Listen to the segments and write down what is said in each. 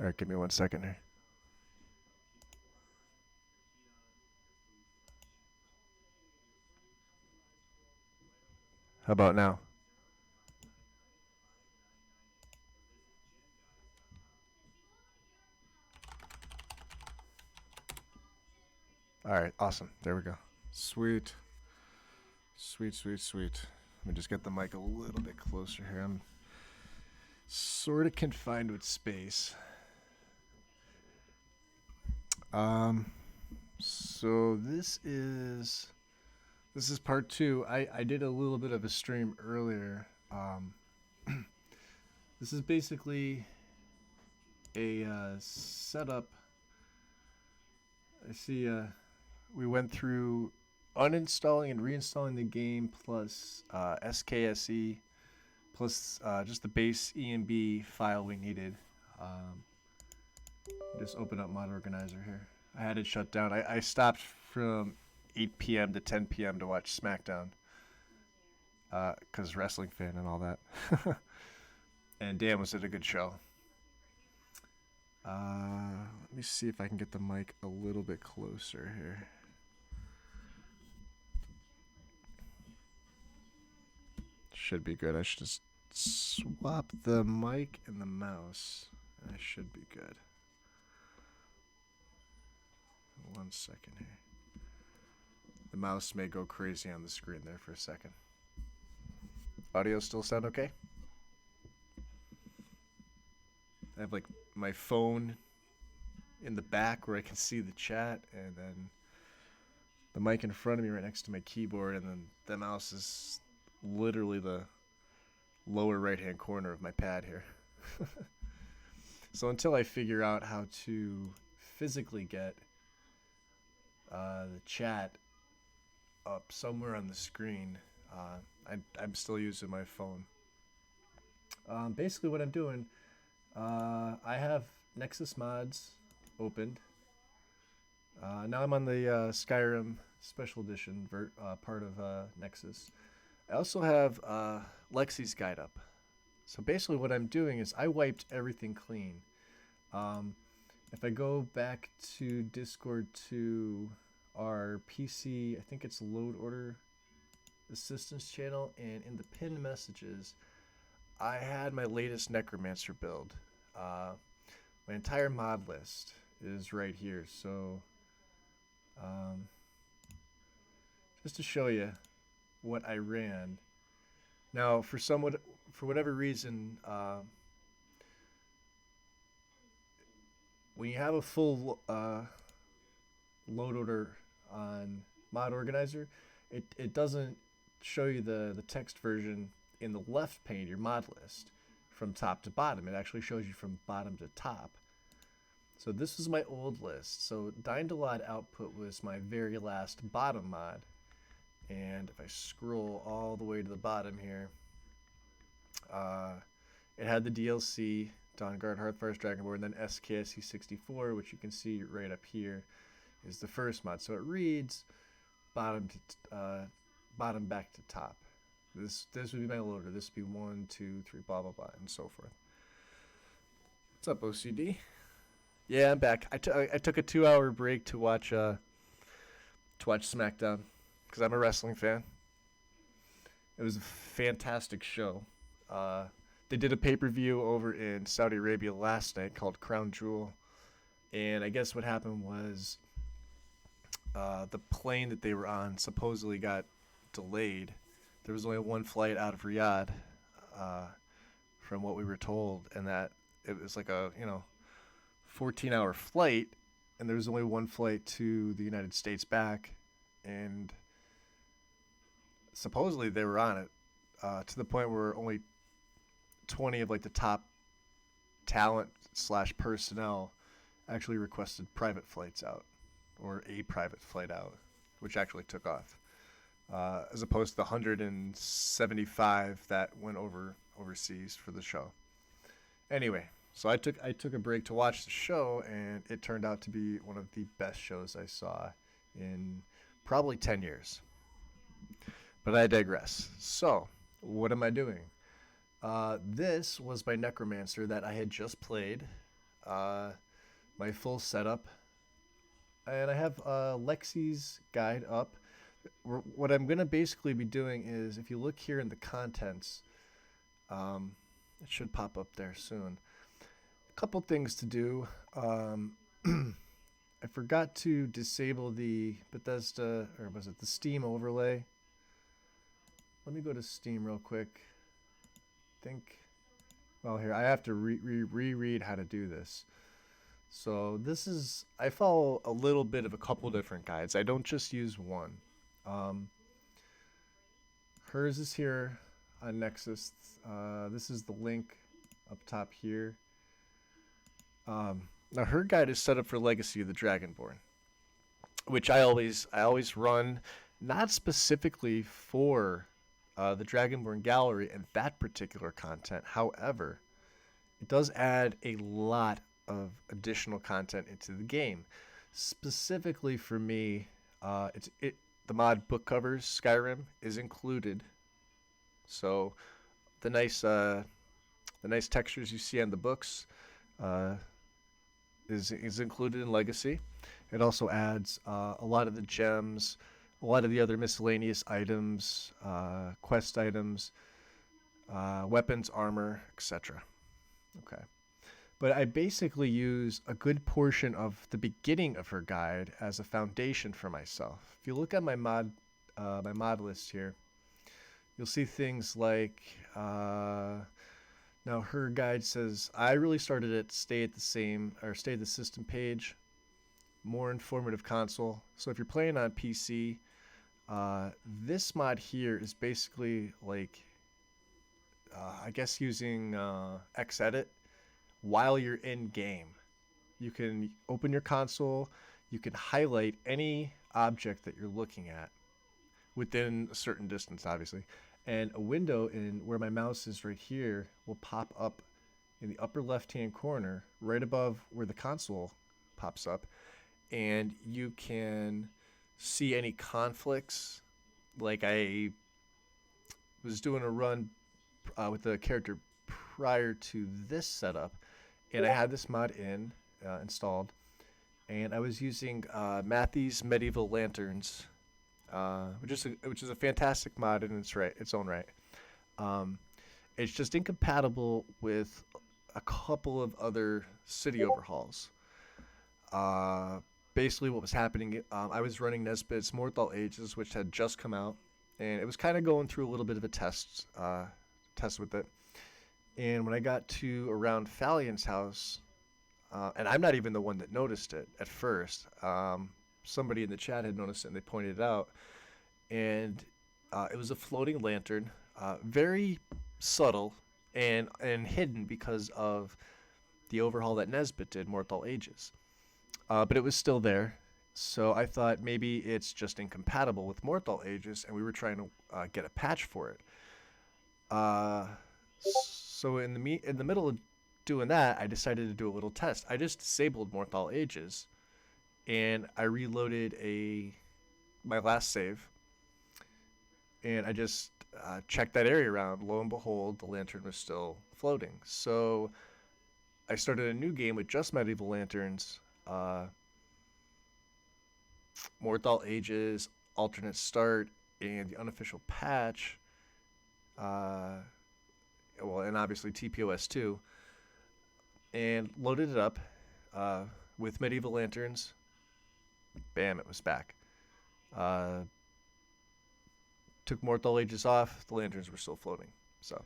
All right, give me 1 second here. How about now? All right, awesome. There we go. Sweet. Sweet, sweet, sweet. Let me just get the mic a little bit closer here. I'm sort of confined with space. Um, so this is part two. I did a little bit of a stream earlier. This is basically a setup. I see. We went through uninstalling and reinstalling the game plus SKSE plus just the base EMB file we needed. Just open up Mod Organizer here. I had it shut down. I stopped from 8 p.m. to 10 p.m. to watch SmackDown because wrestling fan and all that. And damn, was it a good show. Let me see if I can get the mic a little bit closer here. Should be good. I should just swap the mic and the mouse. I should be good. 1 second here. The mouse may go crazy on the screen there for a second. Audio still sound okay? I have like my phone in the back where I can see the chat, and then the mic in front of me right next to my keyboard, and then the mouse is literally the lower right hand corner of my pad here. So until I figure out how to physically get the chat up somewhere on the screen, I'm still using my phone. Basically what I'm doing, I have Nexus mods opened. Now I'm on the Skyrim Special Edition part of Nexus. I also have Lexi's guide up. So basically what I'm doing is I wiped everything clean. If I go back to Discord to our PC, I think it's load order assistance channel, and in the pinned messages, I had my latest Necromancer build. My entire mod list is right here. So just to show you what I ran. Now, for whatever reason, when you have a full load order on Mod Organizer, it doesn't show you the text version in the left pane of your mod list from top to bottom. It actually shows you from bottom to top. So this is my old list. So Dyndelod output was my very last bottom mod. And if I scroll all the way to the bottom here, it had the DLC, Dawnguard, Hearthfire's Dragonborn, and then SKSE 64, which you can see right up here, is the first mod. So it reads bottom back to top. This would be my loader. This would be 1, 2, 3, blah blah blah, and so forth. What's up, OCD? Yeah, I'm back. I took a 2-hour break to watch SmackDown because I'm a wrestling fan. It was a fantastic show. They did a pay-per-view over in Saudi Arabia last night called Crown Jewel, and I guess what happened was the plane that they were on supposedly got delayed. There was only one flight out of Riyadh, from what we were told, and that it was like a 14-hour flight, and there was only one flight to the United States back, and supposedly they were on it to the point where only 20 of like the top talent / personnel actually requested private flights out, or a private flight out, which actually took off, as opposed to the 175 that went overseas for the show. Anyway, so I took a break to watch the show, and it turned out to be one of the best shows I saw in probably 10 years. But I digress. So, what am I doing? This was my Necromancer that I had just played. my full setup, and I have Lexi's guide up. What I'm gonna basically be doing is, if you look here in the contents, it should pop up there soon. A couple things to do. I forgot to disable the Bethesda, or was it the Steam overlay? Let me go to Steam real quick. Well, here, I have to reread how to do this. So this is, I follow a little bit of a couple different guides. I don't just use one. Hers is here on Nexus. This is the link up top here. Now her guide is set up for Legacy of the Dragonborn, which I always run, not specifically for the Dragonborn Gallery and that particular content. However, it does add a lot of additional content into the game. Specifically for me, the mod book covers Skyrim is included. So the nice textures you see on the books is included in Legacy. It also adds a lot of the gems, a lot of the other miscellaneous items, quest items, weapons, armor, etc. Okay. But I basically use a good portion of the beginning of her guide as a foundation for myself. If you look at my mod list here, you'll see things like, now her guide says, I really started at stay at the system page, more informative console. So if you're playing on PC, this mod here is basically like, I guess using Xedit while you're in game. You can open your console, you can highlight any object that you're looking at within a certain distance, obviously. And a window in where my mouse is right here will pop up in the upper left-hand corner, right above where the console pops up. And you can see any conflicts. Like I was doing a run with the character prior to this setup, and I had this mod installed, and I was using Matthys Medieval Lanterns, which is a fantastic mod in its own right. It's just incompatible with a couple of other city overhauls. Basically, what was happening, I was running Nesbitt's Mortal Ages, which had just come out, and it was kind of going through a little bit of a test with it. And when I got to around Fallion's house, and I'm not even the one that noticed it at first, somebody in the chat had noticed it and they pointed it out. And it was a floating lantern, very subtle and hidden because of the overhaul that Nesbitt did, Mortal Ages. But it was still there. So I thought maybe it's just incompatible with Mortal Ages, and we were trying to get a patch for it. So in the middle of doing that, I decided to do a little test. I just disabled Mortal Ages, and I reloaded my last save, and I just checked that area around. Lo and behold, the lantern was still floating. So I started a new game with just Medieval Lanterns, Mortal Ages, alternate start, and the unofficial patch. And obviously TPOS 2, and loaded it up with Medieval Lanterns. Bam, it was back. Took Mortal Ages off, the lanterns were still floating. So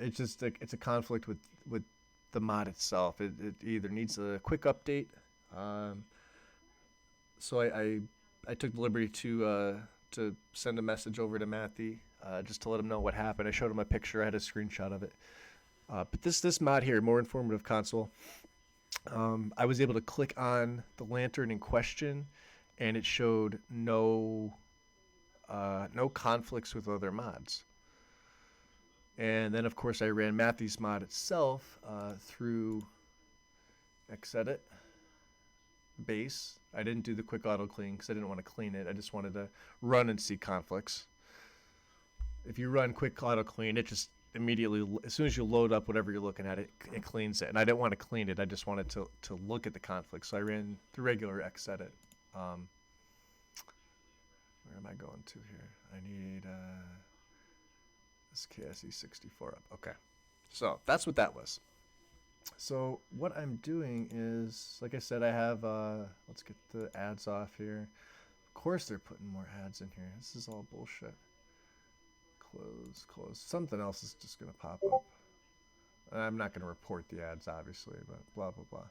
it's a conflict with the mod itself. It either needs a quick update. So I took the liberty to send a message over to Matthew, just to let him know what happened. I showed him a picture. I had a screenshot of it. But this mod here, more informative console, I was able to click on the lantern in question, and it showed no conflicts with other mods. And then, of course, I ran Matthew's mod itself through Xedit base. I didn't do the quick auto clean because I didn't want to clean it. I just wanted to run and see conflicts. If you run quick auto clean, it immediately, as soon as you load up whatever you're looking at, it cleans it. And I didn't want to clean it. I just wanted to look at the conflict. So I ran the regular Xedit. Where am I going to here? I need this KSE64 up. Okay. So that's what that was. So what I'm doing is, like I said, I have, let's get the ads off here. Of course they're putting more ads in here. This is all bullshit. Close. Something else is just going to pop up. I'm not going to report the ads, obviously, but blah, blah, blah.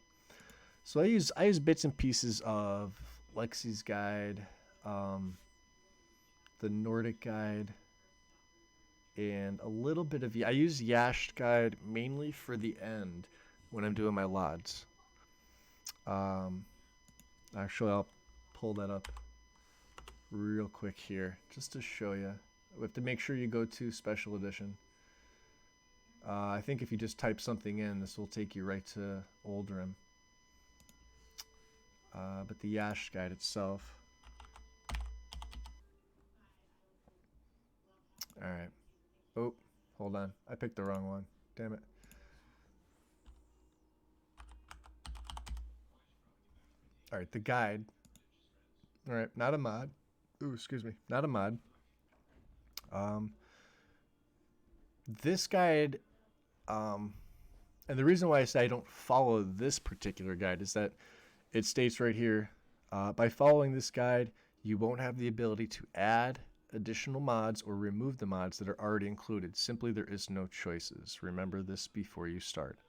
So I use bits and pieces of Lexi's guide, the Nordic guide, and a little bit of, I use Yashed guide mainly for the end when I'm doing my LODs. Actually, I'll pull that up real quick here just to show you. We have to make sure you go to Special Edition. I think if you just type something in, this will take you right to Oldrim. But the Yash guide itself. Alright. Oh, hold on. I picked the wrong one. Damn it. Alright, the guide. Alright, not a mod. Ooh, excuse me. Not a mod. This guide, and the reason why I say I don't follow this particular guide is that it states right here, by following this guide, you won't have the ability to add additional mods or remove the mods that are already included. Simply, there is no choices. Remember this before you start.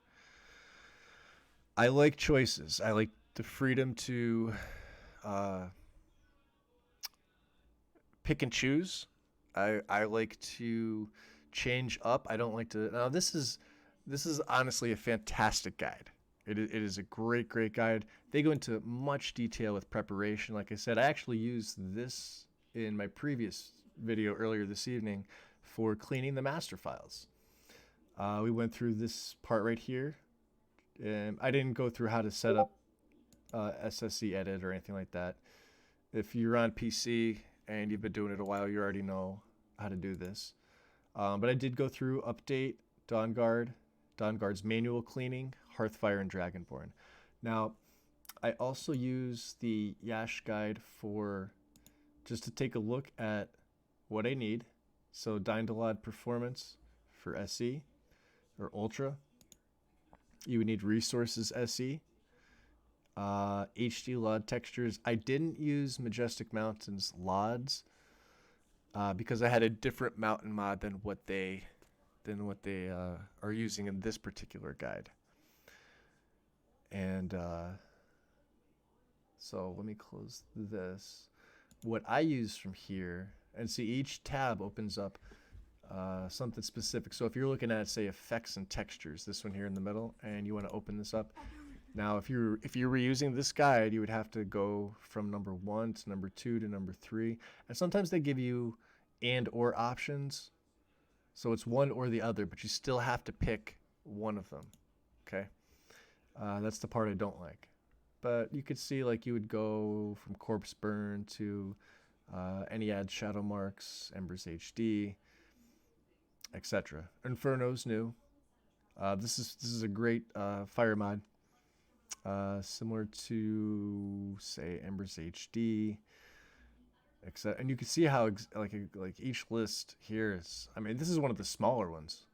I like choices. I like the freedom to pick and choose. I like to change up. I don't like to. Now this is honestly a fantastic guide. It is a great guide. They go into much detail with preparation. Like I said, I actually used this in my previous video earlier this evening for cleaning the master files. We went through this part right here. I didn't go through how to set up SSE edit or anything like that. If you're on PC and you've been doing it a while, you already know how to do this. But I did go through update, Dawnguard's manual cleaning, Hearthfire, and Dragonborn. Now, I also use the Yash guide for just to take a look at what I need. So Dynalod performance for SE or Ultra. You would need resources SE. HD LOD textures. I didn't use Majestic Mountains LODs because I had a different mountain mod than what they are using in this particular guide. And so let me close this. What I use from here, and see each tab opens up something specific. So if you're looking at, say, effects and textures, this one here in the middle, and you want to open this up. Now, if you were using this guide, you would have to go from number 1 to number 2 to number 3. And sometimes they give you and or options. So it's one or the other, but you still have to pick one of them. Okay? That's the part I don't like. But you could see, like, you would go from Corpse Burn to any add shadow marks, Embers HD, etc. Inferno's new. This is a great fire mod. Similar to, say, Embers HD, etc. And you can see how like each list here is. I mean, this is one of the smaller ones.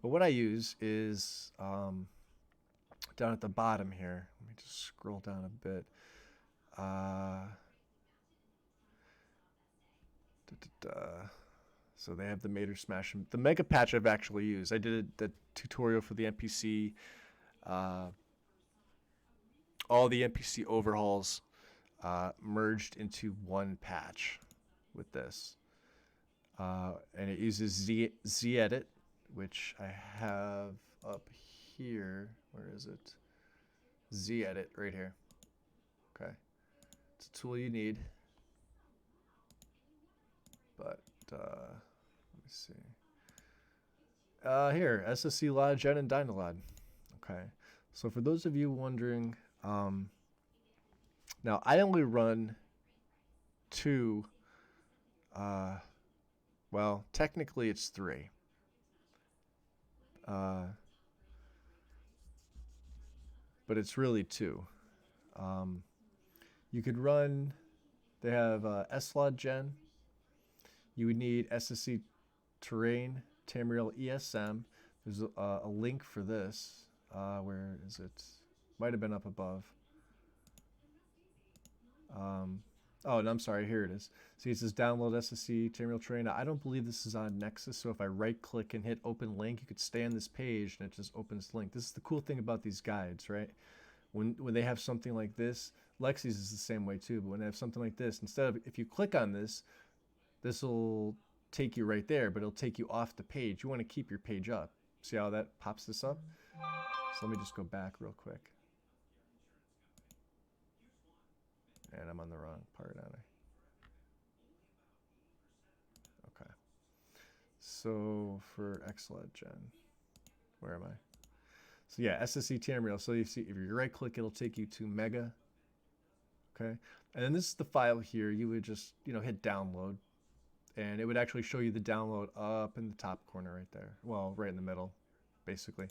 But what I use is down at the bottom here. Let me just scroll down a bit. So they have the Mater Smash. The Mega Patch I've actually used. I did the tutorial for the NPC. All the NPC overhauls merged into one patch with this. And it uses Z Edit, which I have up here. Where is it? Z Edit right here. Okay. It's a tool you need. But let me see. Here, SSC LOD, Gen, and Dynalod. Okay. So for those of you wondering, now I only run 2. Well, technically it's 3. uh, but it's really two. Um, you could run. They have SLOD Gen. You would need SSC Terrain, Tamriel ESM. There's a link for this. Where is it? Might have been up above. Oh, and I'm sorry, here it is. See, it says download SSC Tamriel Terrain. I don't believe this is on Nexus, so if I right click and hit open link, you could stay on this page and it just opens link. This is the cool thing about these guides, right? When they have something like this, Lexi's is the same way too, but when they have something like this, instead of, if you click on this, this will take you right there, but it'll take you off the page. You want to keep your page up. See how that pops this up? So let me just go back real quick. And I'm on the wrong part, aren't I? Okay. So for XLED Gen, where am I? So yeah, SSC Tamriel. So you see, if you right click, it'll take you to Mega. Okay. And then this is the file here. You would just, hit download. And it would actually show you the download up in the top corner right there. Well, right in the middle, basically.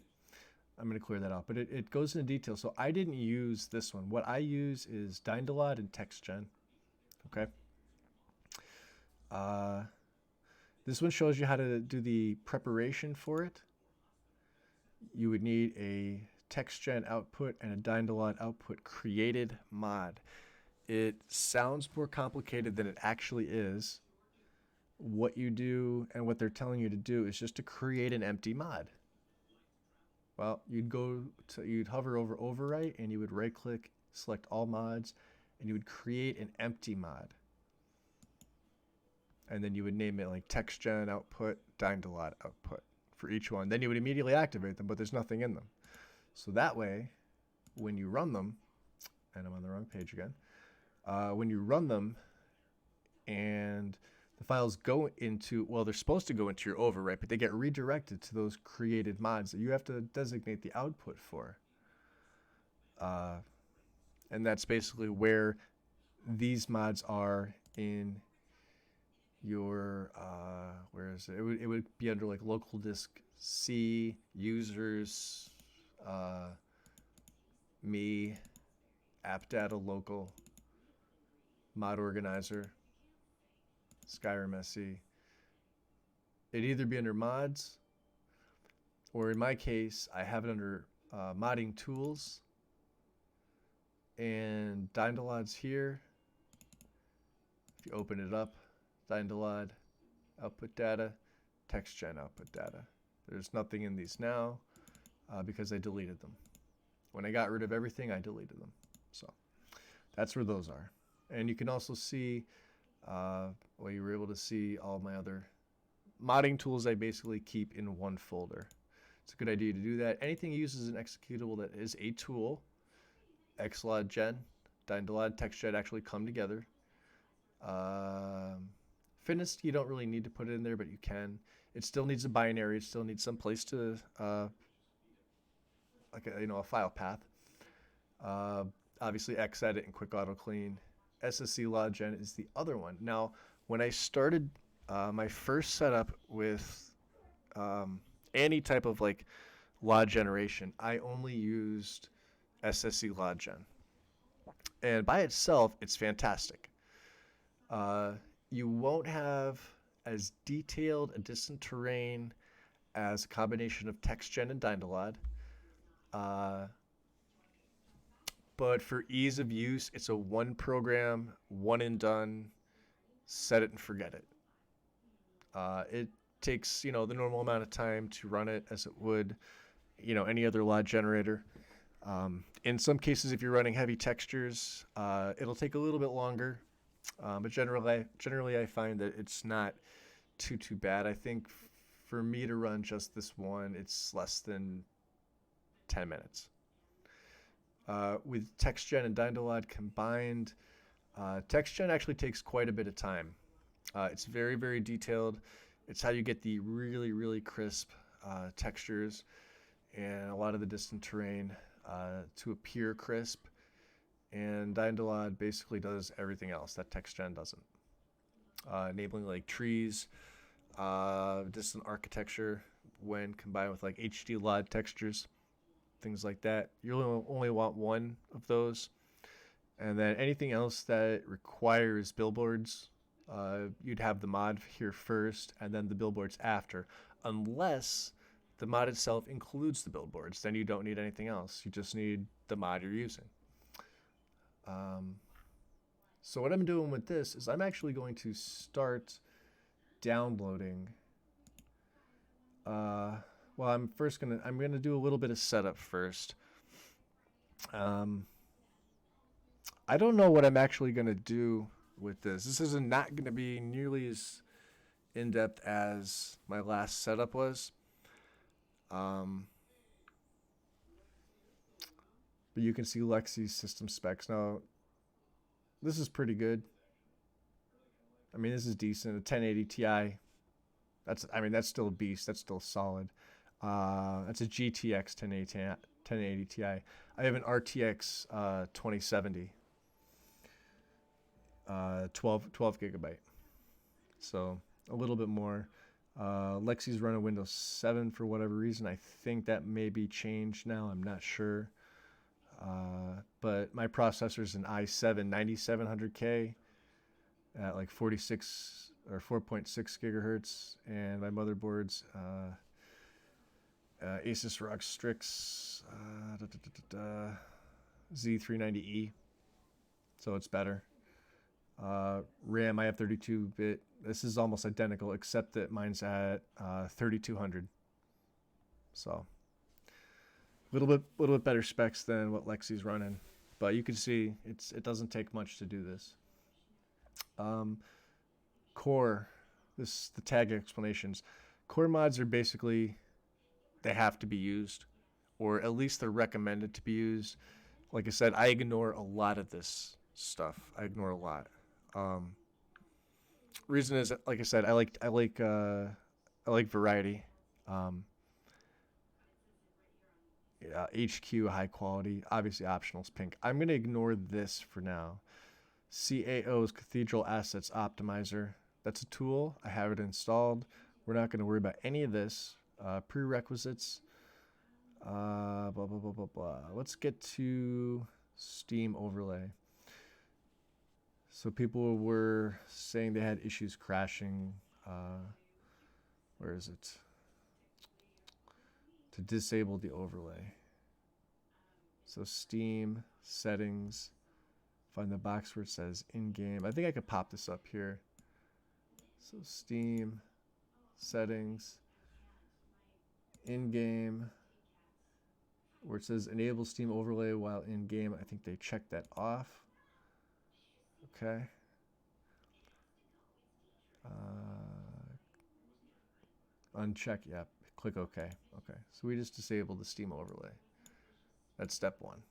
I'm going to clear that out. But it goes into detail. So I didn't use this one. What I use is Dynalod and TextGen. Okay. This one shows you how to do the preparation for it. You would need a TextGen output and a Dynalod output created mod. It sounds more complicated than it actually is. What you do and what they're telling you to do is just to create an empty mod. Well, you'd hover over overwrite and you would right click, select all mods, and you would create an empty mod. And then you would name it like TextGen output, Dynalod output for each one. Then you would immediately activate them, but there's nothing in them. So that way, when you run them, and I'm on the wrong page again, when you run them and the files go into, well, they're supposed to go into your overwrite, but they get redirected to those created mods that you have to designate the output for. And that's basically where these mods are in your, where is it? It would be under like local disk C, users, me, app data local, mod organizer, Skyrim SE. It'd either be under mods, or in my case, I have it under modding tools, and Dynalod's here. If you open it up, Dynalod output data, TextGen output data. There's nothing in these now because I deleted them. When I got rid of everything, I deleted them. So that's where those are. And you can also see, well, you were able to see all my other modding tools I basically keep in one folder. It's a good idea to do that. Anything you use as an executable that is a tool, XLOD Gen, Dynalod, TextGen actually come together. Finished, you don't really need to put it in there, but you can. It still needs a binary. It still needs some place to, like a file path. Obviously, Xedit and Quick Auto Clean. SSC LodGen is the other one. Now, when I started my first setup with any type of like log generation, I only used SSC LodGen. And by itself, it's fantastic. You won't have as detailed a distant terrain as a combination of TextGen and Dynalod. But for ease of use, it's a one program, one and done, set it and forget it. It takes, the normal amount of time to run it as it would, any other log generator. In some cases, if you're running heavy textures, it'll take a little bit longer. But generally, I find that it's not too bad. I think for me to run just this one, it's less than 10 minutes. With TextGen and Dynalod combined, TextGen actually takes quite a bit of time. It's very, very detailed. It's how you get the really, really crisp textures and a lot of the distant terrain to appear crisp. And Dynalod basically does everything else that TextGen doesn't. Enabling like trees, distant architecture, when combined with like HD LOD textures, things like that. You'll only want one of those. And then anything else that requires billboards, you'd have the mod here first and then the billboards after, unless the mod itself includes the billboards. Then you don't need anything else. You just need the mod you're using. So what I'm doing with this is I'm actually going to start downloading. Well, I'm gonna do a little bit of setup first. I don't know what I'm actually gonna do with this. This is not gonna be nearly as in depth as my last setup was. But you can see Lexi's system specs. Now, this is pretty good. I mean, this is decent. A 1080 Ti. That's still a beast. That's still solid. That's a GTX 1080 Ti. I have an RTX 2070. 12 gigabyte. So a little bit more. Lexi's running Windows 7 for whatever reason. I think that may be changed now. I'm not sure. But my processor's an i7 9700K at like 46 or 4.6 gigahertz, and my motherboard's Asus ROG Strix Z390E, so it's better. RAM, I have 32-bit. This is almost identical, except that mine's at 3200. So a little bit better specs than what Lexi's running, but you can see it doesn't take much to do this. Core, the tag explanations. Core mods are basically, they have to be used, or at least they're recommended to be used. Like I said, I ignore a lot of this stuff. I ignore a lot. Reason is, like I said, I like variety. HQ high quality, obviously optional's pink. I'm gonna ignore this for now. CAO's Cathedral Assets Optimizer. That's a tool. I have it installed. We're not going to worry about any of this. Prerequisites. Blah, blah, blah, blah, blah. Let's get to Steam overlay. So people were saying they had issues crashing. Where is it? To disable the overlay. So Steam, settings. Find the box where it says in-game. I think I could pop this up here. So Steam, settings, in-game, where it says enable Steam overlay while in-game. I think they checked that off. Okay. Uncheck, yep. Click OK. Okay. So we just disabled the Steam overlay. That's step one.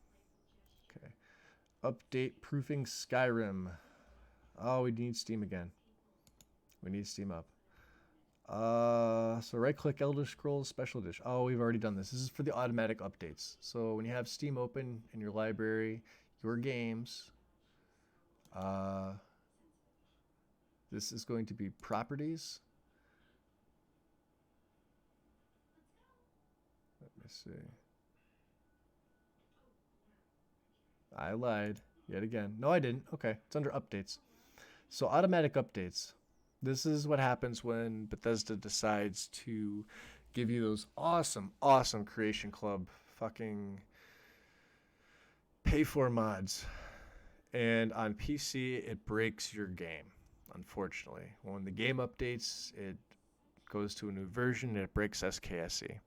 Okay. Update proofing Skyrim. Oh, we need Steam again. We need Steam up. So right click Elder Scrolls Special Edition. Oh, we've already done this. This is for the automatic updates. So when you have Steam open in your library, your games, this is going to be properties. Let me see. I lied yet again. No, I didn't. Okay, it's under updates. So automatic updates. This is what happens when Bethesda decides to give you those awesome Creation Club fucking pay for mods. And on PC, it breaks your game, unfortunately. When the game updates, it goes to a new version and it breaks SKSE.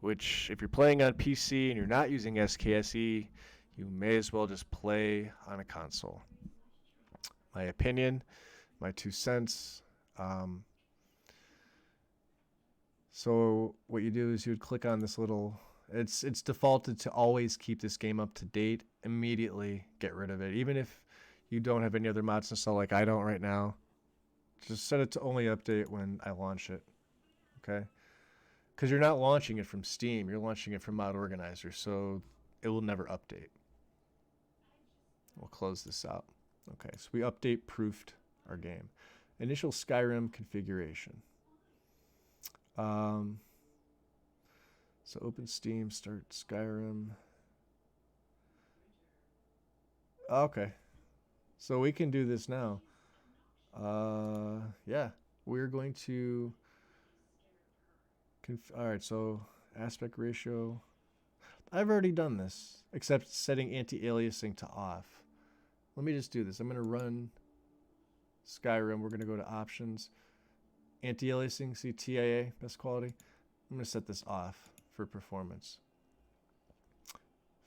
Which, if you're playing on PC and you're not using SKSE, you may as well just play on a console. My opinion, my 2 cents. So what you do is you would click on this little, it's defaulted to always keep this game up to date. Immediately get rid of it. Even if you don't have any other mods installed, like I don't right now, just set it to only update when I launch it. Okay? Because you're not launching it from Steam, you're launching it from Mod Organizer, so it will never update. We'll close this out. Okay, so we update proofed our game. Initial Skyrim configuration. So open Steam, start Skyrim. Okay. So we can do this now. Yeah. We're going to... Alright, so aspect ratio. I've already done this, except setting anti-aliasing to off. Let me just do this. I'm going to run Skyrim. We're going to go to options. Anti-aliasing, see TIA, best quality. I'm going to set this off for performance.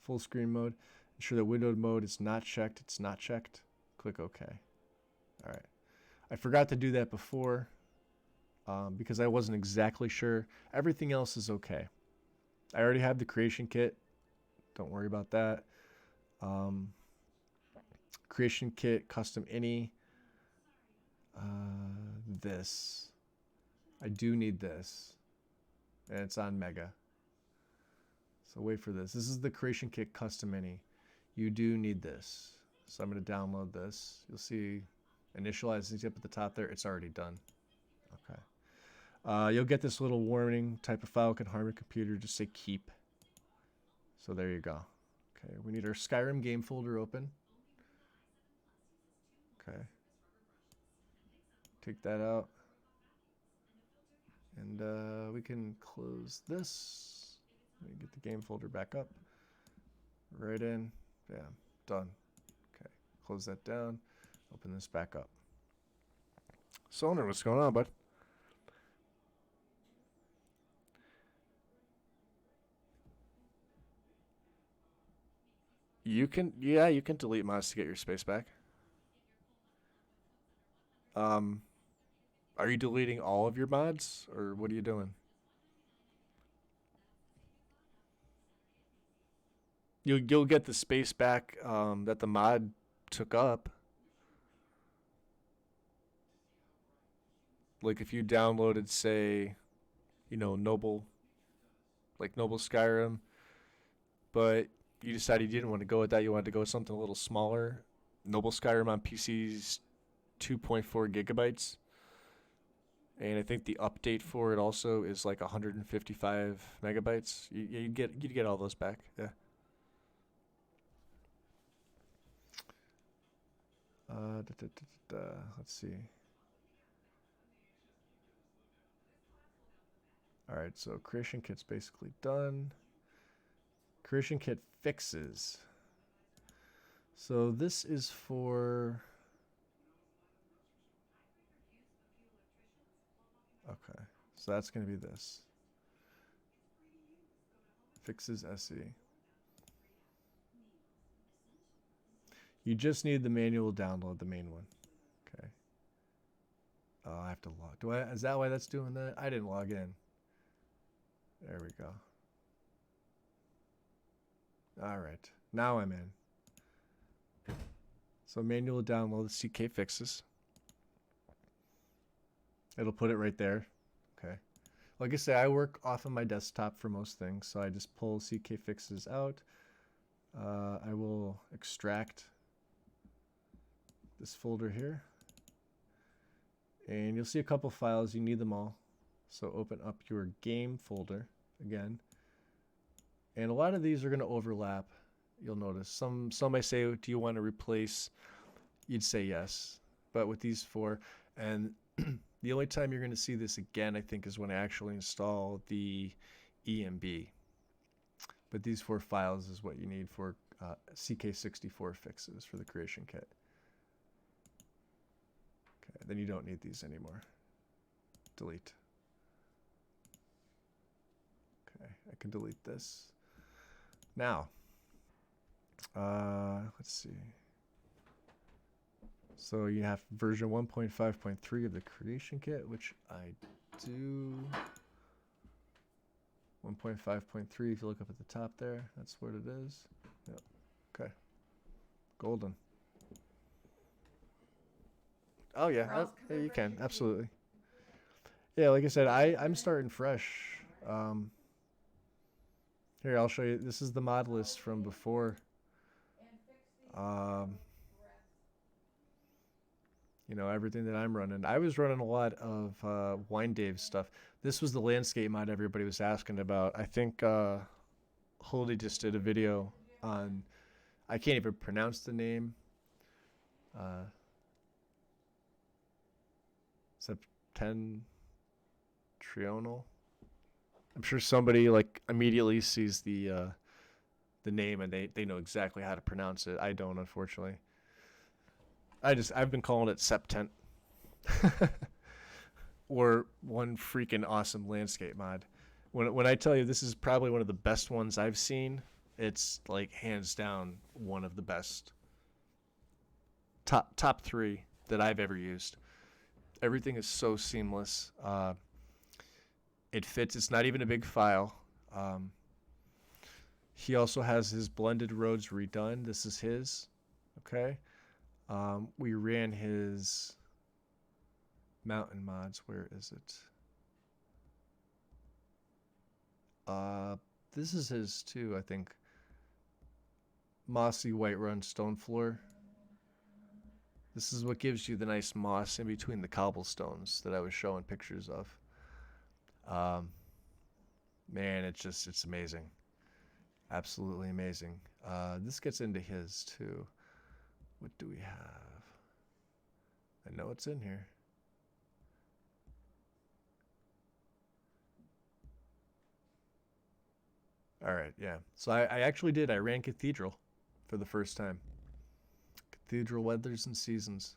Full screen mode. Ensure that windowed mode is not checked. It's not checked. Click OK. All right. I forgot to do that before because I wasn't exactly sure. Everything else is okay. I already have the creation kit. Don't worry about that. Creation kit, custom any. This. I do need this. And it's on Mega. So wait for this. This is the creation kit custom any. You do need this. So I'm going to download this. You'll see initializing up at the top there. It's already done. Okay. You'll get this little warning. Type of file can harm your computer. Just say keep. So there you go. Okay. We need our Skyrim game folder open. Okay. Take that out. And we can close this. Let me get the game folder back up. Right in. Yeah. Done. Okay. Close that down. Open this back up. Sonar, what's going on, bud? You can delete mods to get your space back. Are you deleting all of your mods, or what are you doing? You'll get the space back that the mod took up. Like if you downloaded, say, Noble Skyrim, but you decided you didn't want to go with that. You wanted to go with something a little smaller. Noble Skyrim on PC's 2.4 gigabytes. And I think the update for it also is like 155 megabytes. You get all those back. Yeah. Let's see. All right, so creation kit's basically done. Creation kit fixes. So this is for... Okay, so that's going to be this. Fixes SE. You just need the manual download, the main one. Okay. Oh, I have to log. Is that why that's doing that? I didn't log in. There we go. All right. Now I'm in. So manual download the CK fixes. It'll put it right there. Okay. Like I say, I work off of my desktop for most things, so I just pull CK fixes out. I will extract this folder here. And you'll see a couple files. You need them all. So open up your game folder again. And a lot of these are going to overlap. You'll notice some I say, do you want to replace? You'd say yes. But with these four, and the only time you're going to see this again, I think, is when I actually install the EMB. But these four files is what you need for CK64 fixes for the creation kit. Okay, then you don't need these anymore. Delete. Okay, I can delete this. Now, let's see. So you have version 1.5.3 of the creation kit, which I do. 1.5.3, if you look up at the top there, that's what it is. Yep. Okay. Golden. Oh yeah, yeah, you can, absolutely. Yeah, like I said, I'm starting fresh. Here, I'll show you. This is the mod list from before. you know, everything that I'm running. I was running a lot of Wine Dave stuff. This was the landscape mod everybody was asking about. I think Holdy just did a video on, I can't even pronounce the name. Uh, Septentrional. I'm sure somebody like immediately sees the name and they know exactly how to pronounce it. I don't, unfortunately. I've been calling it Septent. Or one freaking awesome landscape mod. When I tell you this is probably one of the best ones I've seen, it's like hands down one of the best. Top three that I've ever used. Everything is so seamless. It fits. It's not even a big file. Um, he also has his blended roads redone. This is his. Okay. We ran his mountain mods. Where is it? This is his too, I think. Mossy white run stone floor. This is what gives you the nice moss in between the cobblestones that I was showing pictures of. Um, Man, it's amazing. Absolutely amazing. This gets into his too. What do we have? I know it's in here. All right, yeah. So I actually did. I ran Cathedral for the first time. Cathedral Weathers and Seasons.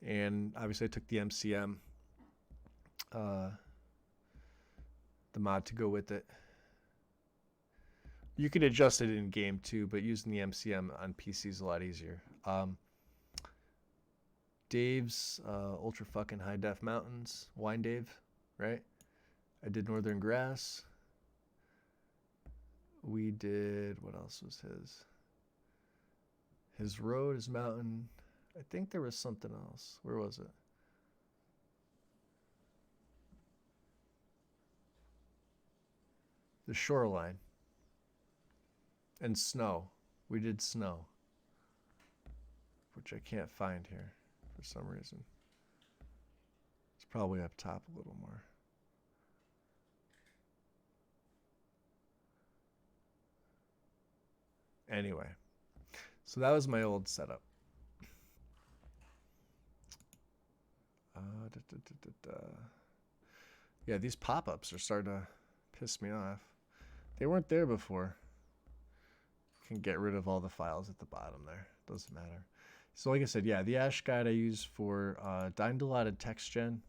And obviously I took the MCM, uh, the mod to go with it. You can adjust it in game too, but using the MCM on PC is a lot easier. Dave's Ultra fucking High Def Mountains, Wine Dave, right? I did Northern Grass. We did, what else was his? His road, his mountain. I think there was something else. Where was it? The shoreline. And snow. We did snow. Which I can't find here for some reason. It's probably up top a little more. Anyway, so that was my old setup. Da, da, da, yeah, these pop-ups are starting to piss me off. They weren't there before. Can get rid of all the files at the bottom there. Doesn't matter. So like I said, yeah, the Ash guide I use for dyed dotted text gen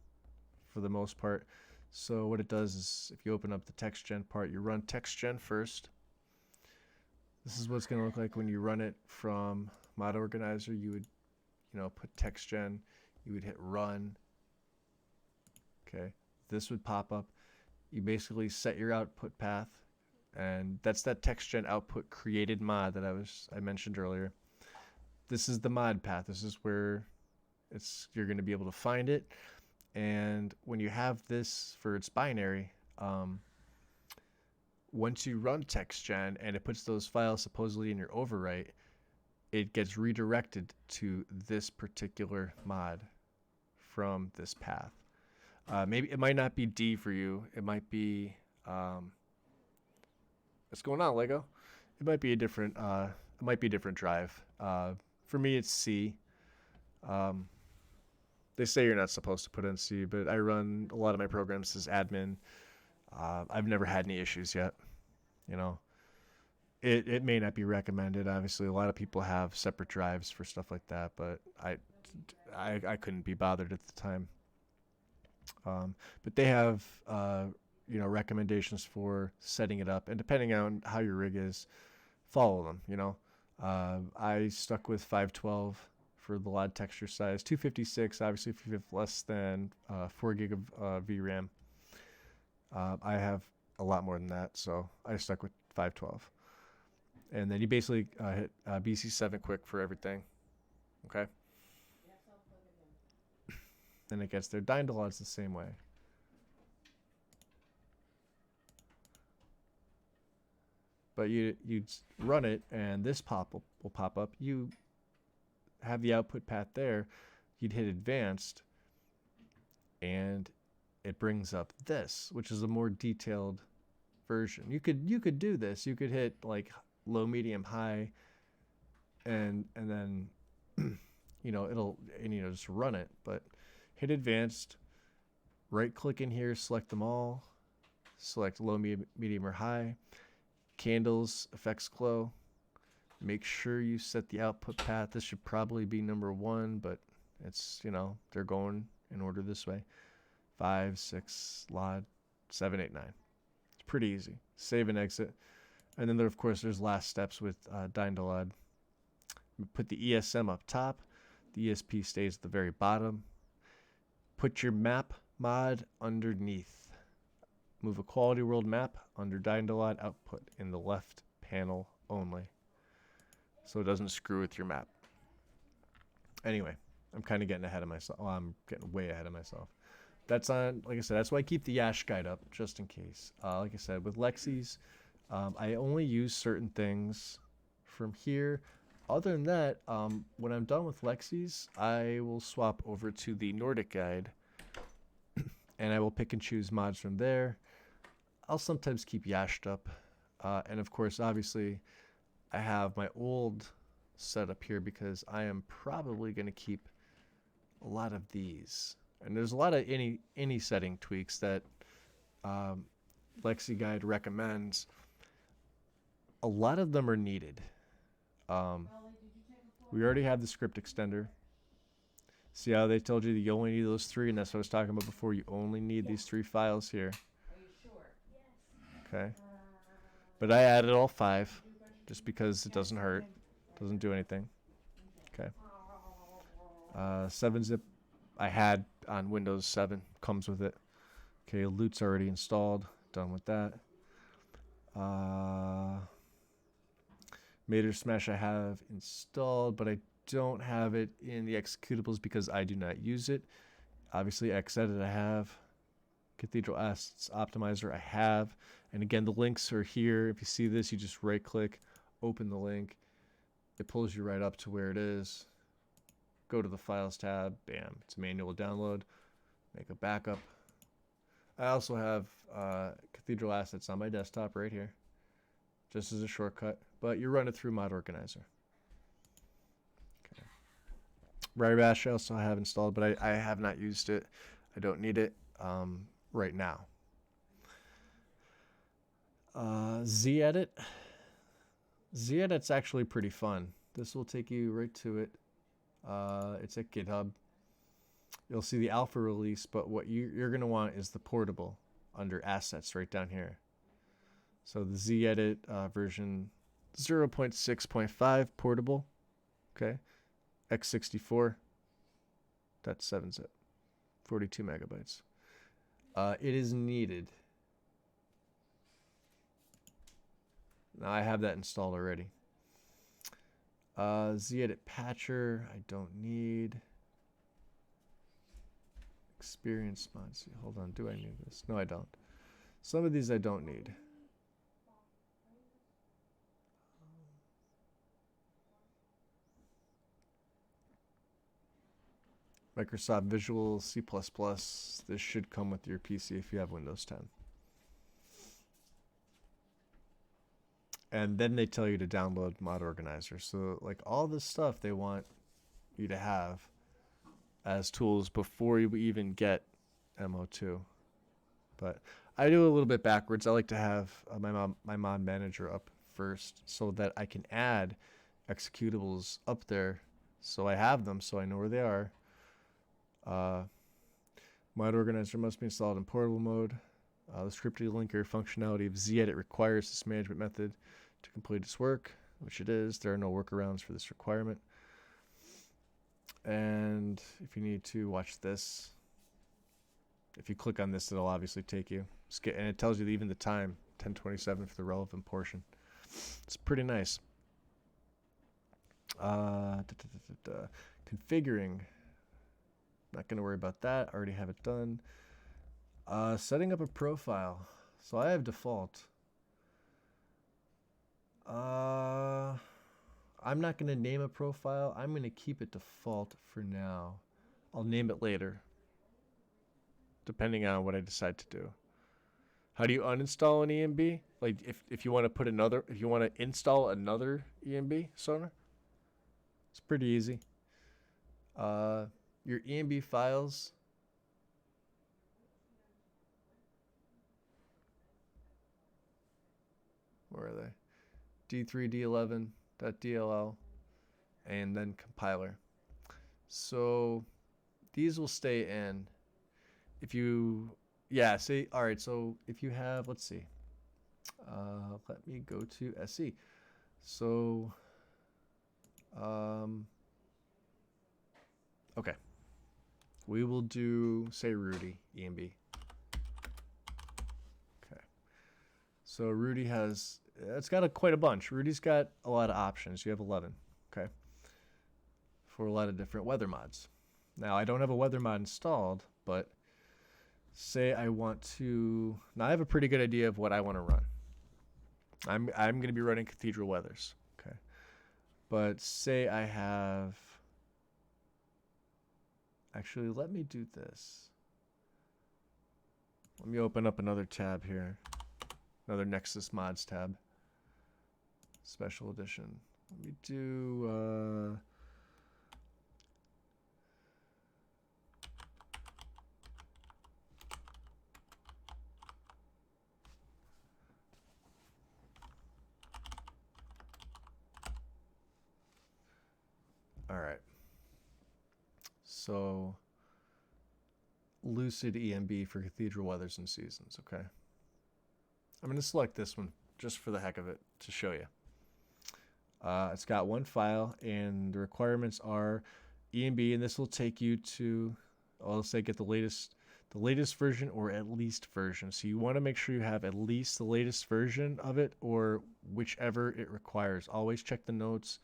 for the most part. So what it does is if you open up the text gen part, you run text gen first. This is what it's going to look like when you run it from Mod Organizer. You would, you know, put text gen. You would hit run. Okay, this would pop up. You basically set your output path, and that's that text gen output created mod that I mentioned earlier. This is the mod path. This is where you're going to be able to find it. And when you have this for its binary, once you run TextGen and it puts those files supposedly in your overwrite, it gets redirected to this particular mod from this path. Maybe it might not be D for you. It might be what's going on, Lego? It might be a different drive. For me, it's C. They say you're not supposed to put in C, but I run a lot of my programs as admin. I've never had any issues yet. You know, it may not be recommended. Obviously, a lot of people have separate drives for stuff like that, but I couldn't be bothered at the time. But they have recommendations for setting it up, and depending on how your rig is, follow them. I stuck with 512 for the LOD texture size, 256. Obviously, if you have less than 4 gig of VRAM, I have a lot more than that, so I stuck with 512. And then you basically hit BC7 quick for everything. Okay. Then it gets there. Dynalog's the same way. But you run it, and this pop will pop up. You have the output path there. you'd hit advanced, and it brings up this, which is a more detailed version. You could do this. You could hit like low, medium, high, and then it'll just run it. But hit advanced, right click in here, select them all, select low, medium, or high, candles, effects glow. Make sure you set the output path. This should probably be number 1, but it's, they're going in order this way. 5, 6, LOD, 7, 8, 9. It's pretty easy. Save and exit. And then, of course, there's last steps with Dynalod. Put the ESM up top. The ESP stays at the very bottom. Put your map mod underneath. Move a quality world map under Dynalod output in the left panel only, so it doesn't screw with your map. Anyway, I'm kind of getting ahead of myself. Oh, I'm getting way ahead of myself. That's on, like I said, that's why I keep the Yash guide up, just in case. Like I said, with Lexi's, I only use certain things from here. Other than that, when I'm done with Lexi's, I will swap over to the Nordic guide, and I will pick and choose mods from there. I'll sometimes keep Yashed up. And of course, obviously, I have my old setup here because I am probably going to keep a lot of these. And there's a lot of any setting tweaks that Lexi Guide recommends. A lot of them are needed. We already have the script extender. See how they told you that you only need those 3, and that's what I was talking about before. You only need these 3 files here. Are you sure? Yes. Okay. But I added all 5 just because it doesn't hurt. Doesn't do anything. Okay. 7-zip I had on Windows 7. Comes with it. Okay, Loot's already installed. Done with that. Mater Smash I have installed, but I don't have it in the executables because I do not use it. Obviously, Xedit I have. Cathedral Assets Optimizer I have. And again, the links are here. If you see this, you just right click, open the link. It pulls you right up to where it is. Go to the Files tab. Bam. It's a manual download. Make a backup. I also have Cathedral Assets on my desktop right here, just as a shortcut. But you run it through Mod Organizer. Okay. Bash I also have installed, but I have not used it. I don't need it right now. Z-Edit. Z-Edit's actually pretty fun. This will take you right to it. It's at GitHub. You'll see the alpha release, but what you're going to want is the portable under assets right down here. So the Z-Edit version 0.6.5 portable. Okay. X64. That's 7-zip. 42 megabytes. It is needed. Now I have that installed already. Z-Edit Patcher, I don't need. Experience mods. Hold on, do I need this? No, I don't. Some of these I don't need. Microsoft Visual C++. This should come with your PC if you have Windows 10. And then they tell you to download Mod Organizer. So like all this stuff they want you to have as tools before you even get MO2. But I do a little bit backwards. I like to have my mod manager up first so that I can add executables up there so I have them so I know where they are. Mod Organizer must be installed in portable mode. The scripted linker functionality of Z-Edit requires this management method to complete its work, which it is. There are no workarounds for this requirement. And if you need to watch this, if you click on this, it'll obviously take you. And it tells you even the time, 10:27 for the relevant portion. It's pretty nice. Configuring. Not going to worry about that. Already have it done. Setting up a profile. So I have default. I'm not going to name a profile. I'm going to keep it default for now. I'll name it later, depending on what I decide to do. How do you uninstall an EMB? Like if you want to put another, if you want to install another EMB sonar, it's pretty easy. Your EMB files. Where are they? D3, D11.dll, and then compiler. So these will stay in. If you, yeah, say, all right, so if you have, let's see, let me go to SE. So, okay, we will do, say, Rudy, EMB. Okay, so Rudy has, it's got quite a bunch. Rudy's got a lot of options. You have 11, okay, for a lot of different weather mods. Now, I don't have a weather mod installed, but say I want to, now I have a pretty good idea of what I want to run. I'm going to be running Cathedral Weathers, okay? But say I have, actually, let me do this. Let me open up another tab here, another Nexus Mods tab, Special Edition. Let me do, all right. So, Lucid EMB for Cathedral Weathers and Seasons, okay? I'm going to select this one just for the heck of it to show you. It's got one file, and the requirements are EMB, and this will take you to, I'll say, get the latest version or at least version. So you want to make sure you have at least the latest version of it or whichever it requires. Always check the notes.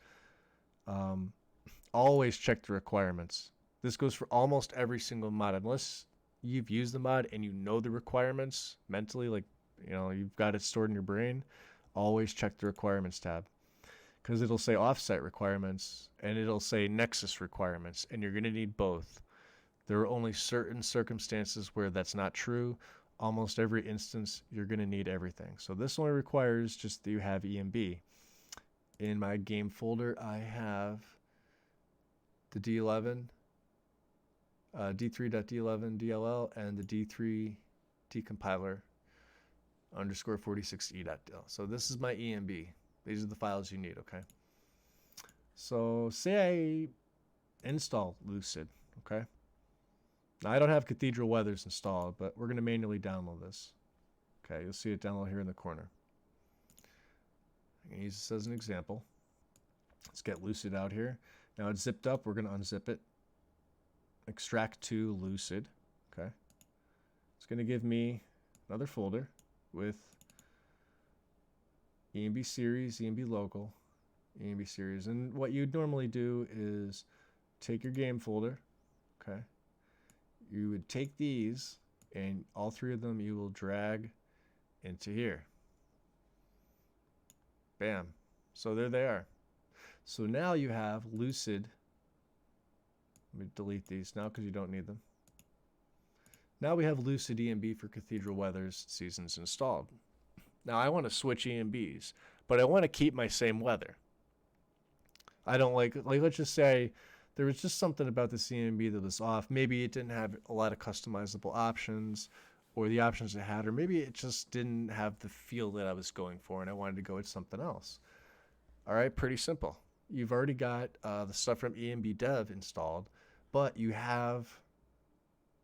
Always check the requirements. This goes for almost every single mod, unless you've used the mod and you know the requirements mentally, like, you know, you've got it stored in your brain. Always check the requirements tab, because it'll say offset requirements and it'll say Nexus requirements, and you're going to need both. There are only certain circumstances where that's not true. Almost every instance, you're going to need everything. So this only requires just that you have EMB. In my game folder, I have the D11, D3.D11 DLL, and the D3 decompiler underscore 46e.dll. So this is my EMB. These are the files you need, okay? So say I install Lucid, okay? Now I don't have Cathedral Weathers installed, but we're going to manually download this. Okay, you'll see it download here in the corner. I'm going to use this as an example. Let's get Lucid out here. Now it's zipped up. We're going to unzip it. Extract to Lucid. Okay. It's going to give me another folder with EMB series, EMB local, EMB series. And what you'd normally do is take your game folder. Okay. You would take these, and all three of them you will drag into here. Bam. So there they are. So now you have Lucid. Let me delete these now because you don't need them. Now we have Lucid EMB for Cathedral Weathers Seasons installed. Now I want to switch EMBs, but I want to keep my same weather. I don't like let's just say there was just something about the EMB that was off. Maybe it didn't have a lot of customizable options, or the options it had, or maybe it just didn't have the feel that I was going for, and I wanted to go with something else. All right, pretty simple. You've already got the stuff from EMB Dev installed, but you have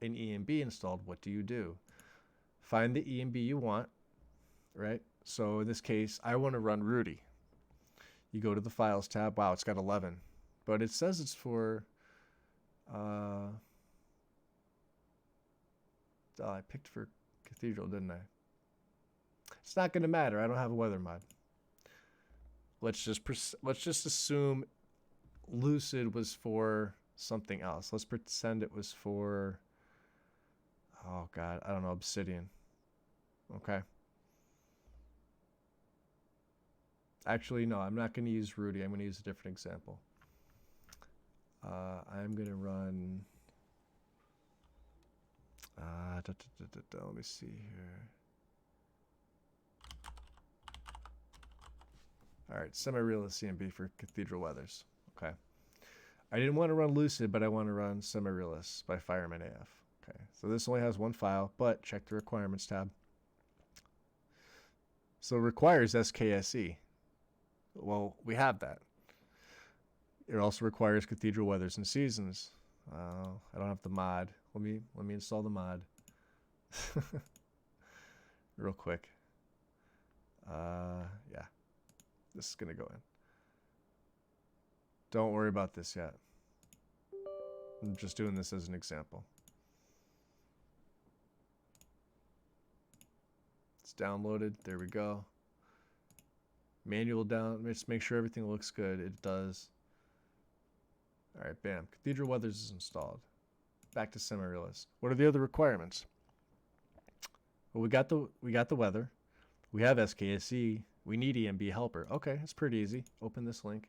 an EMB installed. What do? Find the EMB you want, right? So in this case, I want to run Rudy. You go to the Files tab. Wow, it's got 11. But it says it's for... I picked for Cathedral, didn't I? It's not going to matter. I don't have a weather mod. Let's just assume Lucid was for something else. Let's pretend it was for, oh God, I don't know, Obsidian. Okay. Actually, no, I'm not going to use Rudy. I'm going to use a different example. I'm going to run Let me see here. All right, semi-realist CMB for Cathedral Weathers. Okay. I didn't want to run Lucid, but I want to run semi-realist by Fireman AF. Okay, so this only has one file, but check the requirements tab. So it requires SKSE. Well, we have that. It also requires Cathedral Weathers and Seasons. I don't have the mod. Let me install the mod real quick. Yeah, this is gonna go in. Don't worry about this yet. I'm just doing this as an example. It's downloaded. There we go. Manual down. Let's make sure everything looks good. It does. All right, bam. Cathedral Weathers is installed. Back to semi-realist. What are the other requirements? Well, we got the weather. We have SKSE. We need EMB helper. Okay, it's pretty easy. Open this link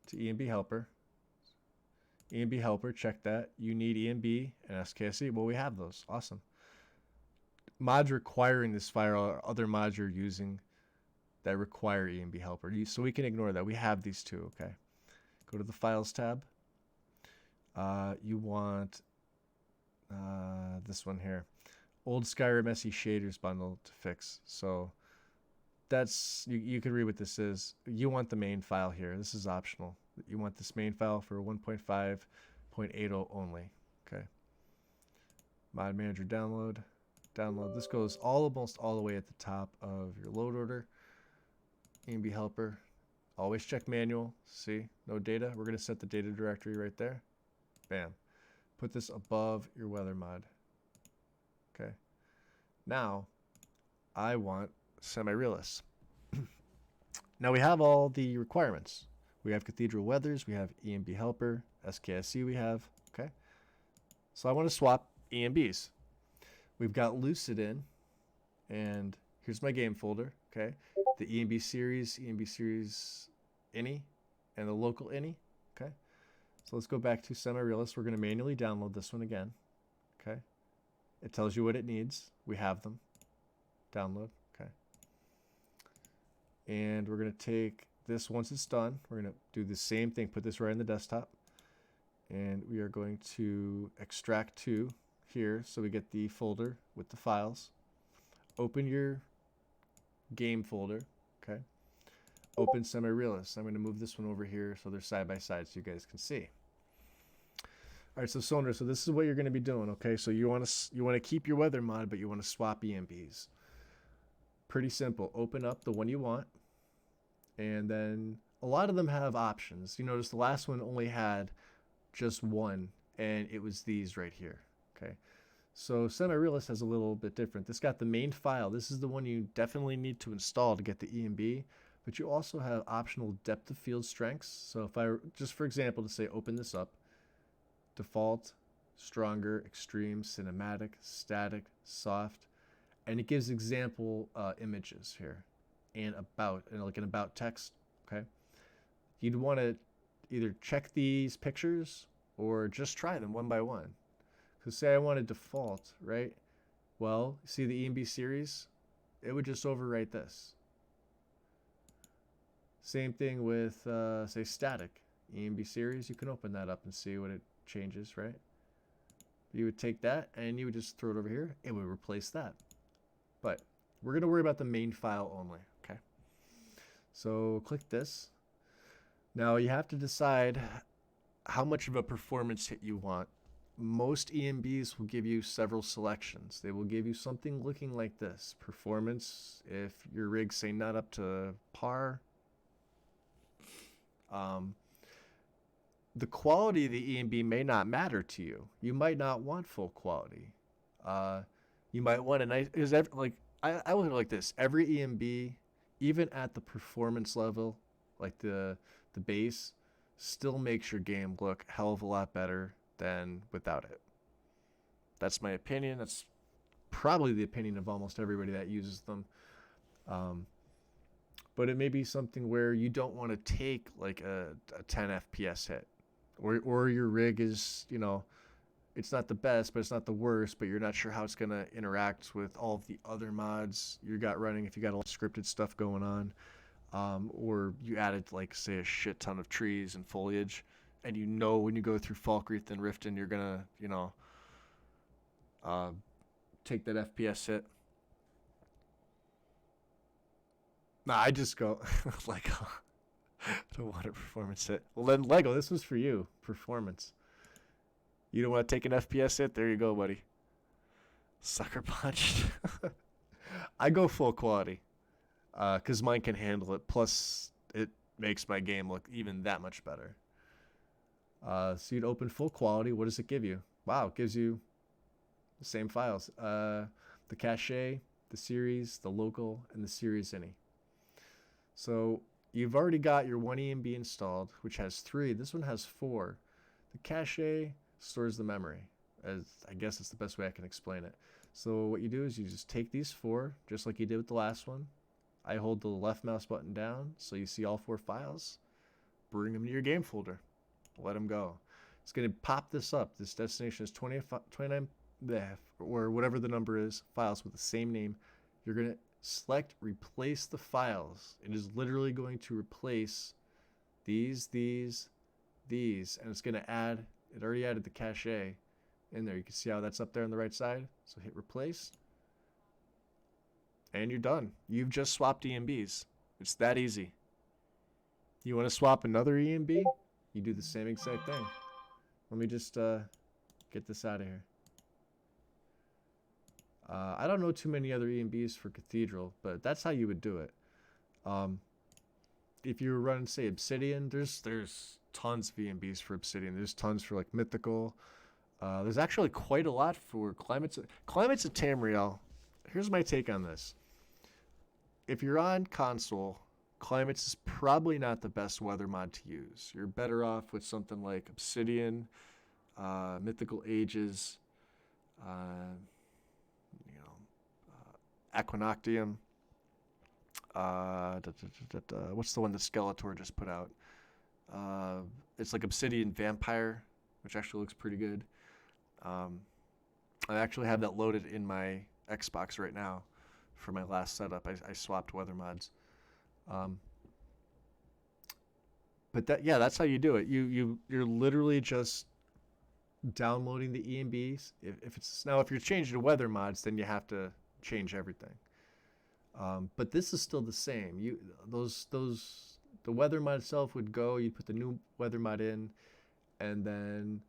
to EMB helper. EMB helper, check that. You need EMB and SKSE. Well, we have those. Awesome. Mods requiring this file are other mods you're using that require EMB helper. So we can ignore that. We have these two, okay? Go to the Files tab. You want this one here. Old Skyrim SE shaders bundle to fix. So that's, you can read what this is. You want the main file here. This is optional. You want this main file for 1.5.80 only. Okay. Mod Manager download. Download. This goes almost all the way at the top of your load order. EMB helper. Always check manual. See, no data. We're going to set the data directory right there. Bam. Put this above your weather mod. Okay. Now, I want semi-realist. Now we have all the requirements. We have Cathedral Weathers. We have EMB helper. SKSE we have. Okay. So I want to swap EMBs. We've got Lucid in. And here's my game folder. Okay. The EMB series ini, and the local ini. Okay. So let's go back to semi-realist. We're going to manually download this one again. Okay. It tells you what it needs. We have them. Download. Okay. And we're going to take this once it's done. We're going to do the same thing. Put this right in the desktop. And we are going to extract to here so we get the folder with the files. Open your game folder. Okay. Open semi-realist. I'm going to move this one over here so they're side by side so you guys can see. All right, so Sonar, so this is what you're going to be doing, okay? So you want to keep your weather mod, but you want to swap EMBs. Pretty simple. Open up the one you want, and then a lot of them have options. You notice the last one only had just one, and it was these right here, okay? So semi-realist has a little bit different. This got the main file. This is the one you definitely need to install to get the EMB, but you also have optional depth of field strengths. So if I, just for example, to say open this up, default, stronger, extreme, cinematic, static, soft, and it gives example images here and about, and like an about text. Okay, you'd want to either check these pictures or just try them one by one. Because say I wanted default, right? Well, see the EMB series, it would just overwrite this. Same thing with say static EMB series. You can open that up and see what it changes, right? You would take that and you would just throw it over here. It would replace that. But we're going to worry about the main file only, okay? So click this. Now you have to decide how much of a performance hit you want. Most EMBs will give you several selections. They will give you something looking like this. Performance, if your rig's say not up to par. The quality of the EMB may not matter to you. You might not want full quality. You might want a nice, because like I look at it like this. Every EMB, even at the performance level, like the base, still makes your game look a hell of a lot better than without it. That's my opinion. That's probably the opinion of almost everybody that uses them. But it may be something where you don't want to take like a 10 FPS hit, or your rig is, you know, it's not the best, but it's not the worst, but you're not sure how it's going to interact with all of the other mods you got running if you got a lot of scripted stuff going on. Or you added, like, say, a shit ton of trees and foliage, and you know when you go through Falkreath and Riften, you're going to, uh, take that FPS hit. Nah, I just go, Lego. I don't want a performance hit. Well, then, Lego, this was for you. Performance. You don't want to take an FPS hit? There you go, buddy. Sucker punched. I go full quality. Because mine can handle it. Plus, it makes my game look even that much better. So you'd open full quality. What does it give you? Wow, it gives you the same files. The cache, the series, the local, and the series ini. So you've already got your one EMB installed, which has 3. This one has 4. The cache stores the memory. As I guess it's the best way I can explain it. So what you do is you just take these 4, just like you did with the last one. I hold the left mouse button down so you see all 4 files. Bring them to your game folder. Let them go. It's going to pop this up. This destination is 29, or whatever the number is, files with the same name. You're going to select replace the files. It is literally going to replace these, and it's going to add, it already added the cache in there. You can see how that's up there on the right side. So hit replace. And you're done. You've just swapped EMBs. It's that easy. You want to swap another EMB? You do the same exact thing. Let me just get this out of here. I don't know too many other EMBs for Cathedral, but that's how you would do it. If you were running, say, Obsidian, there's tons of EMBs for Obsidian. There's tons for, like, Mythical. There's actually quite a lot for Climates of Tamriel. Here's my take on this. If you're on console, Climates is probably not the best weather mod to use. You're better off with something like Obsidian, Mythical Ages, Equinoctium. What's the one that Skeletor just put out? It's like Obsidian Vampire, which actually looks pretty good. I actually have that loaded in my Xbox right now for my last setup. I swapped weather mods. But that's how you do it. You're literally just downloading the EMBs. If you're changing to weather mods, then you have to change everything. But this is still the same. The weather mod itself would go. You'd put the new weather mod in, and then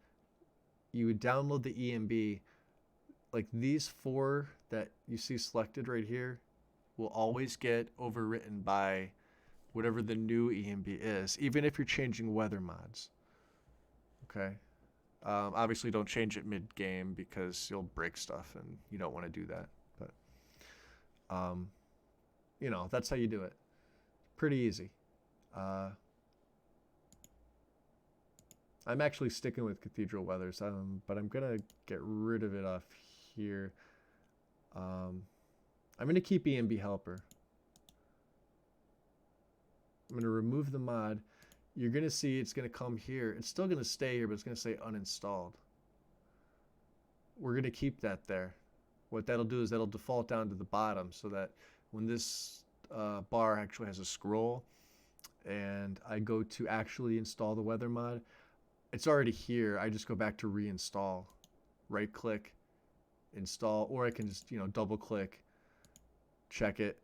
you would download the EMB. Like these 4 that you see selected right here will always get overwritten by whatever the new EMB is, even if you're changing weather mods. Okay. Obviously, don't change it mid-game because you'll break stuff, and you don't want to do that. But, that's how you do it. Pretty easy. I'm actually sticking with Cathedral Weathers, but I'm going to get rid of it off here. I'm going to keep EMB Helper. I'm going to remove the mod. You're going to see it's going to come here. It's still going to stay here, but it's going to say uninstalled. We're going to keep that there. What that'll do is that'll default down to the bottom so that when this bar actually has a scroll and I go to actually install the weather mod, it's already here. I just go back to reinstall. Right click, install, or I can just, double click, check it,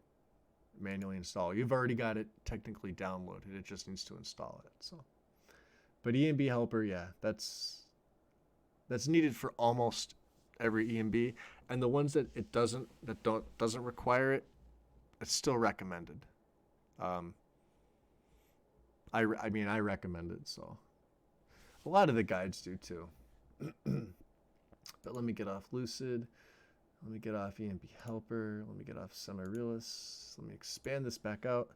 manually install. You've already got it technically downloaded. It just needs to install it. So, but EMB Helper, yeah, that's needed for almost every EMB, and the ones that it doesn't require it, it's still recommended. I recommend it. So a lot of the guides do too. But let me get off Lucid. Let me get off EMB Helper. Let me get off Semi-Realist. Let me expand this back out.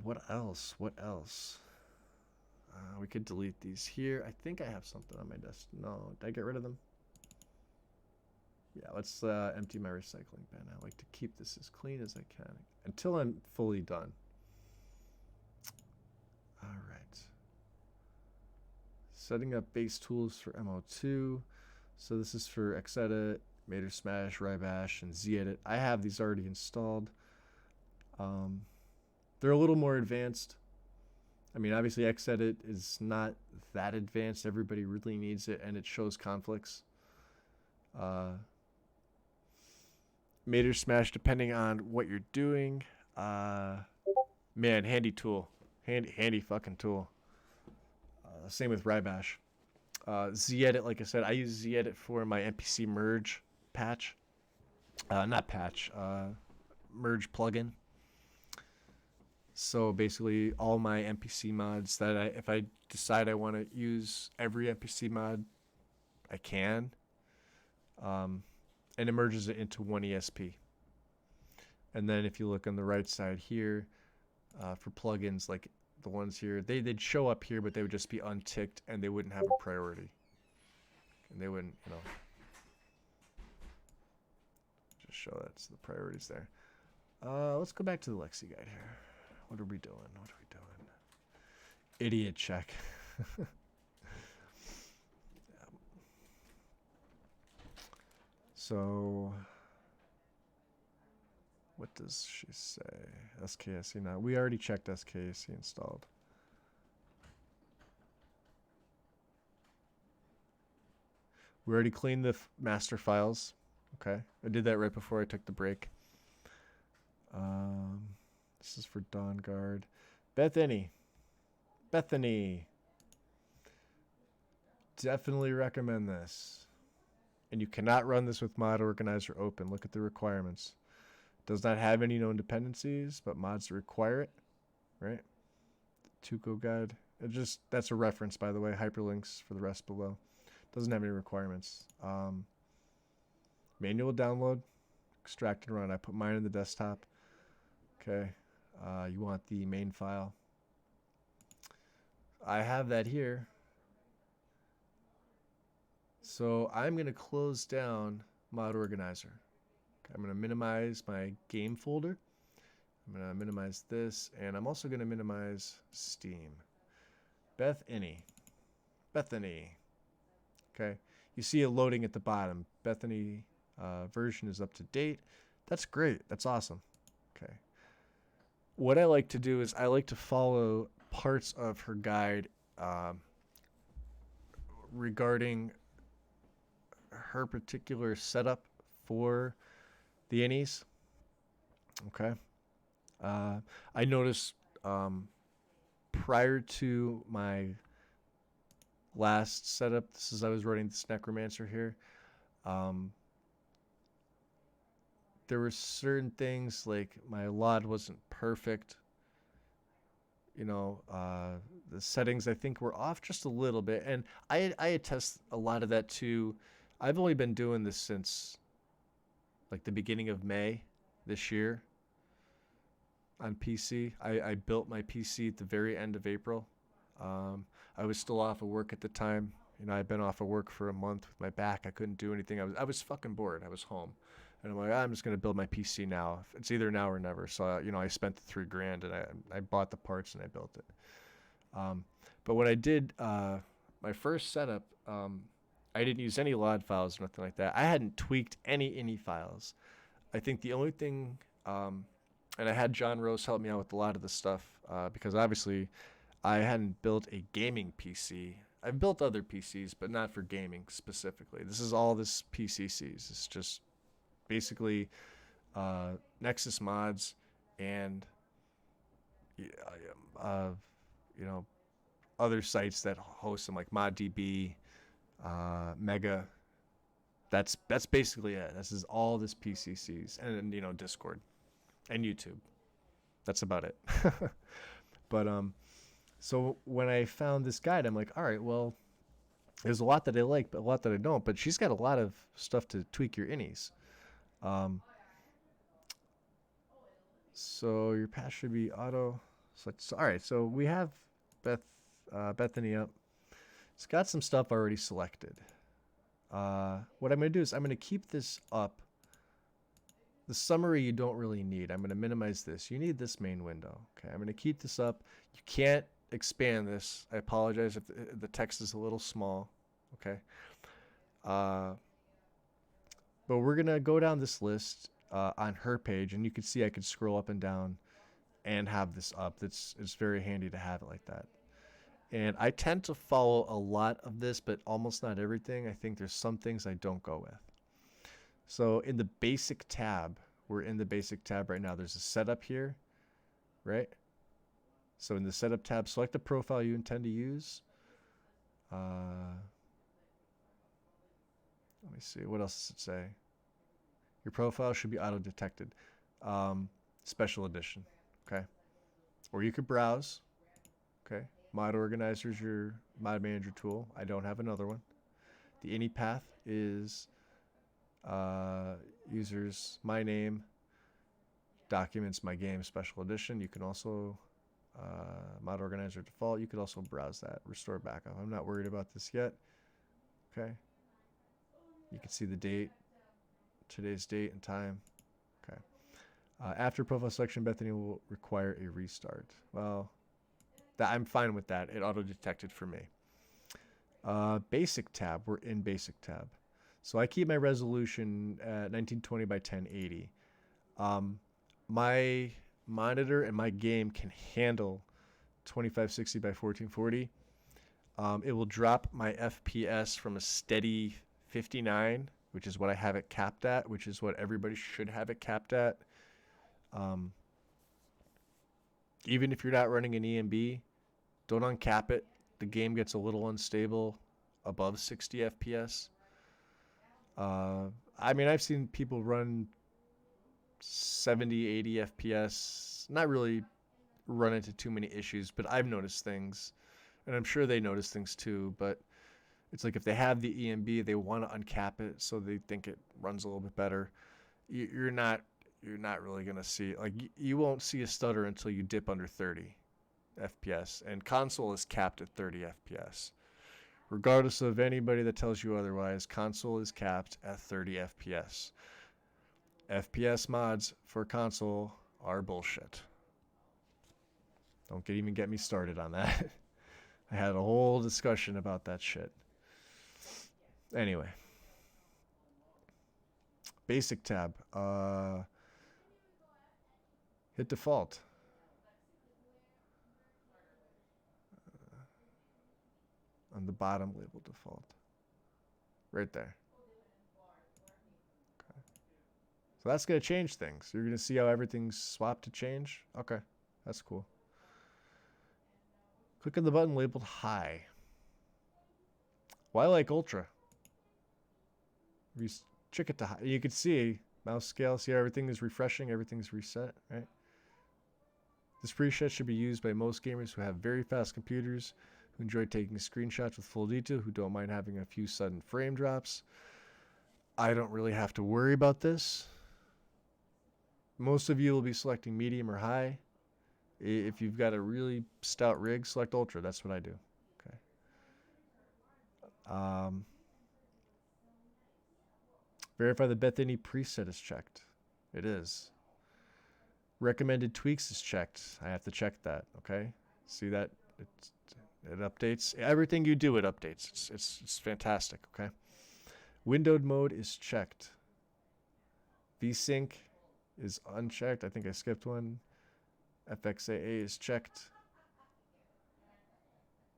What else? We could delete these here. I think I have something on my desk. No, did I get rid of them? Yeah, let's empty my recycling bin. I like to keep this as clean as I can until I'm fully done. All right. Setting up base tools for MO2. So this is for Xedit, Mater Smash, Rybash, and Zedit. I have these already installed. They're a little more advanced. I mean, obviously Xedit is not that advanced. Everybody really needs it, and it shows conflicts. Mater Smash, depending on what you're doing. Man, handy tool. Handy fucking tool. Same with Rybash. Zedit, like I said, I use Zedit for my NPC merge patch. Not patch. Merge plugin. So basically, all my NPC mods that if I decide I want to use every NPC mod, I can. And it merges it into one ESP. And then if you look on the right side here, for plugins like the ones here, they'd show up here, but they would just be unticked and they wouldn't have a priority. And they wouldn't, just show that's the priorities there. Let's go back to the Lexi guide here. What are we doing? Idiot check. So, what does she say? SKSE now. We already checked SKSE installed. We already cleaned the master files. Okay. I did that right before I took the break. This is for Dawn Guard. Bethany. Definitely recommend this. And you cannot run this with Mod Organizer open. Look at the requirements. Does not have any known dependencies, but mods require it. Right? Tuco guide. That's a reference, by the way. Hyperlinks for the rest below. Doesn't have any requirements. Manual download. Extract and run. I put mine in the desktop. Okay. You want the main file. I have that here. So I'm going to close down Mod Organizer. Okay, I'm going to minimize my game folder. I'm going to minimize this, and I'm also going to minimize Steam. Bethany. Okay. You see it loading at the bottom. Bethany version is up to date. That's great. That's awesome. Okay. What I like to do is I like to follow parts of her guide regarding her particular setup for the innies. Okay. I noticed prior to my last setup, this is I was running this Necromancer here. There were certain things like my LOD wasn't perfect. The settings I think were off just a little bit, and I attest a lot of that to. I've only been doing this since like the beginning of May this year on PC. I built my PC at the very end of April. I was still off of work at the time. I'd been off of work for a month with my back. I couldn't do anything. I was fucking bored. I was home. And I'm like, I'm just going to build my PC now. It's either now or never. So, I spent the $3,000 and I bought the parts and I built it. But when I did my first setup, I didn't use any LOD files or nothing like that. I hadn't tweaked any INI files. I think the only thing, and I had John Rose help me out with a lot of this stuff because obviously I hadn't built a gaming PC. I've built other PCs, but not for gaming specifically. This is all this PCCs. It's just basically Nexus mods and other sites that host them like ModDB, Mega. That's basically it. This is all this PCCs and Discord and YouTube. That's about it. But so when I found this guide, I'm like, all right, well, there's a lot that I like, but a lot that I don't. But she's got a lot of stuff to tweak your innies. So your path should be auto. So all right, so we have Bethany up. It's got some stuff already selected. What I'm going to do is I'm going to keep this up. The summary you don't really need. I'm going to minimize this. You need this main window. Okay, I'm going to keep this up. You can't expand this. I apologize if the text is a little small. Okay. Uh, but we're going to go down this list on her page, and you can see I could scroll up and down and have this up. It's very handy to have it like that. And I tend to follow a lot of this, but almost not everything. I think there's some things I don't go with. So in the basic tab, we're in the basic tab right now. There's a setup here, right? So in the setup tab, select the profile you intend to use. Let me see. What else does it say? Your profile should be auto-detected. Special edition. Okay. Or you could browse. Okay. Mod Organizer is your mod manager tool. I don't have another one. The any path is users, my name, documents, my game, special edition. You can also mod organizer default. You could also browse that. Restore backup. I'm not worried about this yet. Okay. You can see the date, today's date and time. Okay. After profile selection, Bethany will require a restart. Well, I'm fine with that. It auto-detected for me. Basic tab. We're in basic tab. So I keep my resolution at 1920 by 1080. My monitor and my game can handle 2560 by 1440. It will drop my FPS from a steady 59, which is what I have it capped at, which is what everybody should have it capped at. Even if you're not running an EMB, don't uncap it. The game gets a little unstable above 60 FPS. I mean, I've seen people run 70, 80 FPS, not really run into too many issues, but I've noticed things, and I'm sure they notice things too, but it's like if they have the EMB, they want to uncap it so they think it runs a little bit better. You're not really going to see, like, you won't see a stutter until you dip under 30 FPS, and console is capped at 30 FPS. Regardless of anybody that tells you otherwise, console is capped at 30 FPS. FPS mods for console are bullshit. Don't even get me started on that. I had a whole discussion about that shit. Anyway. Basic tab. Hit default. On the bottom, label default. Right there. Okay. So that's going to change things. You're going to see how everything's swapped to change. Okay. That's cool. Click on the button labeled high. Why like ultra? Check it to high. You can see mouse scale. See how everything is refreshing. Everything's reset, right? This preset should be used by most gamers who have very fast computers, who enjoy taking screenshots with full detail, who don't mind having a few sudden frame drops. I don't really have to worry about this. Most of you will be selecting medium or high. If you've got a really stout rig, select ultra. That's what I do. Okay. Verify the Bethany preset is checked. It is. Recommended tweaks is checked. I have to check that. Okay. See that? It updates. Everything you do, it updates. It's fantastic. Okay. Windowed mode is checked. VSync is unchecked. I think I skipped one. FXAA is checked.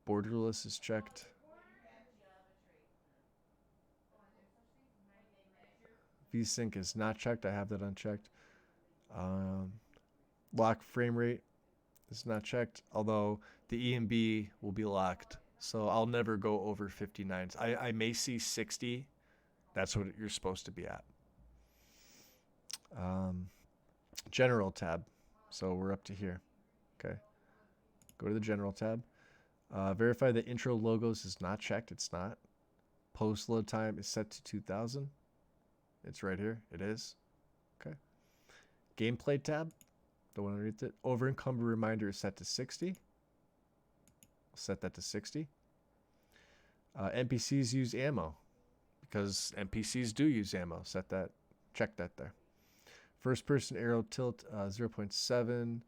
Borderless is checked. VSync is not checked. I have that unchecked. Lock frame rate is not checked, although the EMB will be locked. So I'll never go over 59s. I may see 60. That's what you're supposed to be at. General tab. So we're up to here. Okay. Go to the general tab. Verify the intro logos is not checked. It's not. Post load time is set to 2000. It's right here. It is. Okay. Gameplay tab. The one underneath it. Over encumber reminder is set to 60. We'll set that to 60. NPCs use ammo because NPCs do use ammo. Set that. Check that there. First person arrow tilt 0.7.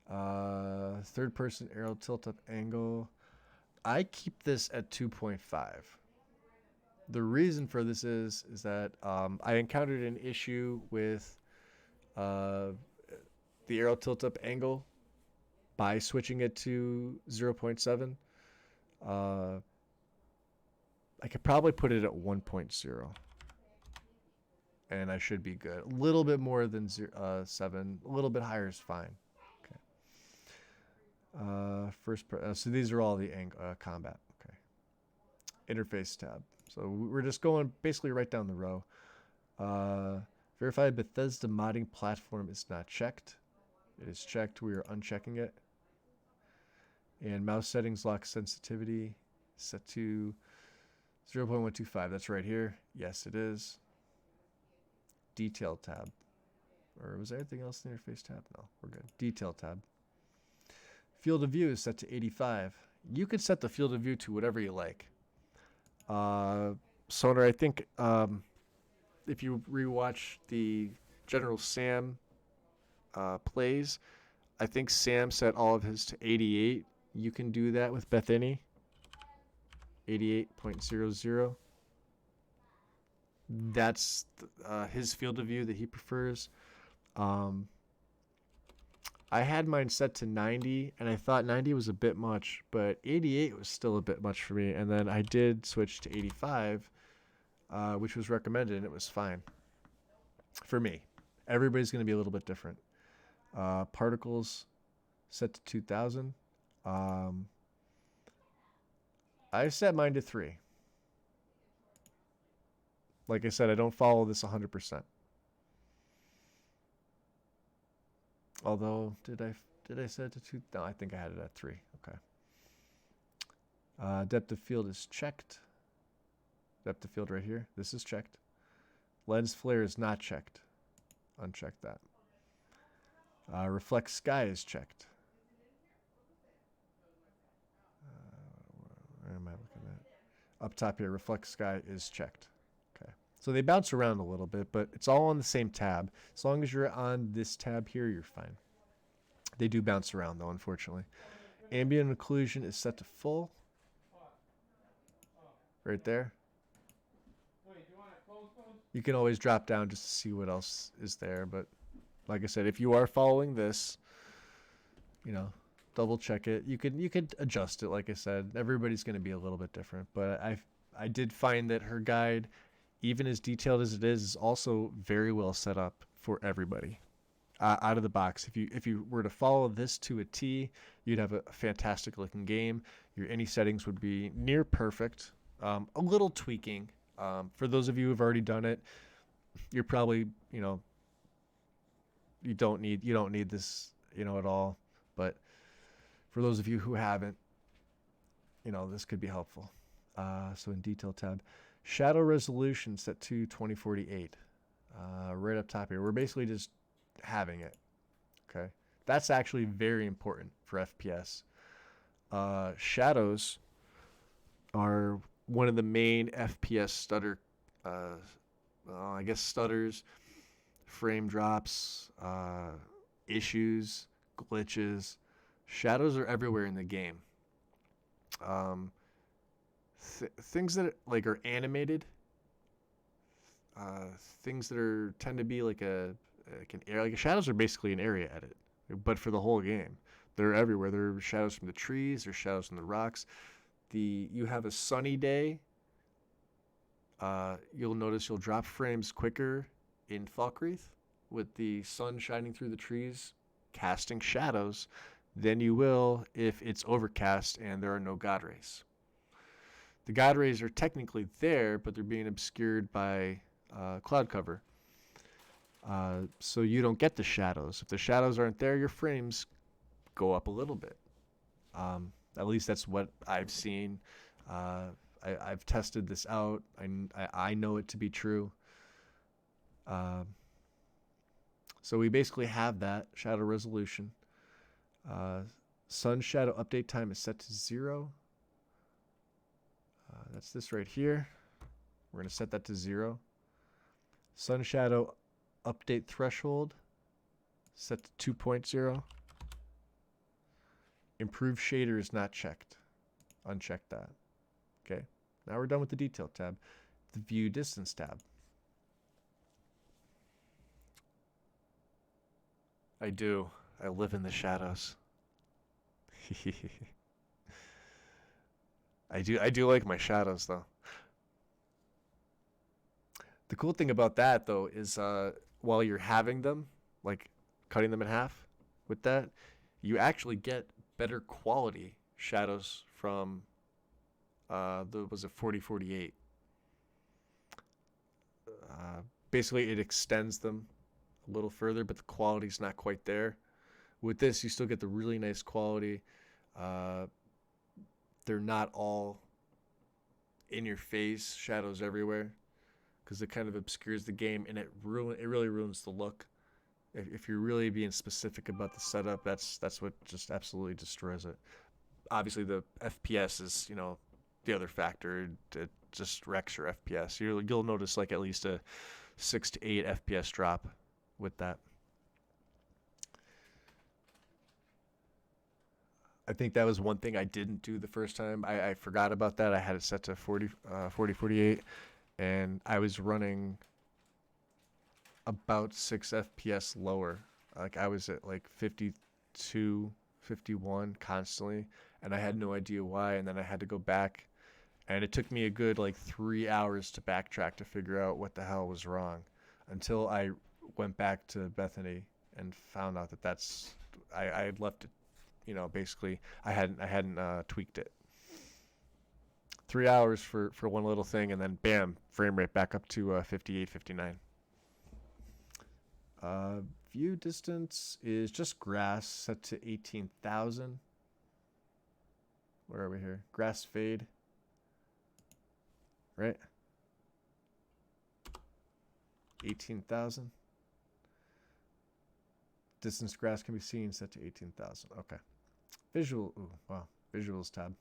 Third person arrow tilt up angle. I keep this at 2.5. The reason for this is that I encountered an issue with the arrow tilt up angle by switching it to 0.7. I could probably put it at 1.0. And I should be good. A little bit more than 7. A little bit higher is fine. Okay. So these are all the combat. Okay. Interface tab. So we're just going basically right down the row. Verify Bethesda modding platform is not checked. It is checked. We are unchecking it. And mouse settings lock sensitivity set to 0.125. That's right here. Yes, it is. Detail tab. Or was there anything else in the interface tab? No, we're good. Detail tab. Field of view is set to 85. You could set the field of view to whatever you like. Sonar, I think if you rewatch the General Sam plays, I think Sam set all of his to 88. You can do that with Bethany. 88.00. That's his field of view that he prefers. I had mine set to 90, and I thought 90 was a bit much, but 88 was still a bit much for me. And then I did switch to 85, which was recommended, and it was fine for me. Everybody's going to be a little bit different. Particles set to 2000. I set mine to 3. Like I said, I don't follow this 100%. Although, did I set it to 2? No, I think I had it at 3. Okay. Depth of field is checked. Depth of field right here. This is checked. Lens flare is not checked. Uncheck that. Reflect sky is checked. Where am I looking at? Up top here, reflect sky is checked. Okay. So they bounce around a little bit, but it's all on the same tab. As long as you're on this tab here, you're fine. They do bounce around though, unfortunately. Ambient occlusion is set to full. Right there. You can always drop down just to see what else is there, but like I said, if you are following this, you know, double check it. You could adjust it. Like I said, everybody's going to be a little bit different, but I did find that her guide, even as detailed as it is also very well set up for everybody out of the box. If you were to follow this to a T, you'd have a fantastic looking game. Your any settings would be near perfect. A little tweaking. For those of you who've already done it, you're probably, you know, you don't need this, you know, at all. But for those of you who haven't, you know, this could be helpful. So in detail tab, shadow resolution set to 2048. Right up top here, we're basically just having it. Okay, that's actually very important for FPS. Shadows are one of the main FPS stutter, I guess stutters, frame drops, issues, glitches. Shadows are everywhere in the game. Things that are animated, things that tend to be like a shadows are basically an area edit, but for the whole game. They're everywhere. There are shadows from the trees. There's shadows from the rocks. You have a sunny day. You'll notice you'll drop frames quicker in Falkreath with the sun shining through the trees, casting shadows, than you will if it's overcast and there are no God rays. The God rays are technically there, but they're being obscured by cloud cover. So you don't get the shadows. If the shadows aren't there, your frames go up a little bit. At least that's what I've seen. I've tested this out. I know it to be true. So we basically have that shadow resolution. Sun shadow update time is set to 0. That's this right here. We're going to set that to 0. Sun shadow update threshold set to 2.0. Improve shader is not checked. Uncheck that. Okay. Now we're done with the detail tab. The view distance tab. I do. I live in the shadows. I do like my shadows though. The cool thing about that though is while you're having them, like cutting them in half with that, you actually get better quality shadows from was it 4048. Basically it extends them a little further, but the quality's not quite there. With this, you still get the really nice quality. They're not all in your face, shadows everywhere, because it kind of obscures the game, and it really ruins the look. If you're really being specific about the setup, that's what just absolutely destroys it. Obviously, the FPS is the other factor. It just wrecks your FPS. You'll notice like at least a 6 to 8 FPS drop with that. I think that was one thing I didn't do the first time. I forgot about that. I had it set to 4048, and I was running about 6 FPS lower. Like I was at like 52, 51 constantly, and I had no idea why. And then I had to go back, and it took me a good like 3 hours to backtrack to figure out what the hell was wrong, until I went back to Bethany and found out that I had left it. Basically, I hadn't tweaked it. 3 hours for one little thing, and then bam, frame rate back up to 58, 59. View distance is just grass set to 18,000. Where are we here? Grass fade. Right? 18,000. Distance grass can be seen set to 18,000. Okay. Visual. Ooh, wow. Visuals tab.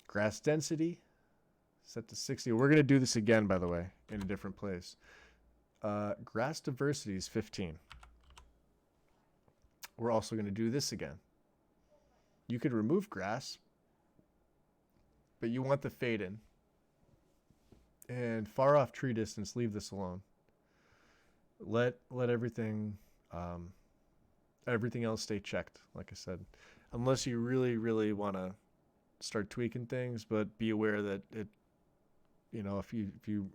Grass density set to 60. We're going to do this again, by the way, in a different place. Grass diversity is 15. We're also going to do this again. You could remove grass, but you want the fade in. And far off tree distance, leave this alone. Let everything else stay checked, like I said. Unless you really want to start tweaking things, but be aware that if you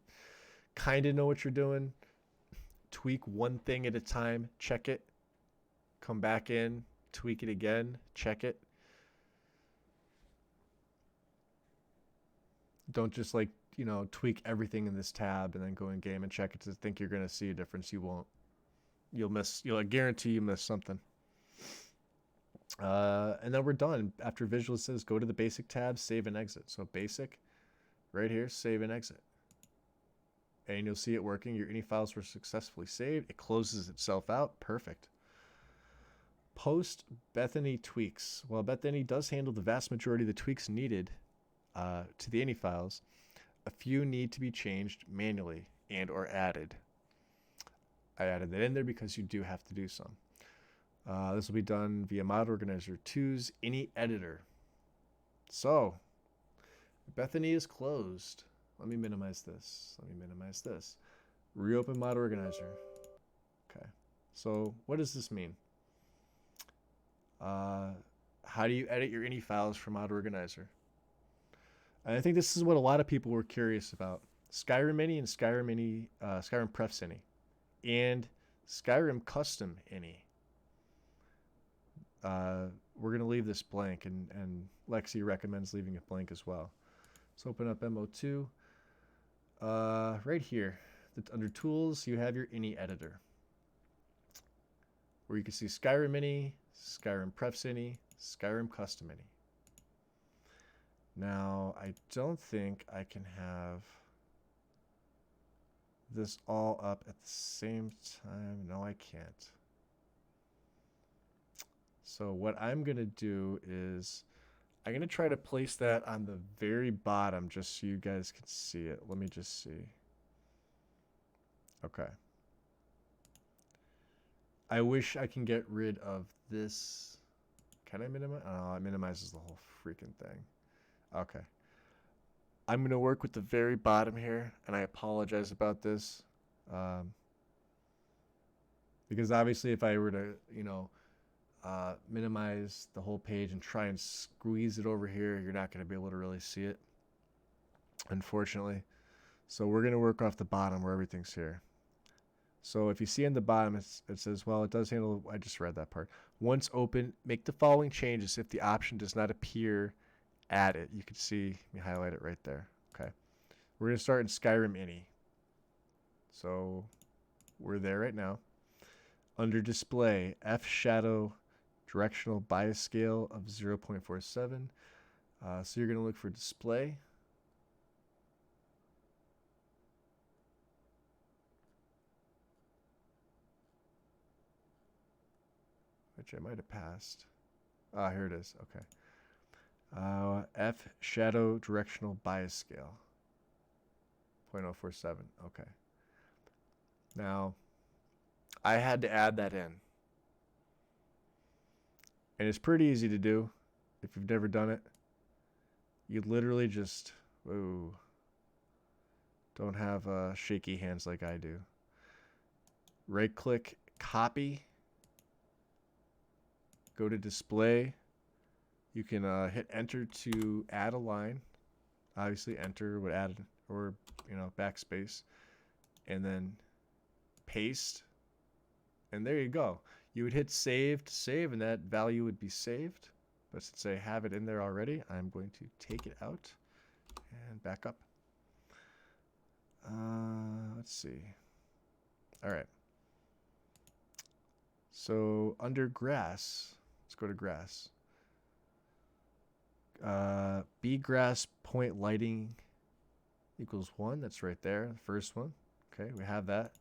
kind of know what you're doing, tweak one thing at a time, check it, come back in, tweak it again, check it. Don't just tweak everything in this tab and then go in game and check it to think you're going to see a difference. You won't. I guarantee you miss something. And then we're done. After visual, it says go to the basic tab, save and exit. So basic, right here, save and exit. And you'll see it working. Your ini files were successfully saved. It closes itself out. Perfect. Post Bethany tweaks. While Bethany does handle the vast majority of the tweaks needed to the ini files, a few need to be changed manually and or added. I added that in there because you do have to do some. This will be done via Mod Organizer 2's ini editor. So, Bethany is closed. Let me minimize this. Reopen Mod Organizer. Okay. So, what does this mean? How do you edit your ini files from Mod Organizer? And I think this is what a lot of people were curious about. Skyrim ini and Skyrim Prefs ini, and Skyrim Custom ini. We're going to leave this blank, and Lexi recommends leaving it blank as well. Let's open up MO2. Right here, under Tools, you have your ini editor, where you can see Skyrim ini, Skyrim Prefs ini, Skyrim Custom ini. Now, I don't think I can have this all up at the same time. No, I can't. So what I'm going to do is I'm going to try to place that on the very bottom just so you guys can see it. Let me just see. Okay. I wish I can get rid of this Can I minimize? Oh, it minimizes the whole freaking thing. Okay. I'm going to work with the very bottom here, and I apologize about this. Because obviously if I were to, minimize the whole page and try and squeeze it over here, you're not going to be able to really see it, unfortunately. So we're going to work off the bottom where everything's here. So if you see in the bottom, it says, well, it does handle, I just read that part. Once open, make the following changes if the option does not appear at it. You can see, let me highlight it right there. Okay. We're going to start in Skyrim Ini. So we're there right now. Under display, F shadow directional bias scale of 0.47. So you're going to look for display. Which I might have passed. Ah, here it is. Okay. F shadow directional bias scale. 0.047. Okay. Now, I had to add that in. And it's pretty easy to do if you've never done it. You literally just, whoa, don't have shaky hands like I do. Right click, copy. Go to display. You can hit enter to add a line. Obviously enter would add, or backspace. And then paste. And there you go. You would hit save to save, and that value would be saved. But since I have it in there already, I'm going to take it out and back up. Let's see. All right. So under grass, let's go to grass. B grass point lighting equals 1. That's right there, the first one. Okay, we have that.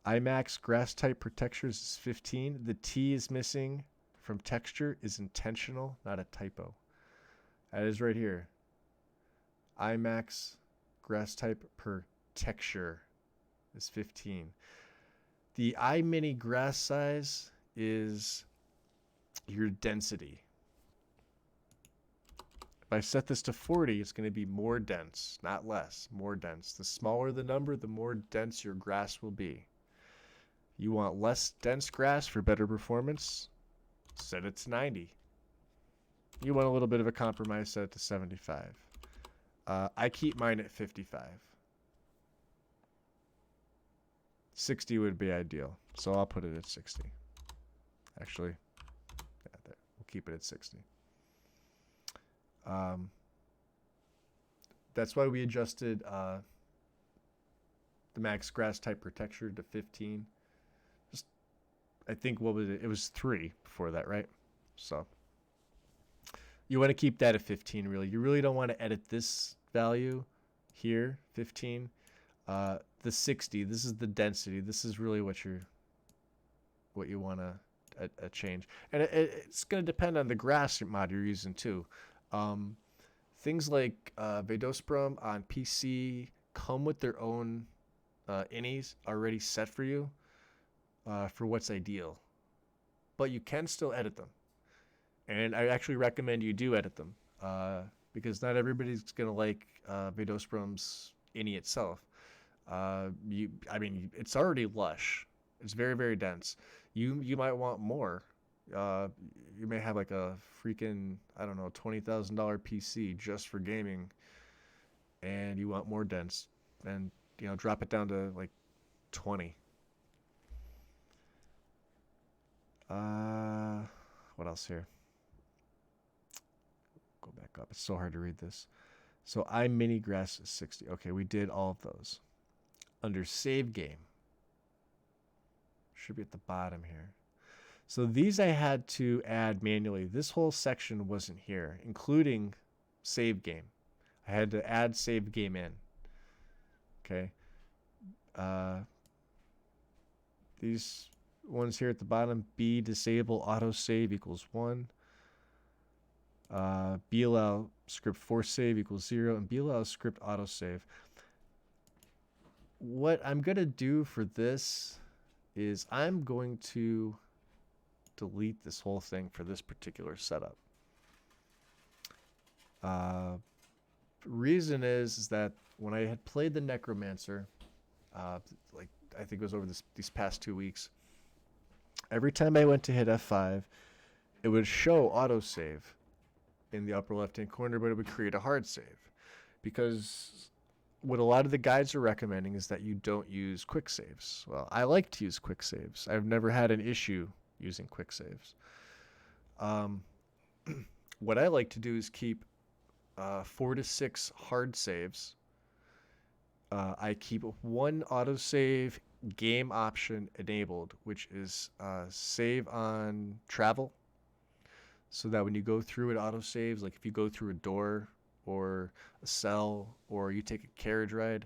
IMAX grass type per textures is 15. The T is missing from texture is intentional, not a typo. That is right here. IMAX grass type per texture is 15. The iMini grass size is your density. If I set this to 40, it's going to be more dense, not less, more dense. The smaller the number, the more dense your grass will be. You want less dense grass for better performance? Set it to 90. You want a little bit of a compromise, set it to 75. I keep mine at 55. 60 would be ideal, so I'll put it at 60. Actually, yeah, there. We'll keep it at 60. That's why we adjusted the max grass type per texture to 15. I think, what was it? It was 3 before that, right? So you want to keep that at 15, really. You really don't want to edit this value here, 15. The 60, this is the density. This is really what you want to change. And it's going to depend on the grass mod you're using, too. Things like Vadosprum on PC come with their own innies already set for you. For what's ideal, but you can still edit them, and I actually recommend you do edit them because not everybody's gonna like Vadosprum's ini itself. I mean, it's already lush. It's very, very dense. You might want more. You may have like a freaking, I don't know, $20,000 PC just for gaming, and you want more dense, and drop it down to like 20. What else here? Go back up. It's so hard to read this. So iMini grass is 60. Okay, we did all of those. Under save game. Should be at the bottom here. So these I had to add manually. This whole section wasn't here, including save game. I had to add save game in. Okay. These ones here at the bottom, B disable autosave equals 1. B allow script force save equals 0, and B allow script autosave. What I'm going to do for this is I'm going to delete this whole thing for this particular setup. Reason is that when I had played the Necromancer, like I think it was over these past 2 weeks, every time I went to hit F5, it would show autosave in the upper left-hand corner, but it would create a hard save. Because what a lot of the guides are recommending is that you don't use quick saves. Well, I like to use quick saves. I've never had an issue using quick saves. What I like to do is keep 4 to 6 hard saves. I keep one autosave game option enabled, which is save on travel, so that when you go through it autosaves. Like if you go through a door or a cell or you take a carriage ride,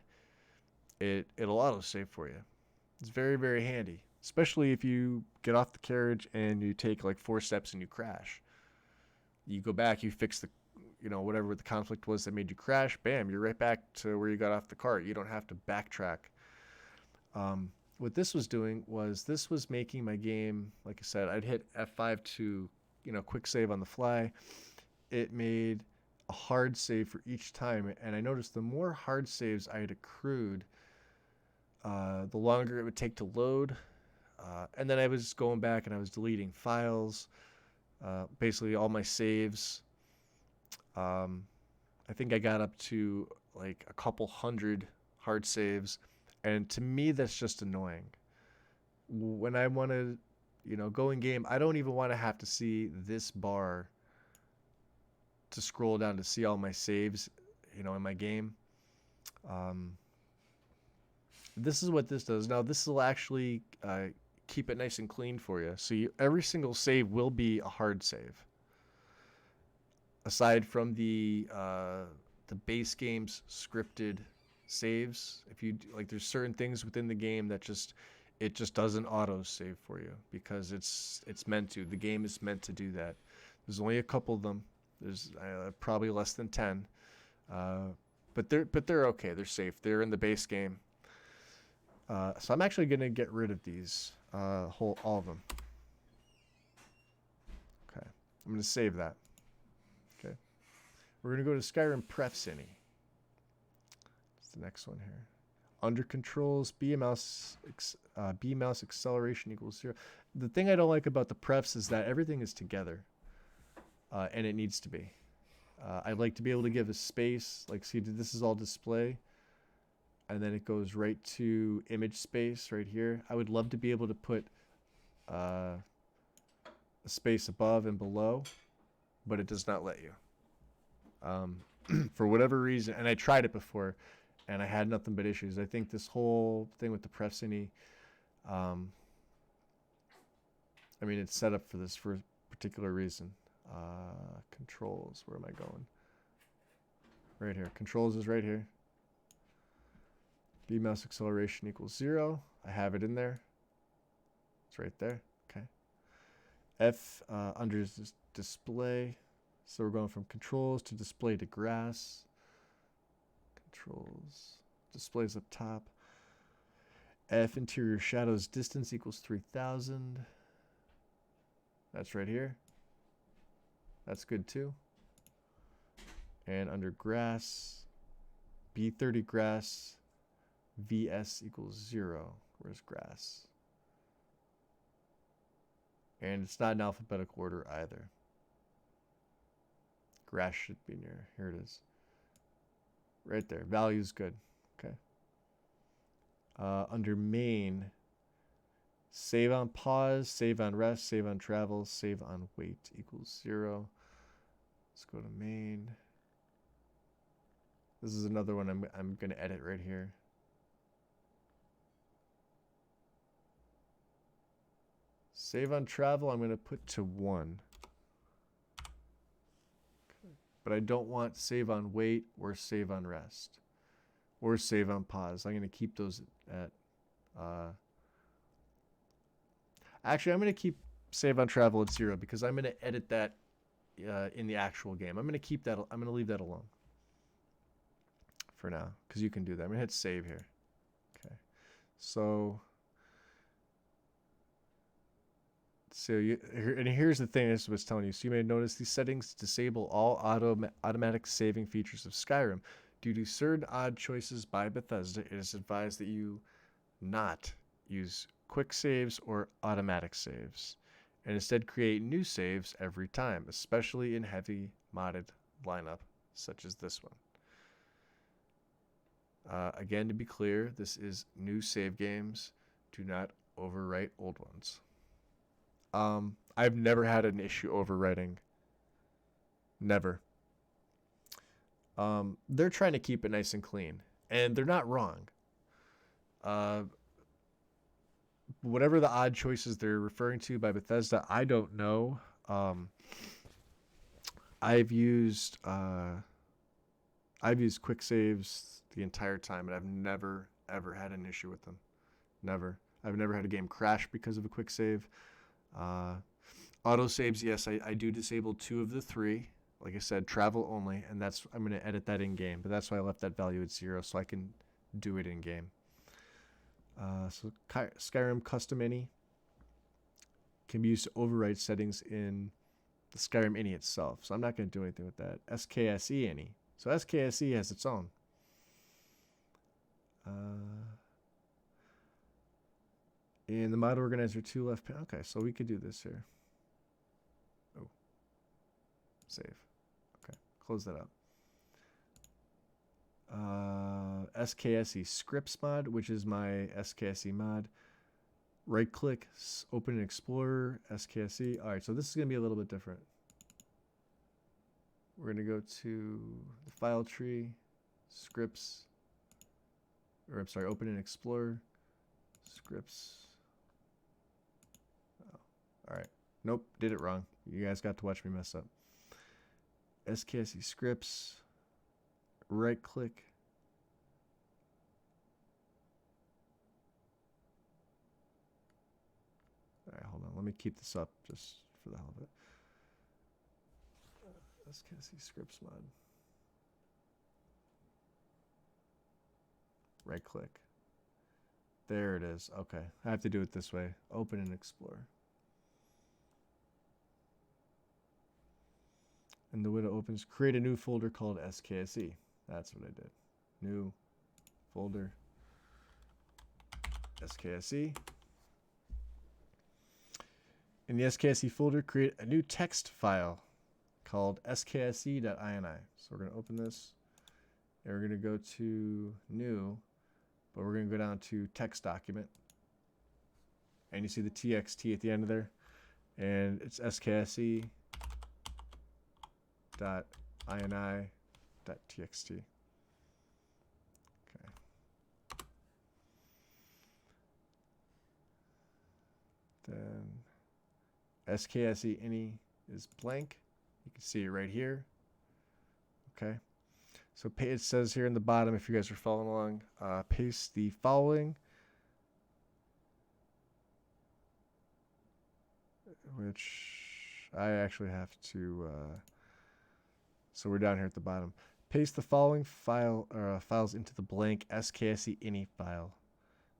it'll autosave for you. It's very, very handy, especially if you get off the carriage and you take like 4 steps and you crash. You go back, you fix the, whatever the conflict was that made you crash, bam, you're right back to where you got off the cart. You don't have to backtrack. What this was doing was this was making my game, like I said, I'd hit F5 to, quick save on the fly. It made a hard save for each time, and I noticed the more hard saves I had accrued, the longer it would take to load. And then I was going back and I was deleting files, basically all my saves. I think I got up to like a couple hundred hard saves, and to me that's just annoying. When I want to, go in game, I don't even want to have to see this bar to scroll down to see all my saves, in my game. This is what this does. Now this will actually keep it nice and clean for you. So every single save will be a hard save. Aside from the base game's scripted saves, if you like, there's certain things within the game that it just doesn't auto save for you because it's meant to. The game is meant to do that. There's only a couple of them. There's probably less than 10, but they're okay. They're safe. They're in the base game. So I'm actually gonna get rid of these all of them. Okay, I'm gonna save that. Okay, we're gonna go to Skyrim Prefcini. That's the next one here. Under controls, B mouse acceleration equals 0. The thing I don't like about the prefs is that everything is together, and it needs to be. I'd like to be able to give a space, like see this is all display, and then it goes right to image space right here. I would love to be able to put a space above and below, but it does not let you. For whatever reason, and I tried it before, and I had nothing but issues. I think this whole thing with the Prefcini, it's set up for this for a particular reason. Controls, where am I going? Right here. Controls is right here. B mouse acceleration equals 0. I have it in there. It's right there. Okay. F under display. So we're going from controls to display to grass. Controls. Displays up top. F interior shadows distance equals 3000. That's right here. That's good too. And under grass, B30 grass, VS equals 0. Where's grass? And it's not in alphabetical order either. Grass should be near. Here it is. Right there. Value's good. Okay. Under main, save on pause, save on rest, save on travel, save on wait equals 0. Let's go to main. This is another one I'm going to edit right here. Save on travel, I'm going to put to 1. Okay. But I don't want save on wait or save on rest or save on pause. I'm going to keep those at... Actually, I'm going to keep save on travel at 0 because I'm going to edit that in the actual game. I'm going to keep that. I'm going to leave that alone for now because you can do that. I'm going to hit save here. Okay. So And here's the thing this was telling you. So you may notice these settings disable all automatic saving features of Skyrim. Due to certain odd choices by Bethesda, it is advised that you not use quick saves or automatic saves, and instead create new saves every time, especially in heavy modded lineup such as this one. Again, to be clear, this is new save games. Do not overwrite old ones. I've never had an issue overwriting. Never. They're trying to keep it nice and clean, and they're not wrong. Whatever the odd choices they're referring to by Bethesda, I don't know. I've used quick saves the entire time, and I've never ever had an issue with them. Never. I've never had a game crash because of a quick save. Auto saves, yes, I do disable 2 of the 3. Like I said, travel only, and I'm going to edit that in game, but that's why I left that value at 0 so I can do it in game. So Skyrim Custom Any can be used to override settings in the Skyrim Any itself. So I'm not going to do anything with that. SKSE Any. So SKSE has its own. In the mod organizer 2 left panel. Okay, so we could do this here. Oh. Save. Okay, close that up. SKSE Scripts mod, which is my SKSE mod. Right click, open an Explorer, SKSE. All right, so this is going to be a little bit different. We're going to go to the file tree, scripts, or I'm sorry, open an Explorer, scripts. Oh, all right. Nope, did it wrong. You guys got to watch me mess up. SKSE Scripts, right click. All right, hold on. Let me keep this up just for the hell of it. SKSE Scripts mod. Right click. There it is. Okay, I have to do it this way. Open and explore. And the window opens. Create a new folder called SKSE. That's what I did. New folder SKSE. In the SKSE folder, create a new text file called skse.ini. So we're going to open this, and we're going to go to new, but we're going to go down to text document. And you see the txt at the end of there, and it's skse.ini.txt. Okay. Then SKSE any is blank. You can see it right here. Okay. So it says here in the bottom, if you guys are following along, paste the following, which I actually have to. So we're down here at the bottom. Paste the following files into the blank SKSE any file.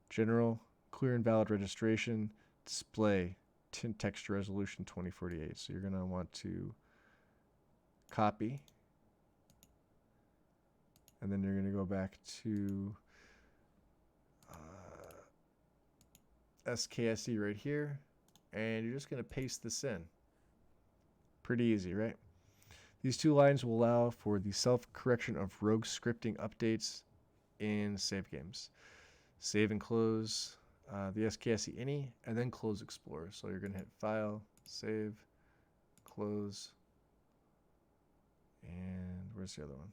General, clear and valid registration, display, tint texture resolution 2048. So you're going to want to copy. And then you're going to go back to SKSE right here. And you're just going to paste this in. Pretty easy, right? These 2 lines will allow for the self-correction of rogue scripting updates in save games. Save and close the SKSE any, and then close Explorer. So you're going to hit File, Save, Close, and where's the other one?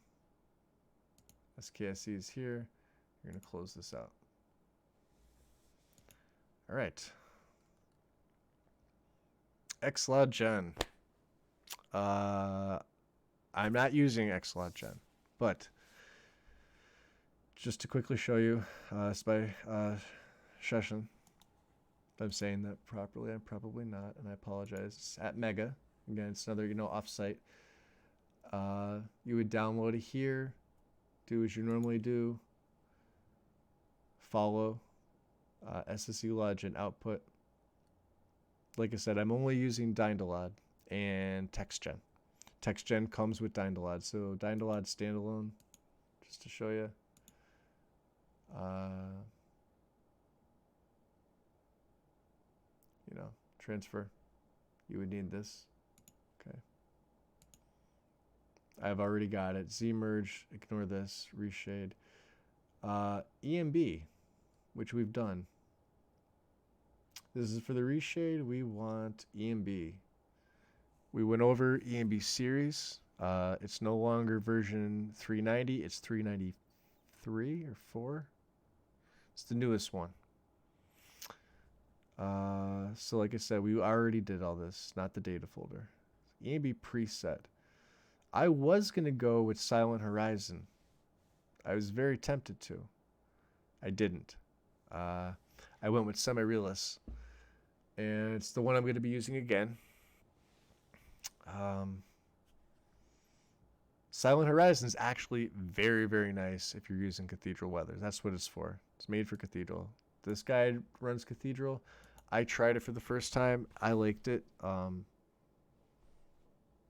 SKSE is here. You're going to close this out. All right. Xlod Gen. I'm not using Xlod Gen, but just to quickly show you, it's by Sheshan. If I'm saying that properly, I'm probably not, and I apologize. It's at Mega. Again, it's another, offsite. You would download it here, do as you normally do, follow SSE Legend output, like I said, I'm only using Dynalod and TextGen. TextGen comes with Dynalod, so Dynalod standalone, just to show you. You know, transfer. You would need this. Okay. I've already got it. Z-merge, ignore this, reshade. EMB, which we've done. This is for the reshade. We want EMB. We went over EMB series. It's no longer version 390. It's 393 or 4. It's the newest one. So like I said, we already did all this, not the data folder. EMB preset. I was going to go with Silent Horizon. I was very tempted to. I didn't. I went with Semi-Realist. And it's the one I'm going to be using again. Silent Horizon is actually very, very nice if you're using Cathedral weather. That's what it's for. It's made for Cathedral. This guy runs Cathedral. I tried it for the first time. I liked it.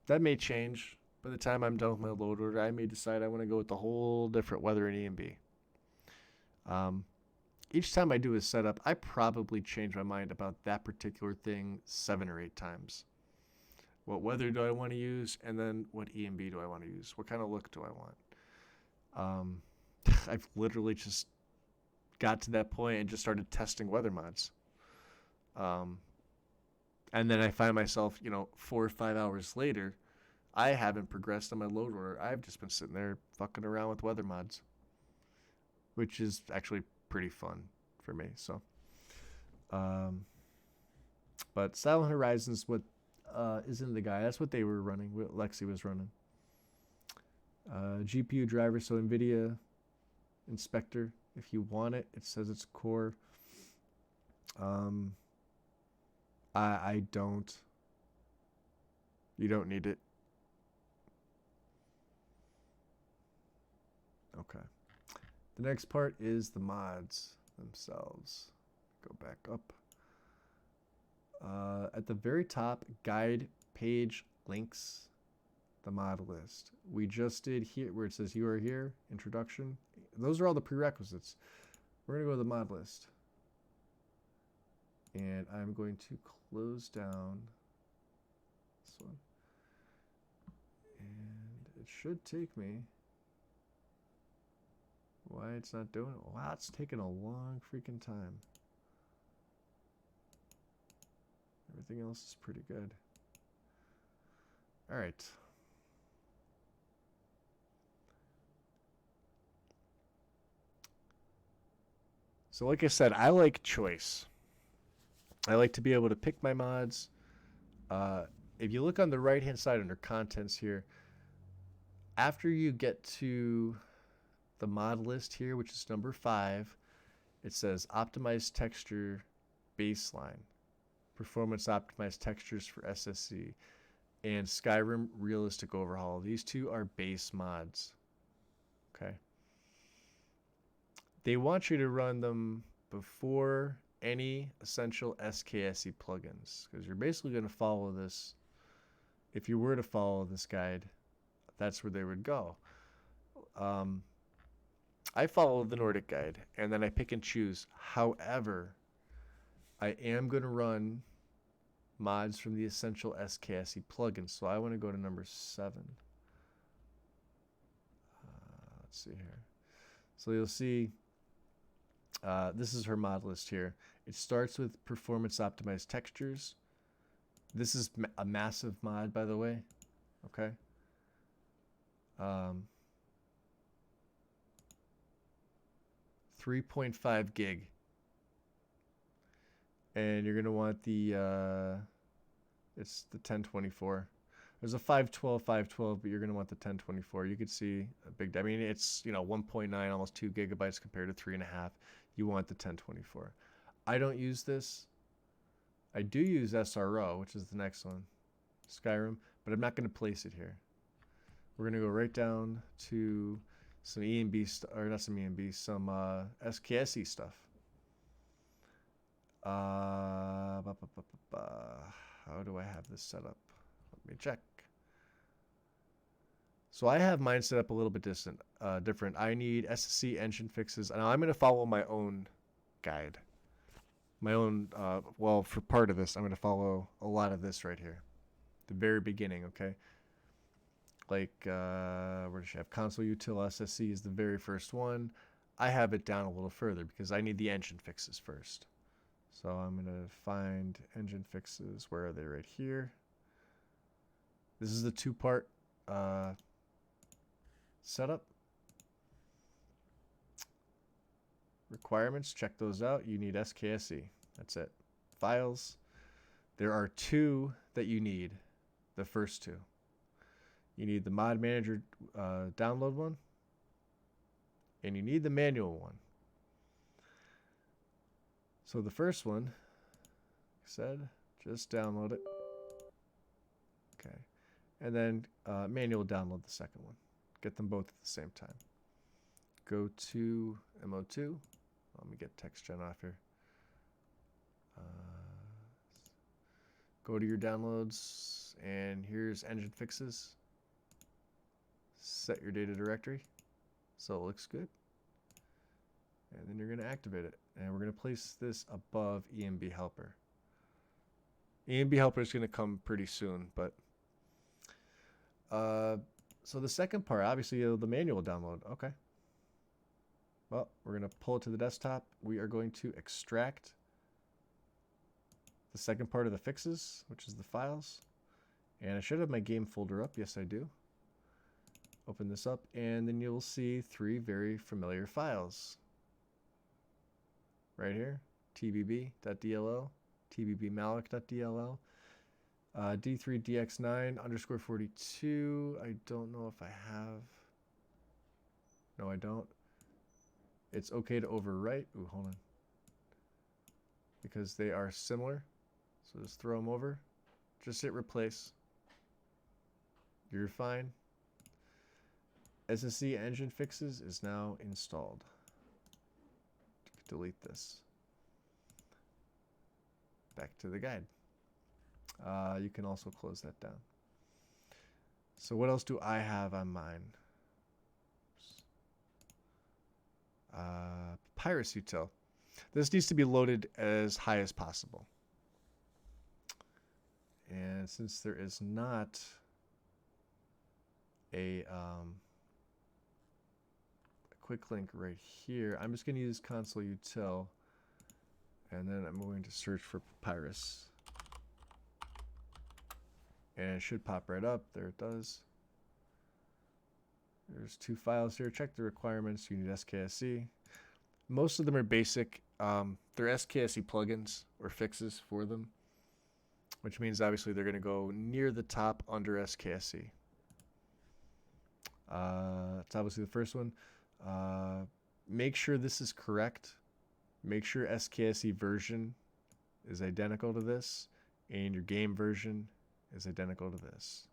That may change. By the time I'm done with my load order, I may decide I want to go with the whole different weather in EMB. Each time I do a setup, I probably change my mind about that particular thing 7 or 8 times. What weather do I want to use, and then what EMB do I want to use? What kind of look do I want? I've literally just got to that point and just started testing weather mods. And then I find myself, 4 or 5 hours later, I haven't progressed on my load order. I've just been sitting there fucking around with weather mods, which is actually pretty fun for me. So, but Silent Horizon is what is in the guide. That's what they were running. What Lexi was running. GPU driver, so NVIDIA Inspector. If you want it, it says it's core. I don't. You don't need it. Okay. The next part is the mods themselves. Go back up. At the very top, guide page links, the mod list. We just did here where it says you are here, introduction. Those are all the prerequisites. We're going to go to the mod list. And I'm going to close down this one. And it should take me. Why it's not doing it? Wow, it's taking a long freaking time. Everything else is pretty good. All right. So like I said, I like choice. I like to be able to pick my mods. If you look on the right-hand side under contents here, after you get to the mod list here, which is number 5, it says optimize texture baseline, performance optimized textures for SSC, and Skyrim realistic overhaul. These two are base mods. Okay. They want you to run them before any essential SKSE plugins, because you're basically going to follow this. If you were to follow this guide, that's where they would go. I follow the Nordic guide, and then I pick and choose. However, I am going to run mods from the essential SKSE plugins, so I want to go to number 7. Let's see here. So you'll see this is her mod list here. It starts with performance optimized textures. This is a massive mod, by the way. Okay. 3.5 gig. And you're going to want the, it's the 1024. There's a 512, but you're going to want the 1024. You could see a big, I mean, it's, 1.9, almost 2 gigabytes compared to 3.5. You want the 1024. I don't use this. I do use SRO, which is the next one, Skyrim, but I'm not going to place it here. We're going to go right down to some EMB, or not some EMB, some SKSE stuff. How do I have this set up? Let me check. So I have mine set up a little bit different. I need SSC engine fixes. Now I'm going to follow my own guide. My own, well, for part of this, I'm going to follow a lot of this right here. The very beginning, okay? Like, where does she have? Console util SSC is the very first one. I have it down a little further because I need the engine fixes first. So I'm going to find engine fixes. Where are they? Right here. This is the two-part setup. Requirements, check those out. You need SKSE. That's it. Files. There are two that you need. The first two. You need the mod manager download one. And you need the manual one. So the first one, like I said, just download it. Okay. And then manual download the second one. Get them both at the same time. Go to MO2. Let me get text gen off here. Go to your downloads, and here's engine fixes. Set your data directory so it looks good. And then you're going to activate it. And we're going to place this above EMB helper. EMB helper is going to come pretty soon, but so the second part, obviously, the manual download. Okay. Well, we're going to pull it to the desktop. We are going to extract the second part of the fixes, which is the files. And I should have my game folder up. Yes, I do. Open this up, and then you'll see three very familiar files. Right here, tbb.dll, tbbmalloc.dll, d3dx9_42. I don't know if I have. No, I don't. It's okay to overwrite. Ooh, hold on. Because they are similar. So just throw them over. Just hit replace. You're fine. SSC engine fixes is now installed. Delete this. Back to the guide. You can also close that down. So what else do I have on mine? Papyrus util. This needs to be loaded as high as possible. And since there is not a quick link right here, I'm just going to use console util, and then I'm going to search for Papyrus. And it should pop right up. There it does. There's two files here. Check the requirements. You need SKSE. Most of them are basic. They're SKSE plugins or fixes for them, which means obviously they're going to go near the top under SKSE. That's obviously the first one. Make sure this is correct. Make sure SKSE version is identical to this, and your game version is identical to this.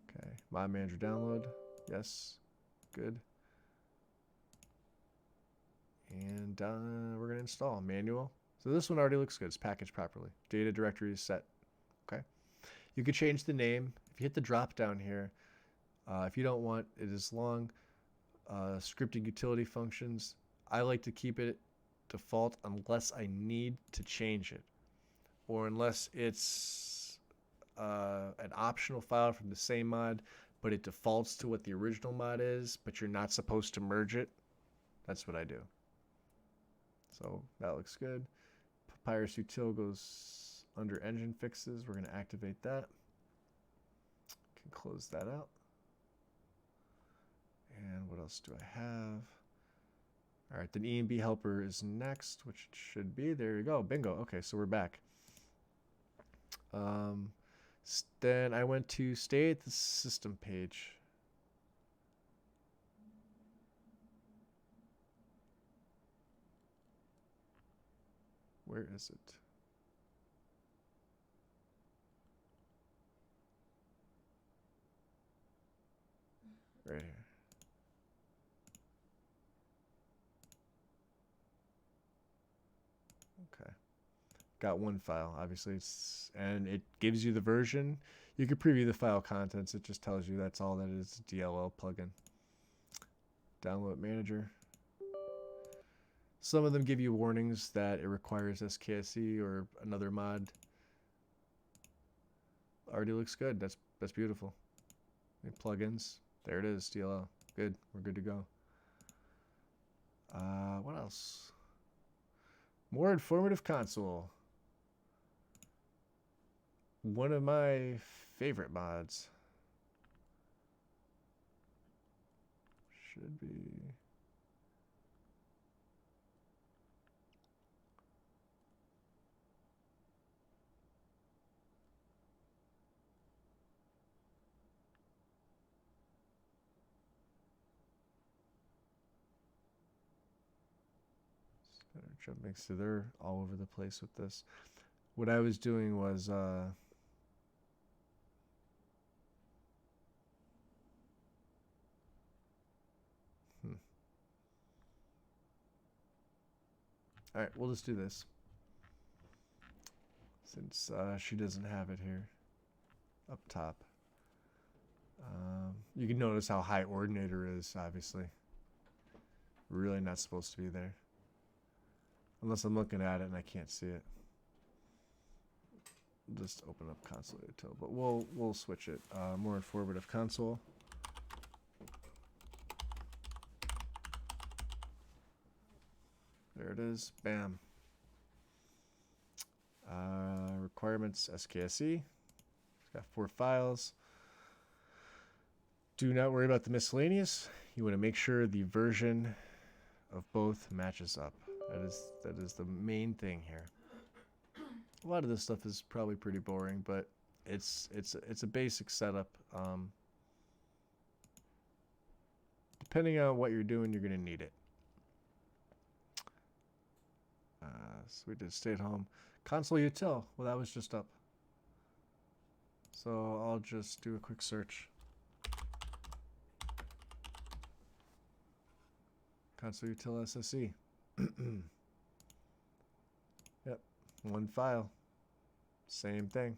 Okay, mod manager download. Yes, good. And we're going to install manual. So this one already looks good. It's packaged properly. Data directory is set. Okay. You could change the name. If you hit the drop down here, if you don't want it as long, scripting utility functions, I like to keep it default unless I need to change it, or unless it's an optional file from the same mod, but it defaults to what the original mod is, but you're not supposed to merge it. That's what I do. So that looks good. Papyrus util goes under engine fixes. We're going to activate that. Can close that out. And what else do I have? All right, then EMB helper is next, which it should be. There you go. Bingo. Okay, so we're back. Then I went to stay at the system page. Where is it? Right here. Okay. got one file. Obviously, and it gives you the version. You can preview the file contents. It just tells you that's all that is. DLL plugin. Download manager. Some of them give you warnings that it requires SKSE or another mod. Already looks good. That's beautiful. Plugins. There it is. DLL. Good. We're good to go. What else? More informative console. One of my favorite mods. Should be. Jumping, so they're all over the place with this. What I was doing was all right, we'll just do this since she doesn't have it here up top. You can notice how high Ordinator is, obviously. Really not supposed to be there. Unless I'm looking at it and I can't see it. Just open up console util, but we'll switch it. More informative console. There it is. Bam. Requirements SKSE. It's got 4 files. Do not worry about the miscellaneous. You want to make sure the version of both matches up. That is the main thing here. A lot of this stuff is probably pretty boring, but it's a basic setup. Depending on what you're doing, you're going to need it. So we did stay at home. Console util. Well, that was just up. So I'll just do a quick search. Console util SSE. Yep, one file. Same thing.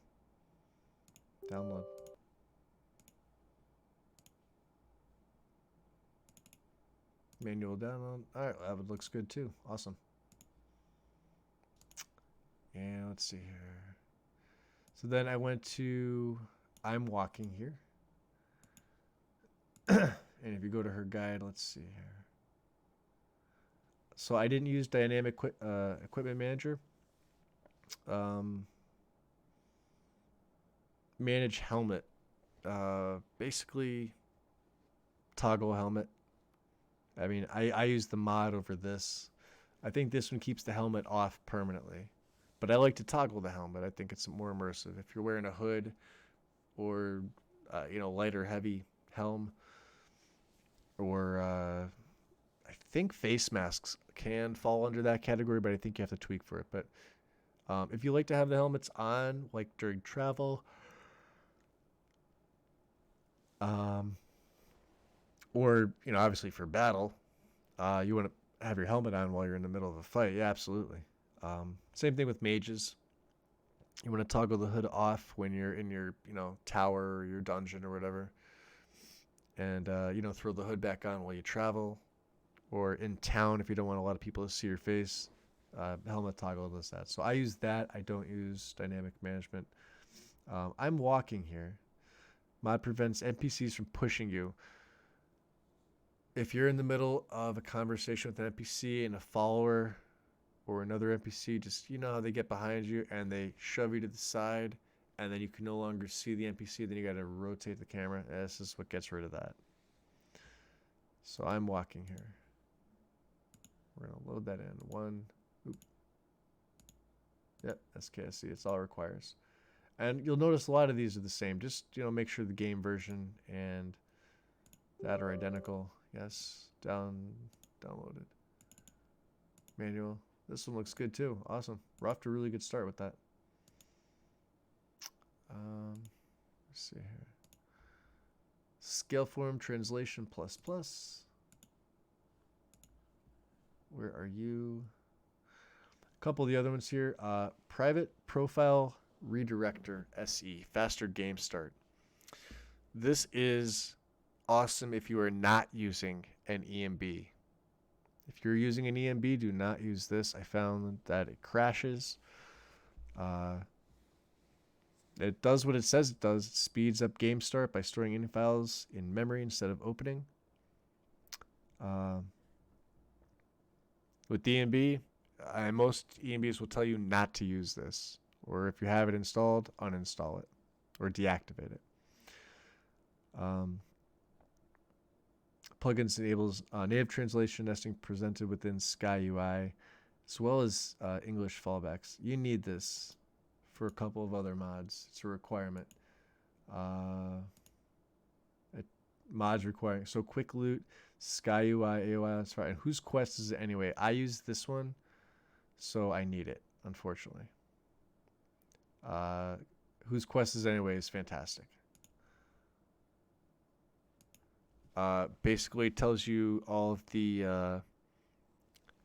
Download. Manual download. Alright, well, that looks good too. Awesome. And let's see here. So then I went to I'm walking here. And if you go to her guide, let's see here. So I didn't use dynamic equipment manager. Manage helmet. Basically toggle helmet. I mean, I use the mod over this. I think this one keeps the helmet off permanently. But I like to toggle the helmet. I think it's more immersive. If you're wearing a hood or, lighter heavy helm, or I think face masks can fall under that category, but I think you have to tweak for it. But if you like to have the helmets on, like during travel, or, obviously for battle, you want to have your helmet on while you're in the middle of a fight. Yeah, absolutely. Same thing with mages. You want to toggle the hood off when you're in your, tower or your dungeon or whatever. And, throw the hood back on while you travel. Or in town if you don't want a lot of people to see your face. Helmet toggle does that. So I use that. I don't use dynamic management. I'm walking here. Mod prevents NPCs from pushing you. If you're in the middle of a conversation with an NPC and a follower or another NPC, just, how they get behind you and they shove you to the side and then you can no longer see the NPC, then you got to rotate the camera. This is what gets rid of that. So I'm walking here. We're going to load that in. One. Oop. Yep, SKSE. It's all it requires. And you'll notice a lot of these are the same. Just, make sure the game version and that are identical. Yes. Downloaded. Manual. This one looks good too. Awesome. We're off to a really good start with that. Let's see here. Scaleform translation ++. Where are you? couple of the other ones here. Private Profile Redirector SE, faster game start. This is awesome if you are not using an EMB. If you're using an EMB, do not use this. I found that it crashes. It does what it says it does. It speeds up game start by storing any files in memory instead of opening. With EMB, most EMBs will tell you not to use this. Or if you have it installed, uninstall it or deactivate it. Plugins enables native translation nesting presented within Sky UI, as well as English fallbacks. You need this for a couple of other mods. It's a requirement. Mods requiring quick loot, Sky UI, AOI, that's right. And whose quest is it anyway? I use this one, so I need it, unfortunately. Whose quest is anyway is fantastic. Basically it tells you all of the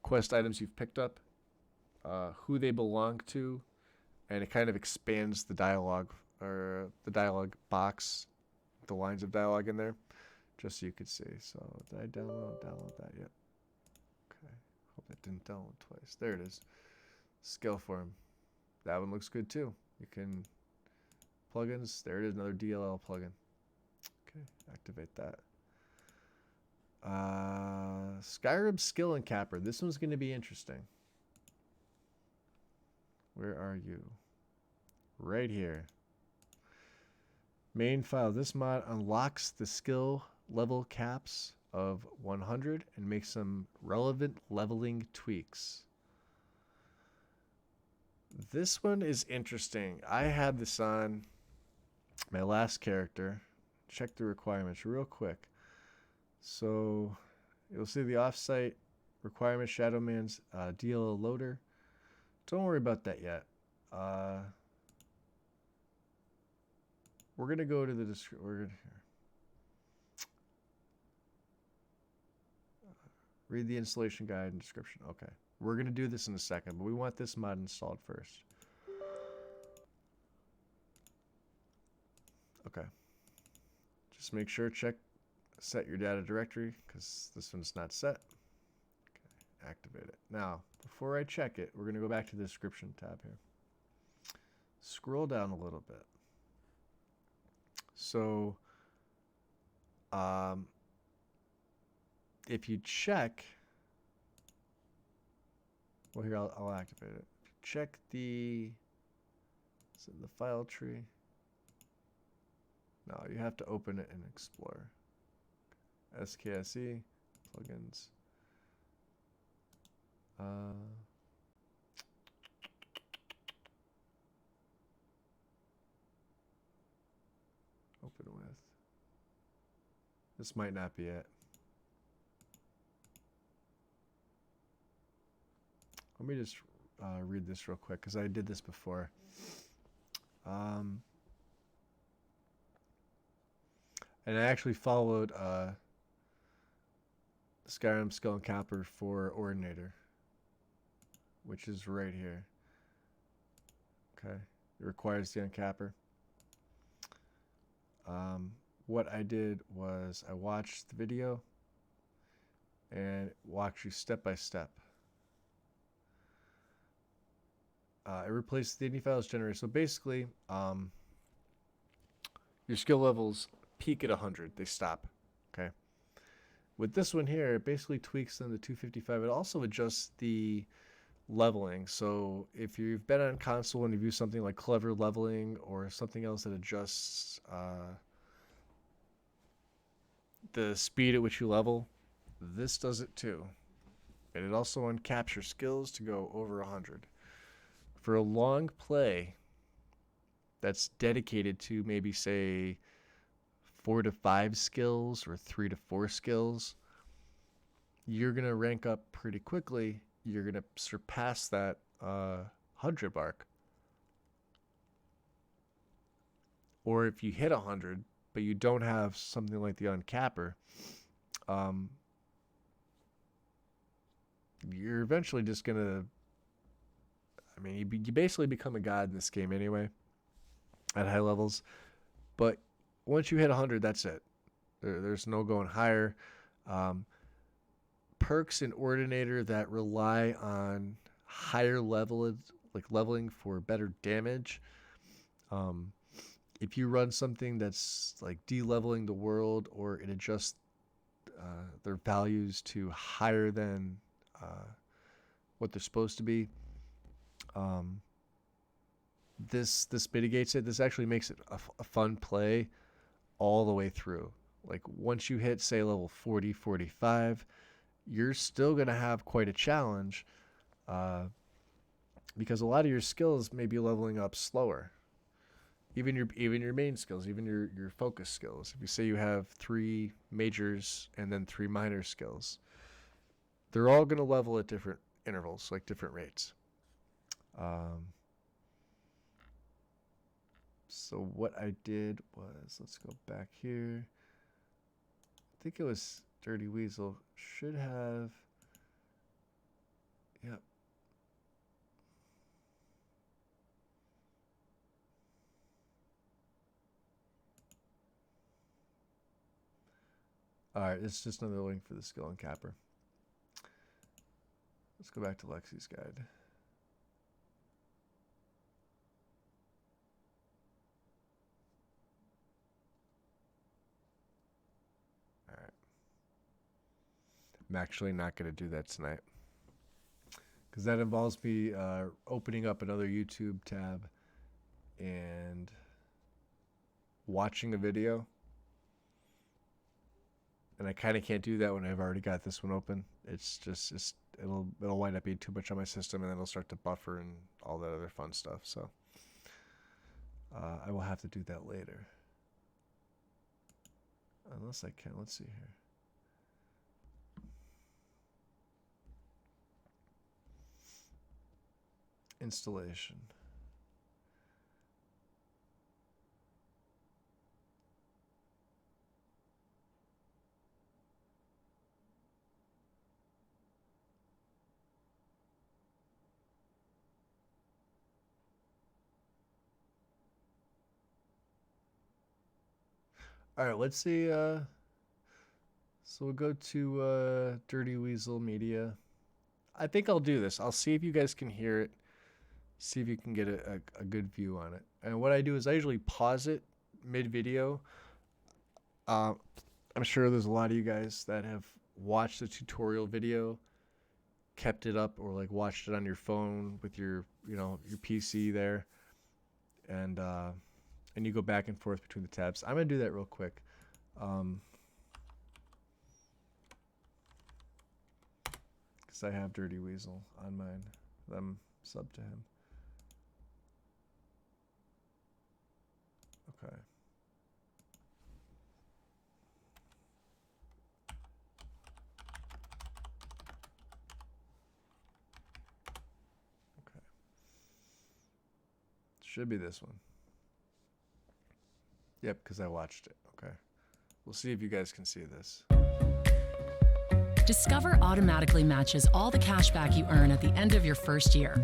quest items you've picked up, who they belong to, and it kind of expands the dialogue or the dialogue box, the lines of dialogue in there, just so you could see. So did I download that yet? Okay, hope that didn't download twice. There it is. Skill form. That one looks good too. You can plugins. There it is, another DLL plugin. Okay, activate that. Skyrim skill and capper. This one's going to be interesting. Where are you? Right here. Main file. This mod unlocks the skill level caps of 100 and makes some relevant leveling tweaks. This one is interesting. I had this on my last character. Check the requirements real quick. So you'll see the offsite requirement, Shadowman's DLL loader. Don't worry about that yet. We're gonna go to the description. We're gonna read the installation guide and description. Okay, we're gonna do this in a second, but we want this mod installed first. Okay, just make sure set your data directory because this one's not set. Okay, activate it. Now, before I check it, we're going to go back to the description tab here. Scroll down a little bit. So, if you check, well, here I'll activate it. Check is it the file tree? No, you have to open it in Explorer. SKSE, plugins. Open with. This might not be it. Let me just read this real quick because I did this before. And I actually followed Skyrim Skill and Capper for Ordinator, which is right here. Okay, it requires the uncapper. What I did was I watched the video and walked you step by step. It replaced the INI files generator. So basically, your skill levels peak at 100. They stop. Okay. With this one here, it basically tweaks them to 255. It also adjusts the leveling. So if you've been on console and you've used something like Clever Leveling or something else that adjusts the speed at which you level, this does it too. And it also uncaps your skills to go over 100. For a long play that's dedicated to maybe, say, 4 to 5 skills or 3 to 4 skills, you're going to rank up pretty quickly. You're going to surpass that 100 mark. Or if you hit 100, but you don't have something like the uncapper, you're eventually just going to I mean, you basically become a god in this game anyway, at high levels. But once you hit 100, that's it. There's no going higher. Um, Perks in Ordinator that rely on higher level, like leveling for better damage. Um, if you run something that's like de-leveling the world, or it adjusts their values to higher than what they're supposed to be, this mitigates it. This actually makes it a fun play all the way through. Like once you hit, say, level 40, 45, you're still going to have quite a challenge because a lot of your skills may be leveling up slower. Even your main skills, even your focus skills. If you say you have 3 majors and then 3 minor skills, they're all going to level at different intervals, like different rates. So what I did was, let's go back here. I think it was Dirty Weasel. Should have, yep. All right, it's just another link for the skill and capper. Let's go back to Lexi's guide. All right. I'm actually not going to do that tonight because that involves me opening up another YouTube tab and watching a video. And I kind of can't do that when I've already got this one open. It'll wind up being too much on my system, and then it'll start to buffer and all that other fun stuff. So I will have to do that later, unless I can. Let's see here. Installation. All right, let's see. So we'll go to Dirty Weasel Media. I think I'll do this. I'll see if you guys can hear it. See if you can get a good view on it. And what I do is I usually pause it mid-video. I'm sure there's a lot of you guys that have watched the tutorial video, kept it up, or like watched it on your phone with your PC there, and you go back and forth between the tabs. I'm gonna do that real quick. Because I have Dirty Weasel on mine. I'm sub to him. Okay. Okay. Should be this one. Yep, because I watched it. Okay. We'll see if you guys can see this. Discover automatically matches all the cash back you earn at the end of your first year.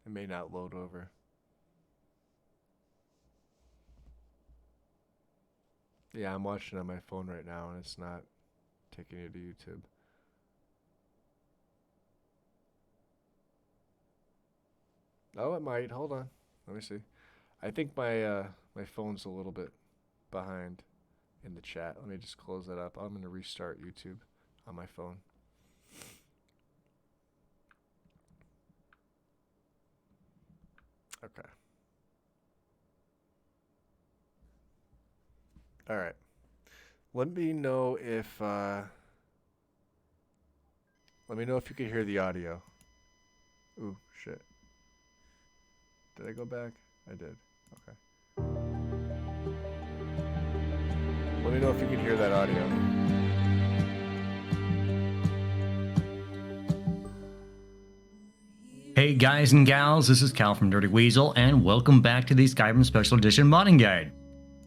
It may not load over. Yeah, I'm watching on my phone right now, and it's not taking you to YouTube. Oh, it might. Hold on. Let me see. I think my my phone's a little bit behind in the chat. Let me just close that up. I'm going to restart YouTube on my phone. Okay. All right. Let me know if you can hear the audio. Ooh, shit. Did I go back? I did. Okay. Let me know if you can hear that audio. Hey guys and gals, this is Cal from Dirty Weasel, and welcome back to the Skyrim Special Edition modding guide.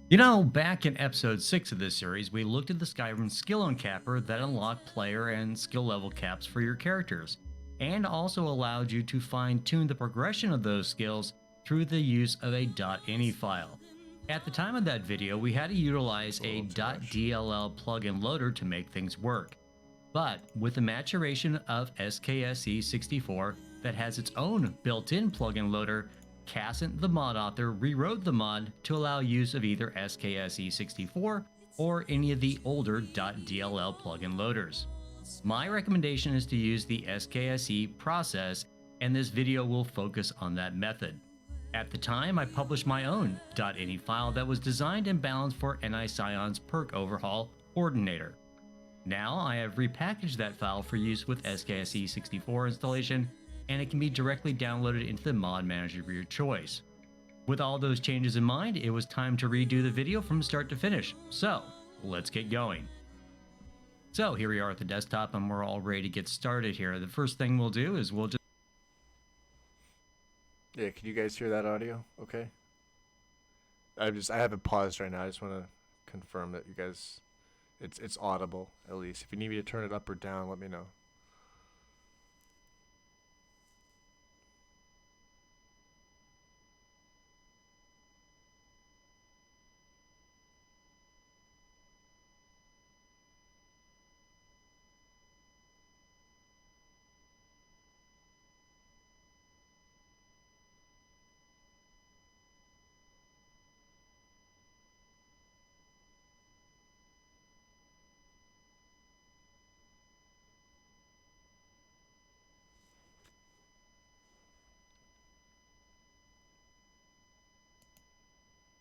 You know, back in episode 6 of this series, we looked at the Skyrim skill uncapper that unlocked player and skill level caps for your characters. and also allowed you to fine-tune the progression of those skills through the use of a .ini file. At the time of that video, we had to utilize a .dll plugin loader to make things work. But with the maturation of SKSE64 that has its own built-in plugin loader, Cassant, the mod author, rewrote the mod to allow use of either SKSE64 or any of the older .dll plugin loaders. My recommendation is to use the SKSE process, and this video will focus on that method. At the time, I published my own .ini file that was designed and balanced for NI Scion's perk overhaul coordinator. Now I have repackaged that file for use with SKSE64 installation, and it can be directly downloaded into the mod manager of your choice. With all those changes in mind, it was time to redo the video from start to finish, so let's get going. So here we are at the desktop, and we're all ready to get started here. The first thing we'll do is we'll just... Yeah, can you guys hear that audio? Okay. I haven't paused right now. I just want to confirm that you guys, it's audible at least. If you need me to turn it up or down, let me know.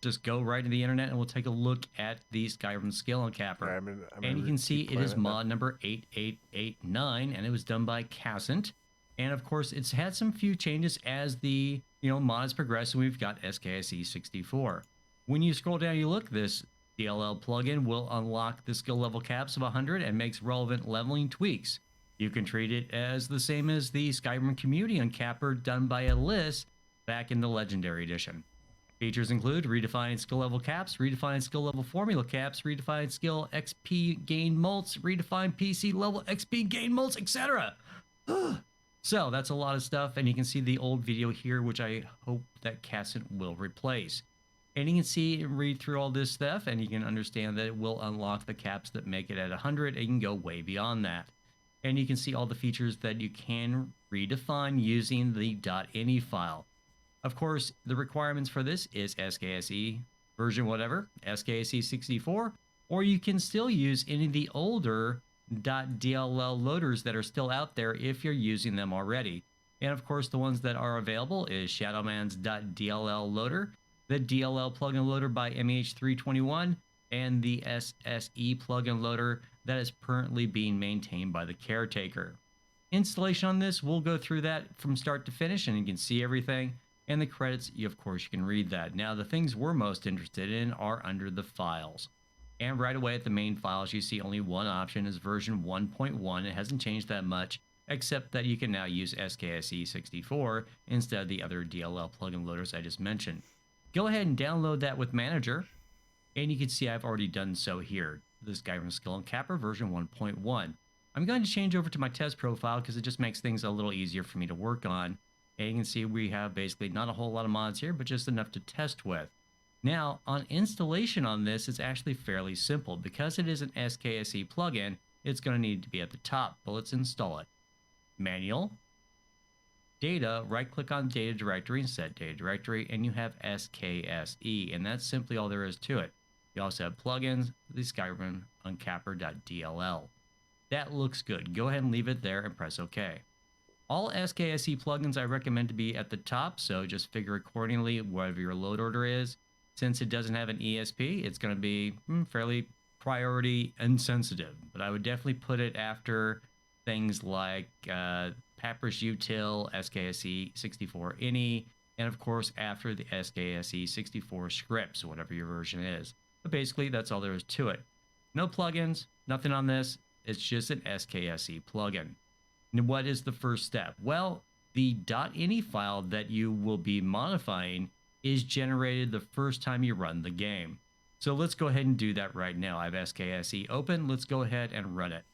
Just go right to the internet and we'll take a look at the Skyrim skill and capper. Yeah, and you can see it is mod number 8889, and it was done by Cassant. And of course, it's had some few changes as the mod has progressed, and we've got SKSE64. When you scroll down, you look, this DLL plugin will unlock the skill level caps of 100 and makes relevant leveling tweaks. You can treat it as the same as the Skyrim community uncapper done by Alyss back in the Legendary Edition. Features include redefined skill level caps, redefined skill level formula caps, redefined skill XP gain mults, redefined PC level XP gain mults, etc. So that's a lot of stuff, and you can see the old video here, which I hope that Cassant will replace. And you can see and read through all this stuff, and you can understand that it will unlock the caps that make it at 100, and you can go way beyond that. And you can see all the features that you can redefine using the .ini file. Of course, the requirements for this is SKSE version whatever, SKSE 64, or you can still use any of the older .dll loaders that are still out there if you're using them already. And of course, the ones that are available is Shadowman's .dll loader, the DLL plugin loader by MEH321, and the SSE plugin loader that is currently being maintained by the caretaker. Installation on this, we'll go through that from start to finish, and you can see everything. And the credits, of course, you can read that. Now, the things we're most interested in are under the files. And right away at the main files, you see only one option is version 1.1. It hasn't changed that much, except that you can now use SKSE64 instead of the other DLL plugin loaders I just mentioned. Go ahead and download that with Manager, and you can see I've already done so here. The Skyrim Skill and Capper version 1.1. I'm going to change over to my test profile because it just makes things a little easier for me to work on. And you can see we have basically not a whole lot of mods here, but just enough to test with. Now, on installation on this, it's actually fairly simple. Because it is an SKSE plugin, it's going to need to be at the top, but let's install it. Manual, Data, right-click on Data Directory and Set Data Directory, and you have SKSE, and that's simply all there is to it. You also have plugins, the Skyrim uncapper.dll. That looks good. Go ahead and leave it there and press OK. All SKSE plugins I recommend to be at the top, so just figure accordingly whatever your load order is. Since it doesn't have an ESP, it's going to be fairly priority insensitive, but I would definitely put it after things like Papyrus Util, SKSE 64 ini, and of course after the SKSE 64 scripts, whatever your version is. But basically, that's all there is to it. No plugins, nothing on this. It's just an SKSE plugin. And what is the first step? Well, the .ini file that you will be modifying is generated the first time you run the game. So let's go ahead and do that right now. I have SKSE open. Let's go ahead and run it.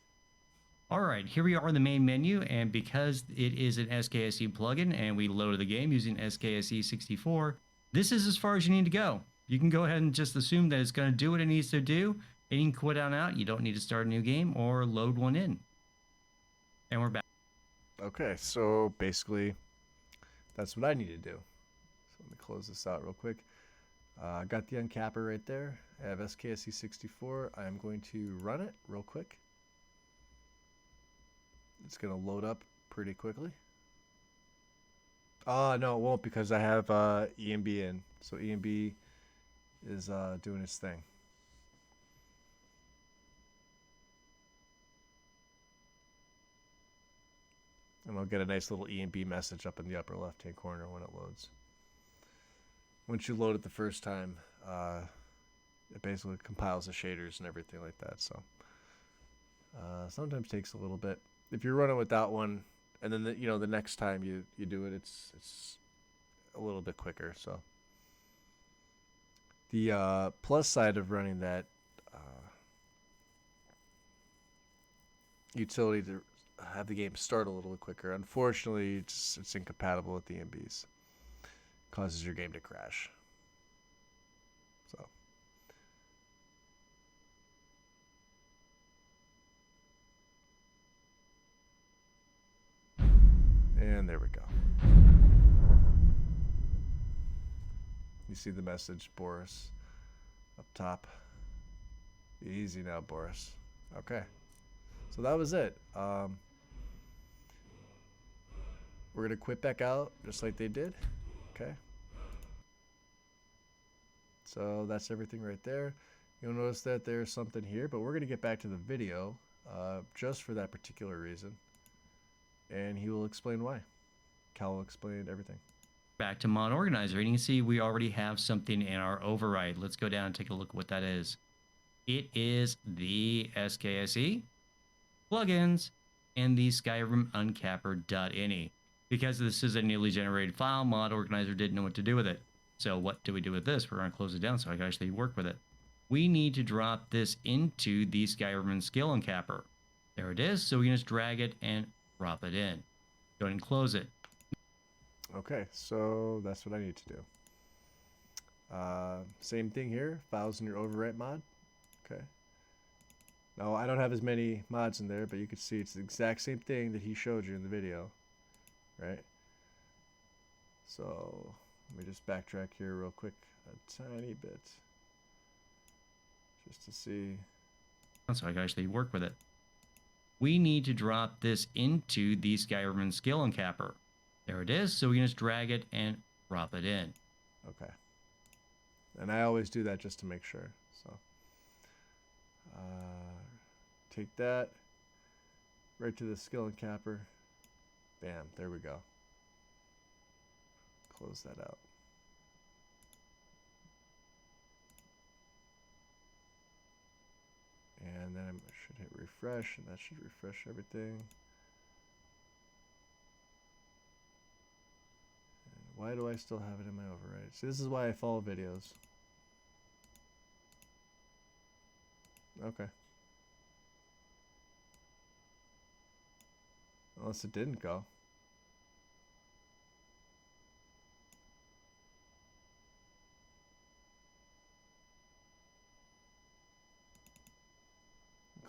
All right, here we are in the main menu, and because it is an SKSE plugin and we loaded the game using SKSE64, this is as far as you need to go. You can go ahead and just assume that it's going to do what it needs to do, and you can quit on out. You don't need to start a new game or load one in. And we're back. Okay, so basically, that's what I need to do. So let me close this out real quick. I got the uncapper right there. I have SKSE64. I am going to run it real quick. It's going to load up pretty quickly. No, it won't because I have EMB in. So EMB is doing its thing. And I'll get a nice little EMB message up in the upper left-hand corner when it loads. Once you load it the first time, it basically compiles the shaders and everything like that. So sometimes takes a little bit. If you're running without one, and then the next time you do it, it's a little bit quicker. So the plus side of running that utility to have the game start a little bit quicker. Unfortunately, it's incompatible with the EMBs. Causes your game to crash. So and there we go. You see the message, Boris, up top. Easy now, Boris. Okay. So that was it. We're going to quit back out just like they did. Okay. So that's everything right there. You'll notice that there's something here, but we're going to get back to the video just for that particular reason. And he will explain why. Cal will explain everything. Back to Mod Organizer, and you can see we already have something in our override. Let's go down and take a look at what that is. It is the SKSE plugins and the Skyrim uncapper.ini. Because this is a newly generated file, Mod Organizer didn't know what to do with it. So what do we do with this? We're going to close it down so I can actually work with it. We need to drop this into the Skyrim skill uncapper. There it is. So we can just drag it and drop it in. Go ahead and close it. Okay, so that's what I need to do. Same thing here, files in your overwrite mod. Okay. Now, I don't have as many mods in there, but you can see it's the exact same thing that he showed you in the video, right? So, let me just backtrack here real quick a tiny bit, just to see. So I can actually work with it. We need to drop this into the Skyrim skill uncapper. There it is. So we can just drag it and drop it in. Okay. And I always do that just to make sure. So take that right to the skill uncapper. Bam. There we go. Close that out. And then I should hit refresh, and that should refresh everything. Why do I still have it in my override? See, this is why I follow videos. Okay. Unless it didn't go.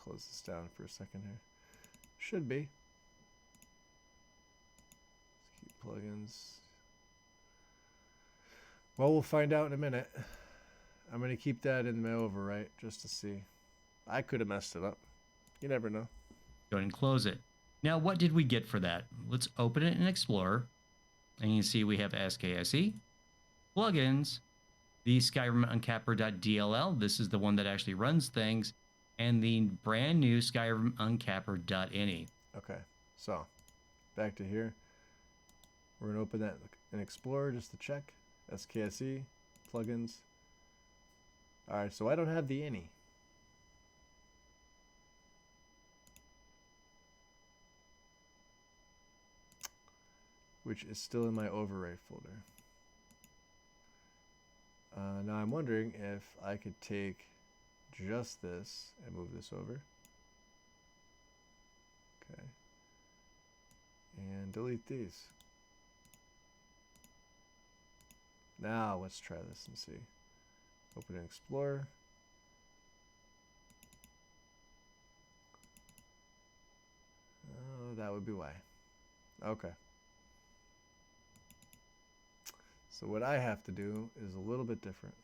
Close this down for a second here. Should be. Let's keep plugins. Well, we'll find out in a minute. I'm going to keep that in my overwrite just to see. I could have messed it up. You never know. Go ahead and close it. Now, what did we get for that? Let's open it in Explorer. And you can see we have SKSE, plugins, the Skyrim uncapper.dll. This is the one that actually runs things. And the brand new Skyrim uncapper.ini. Okay, so back to here. We're going to open that in Explorer just to check. SKSE, plugins. Alright, so I don't have the ini. Which is still in my override folder. Now I'm wondering if I could take just this and move this over. Okay. And delete these. Now let's try this and see. Open and explore. Oh, that would be why. Okay. So what I have to do is a little bit different.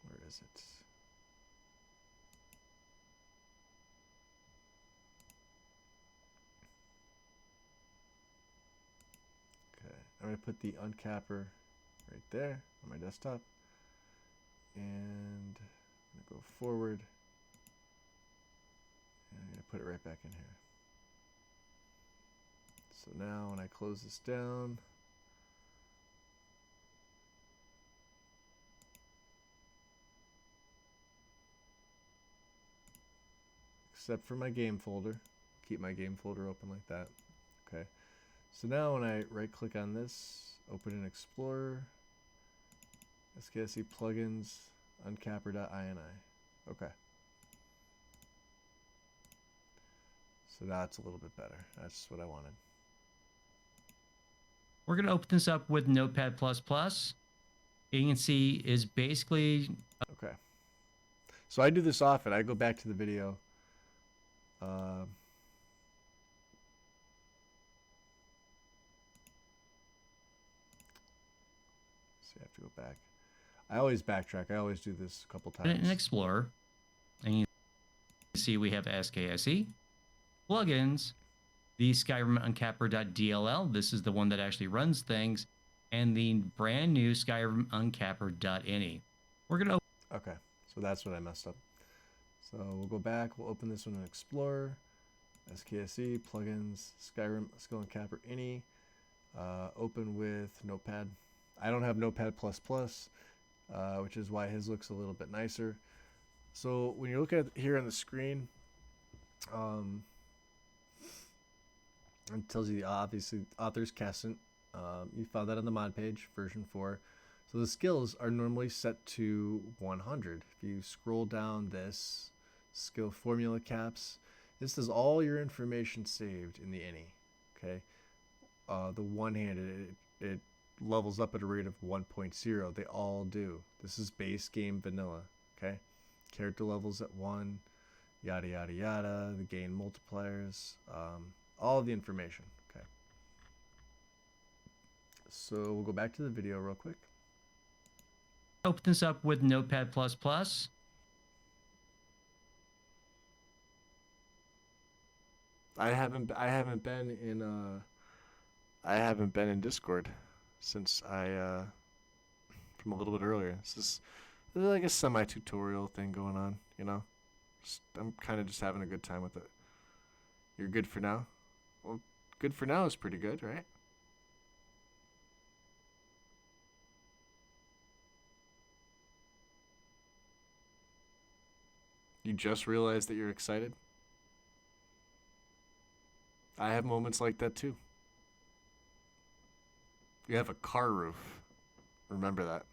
Where is it? Okay, I'm going to put the uncapper right there on my desktop. And I'm going to go forward. And I'm going to put it right back in here. So now when I close this down, except for my game folder, keep my game folder open like that. Okay. So now when I right click on this, open in Explorer, SKSE plugins, uncapper.ini. Okay. So now it's a little bit better. That's what I wanted. We're going to open this up with Notepad++. You can see is basically... Okay. So I do this often. I go back to the video. So I have to go back. I always backtrack. I always do this a couple times. In Explorer, and you see we have SKSE, plugins, the Skyrim Uncapper.dll. This is the one that actually runs things, and the brand new Skyrim Uncapper.ini. We're going to... Okay, so that's what I messed up. So we'll go back. We'll open this one in Explorer, SKSE, plugins, Skyrim Skill Uncapper ini. Open with Notepad. I don't have Notepad++, which is why his looks a little bit nicer. So when you look at here on the screen, it tells you obviously author's Cassant. You found that on the mod page, version 4. So the skills are normally set to 100. If you scroll down this, skill formula caps, this is all your information saved in the ini. Okay, the one-handed, it levels up at a rate of 1.0. They all do. This is base game vanilla. Okay, character levels at 1, yada yada yada. The gain multipliers, all of the information. Okay, so we'll go back to the video real quick. Open this up with Notepad++. I haven't been in Discord since from a little bit earlier. This is like a semi-tutorial thing going on, you know. I'm kind of just having a good time with it. You're good for now? Well, good for now is pretty good, right? You just realized that you're excited? I have moments like that too. You have a car roof. Remember that.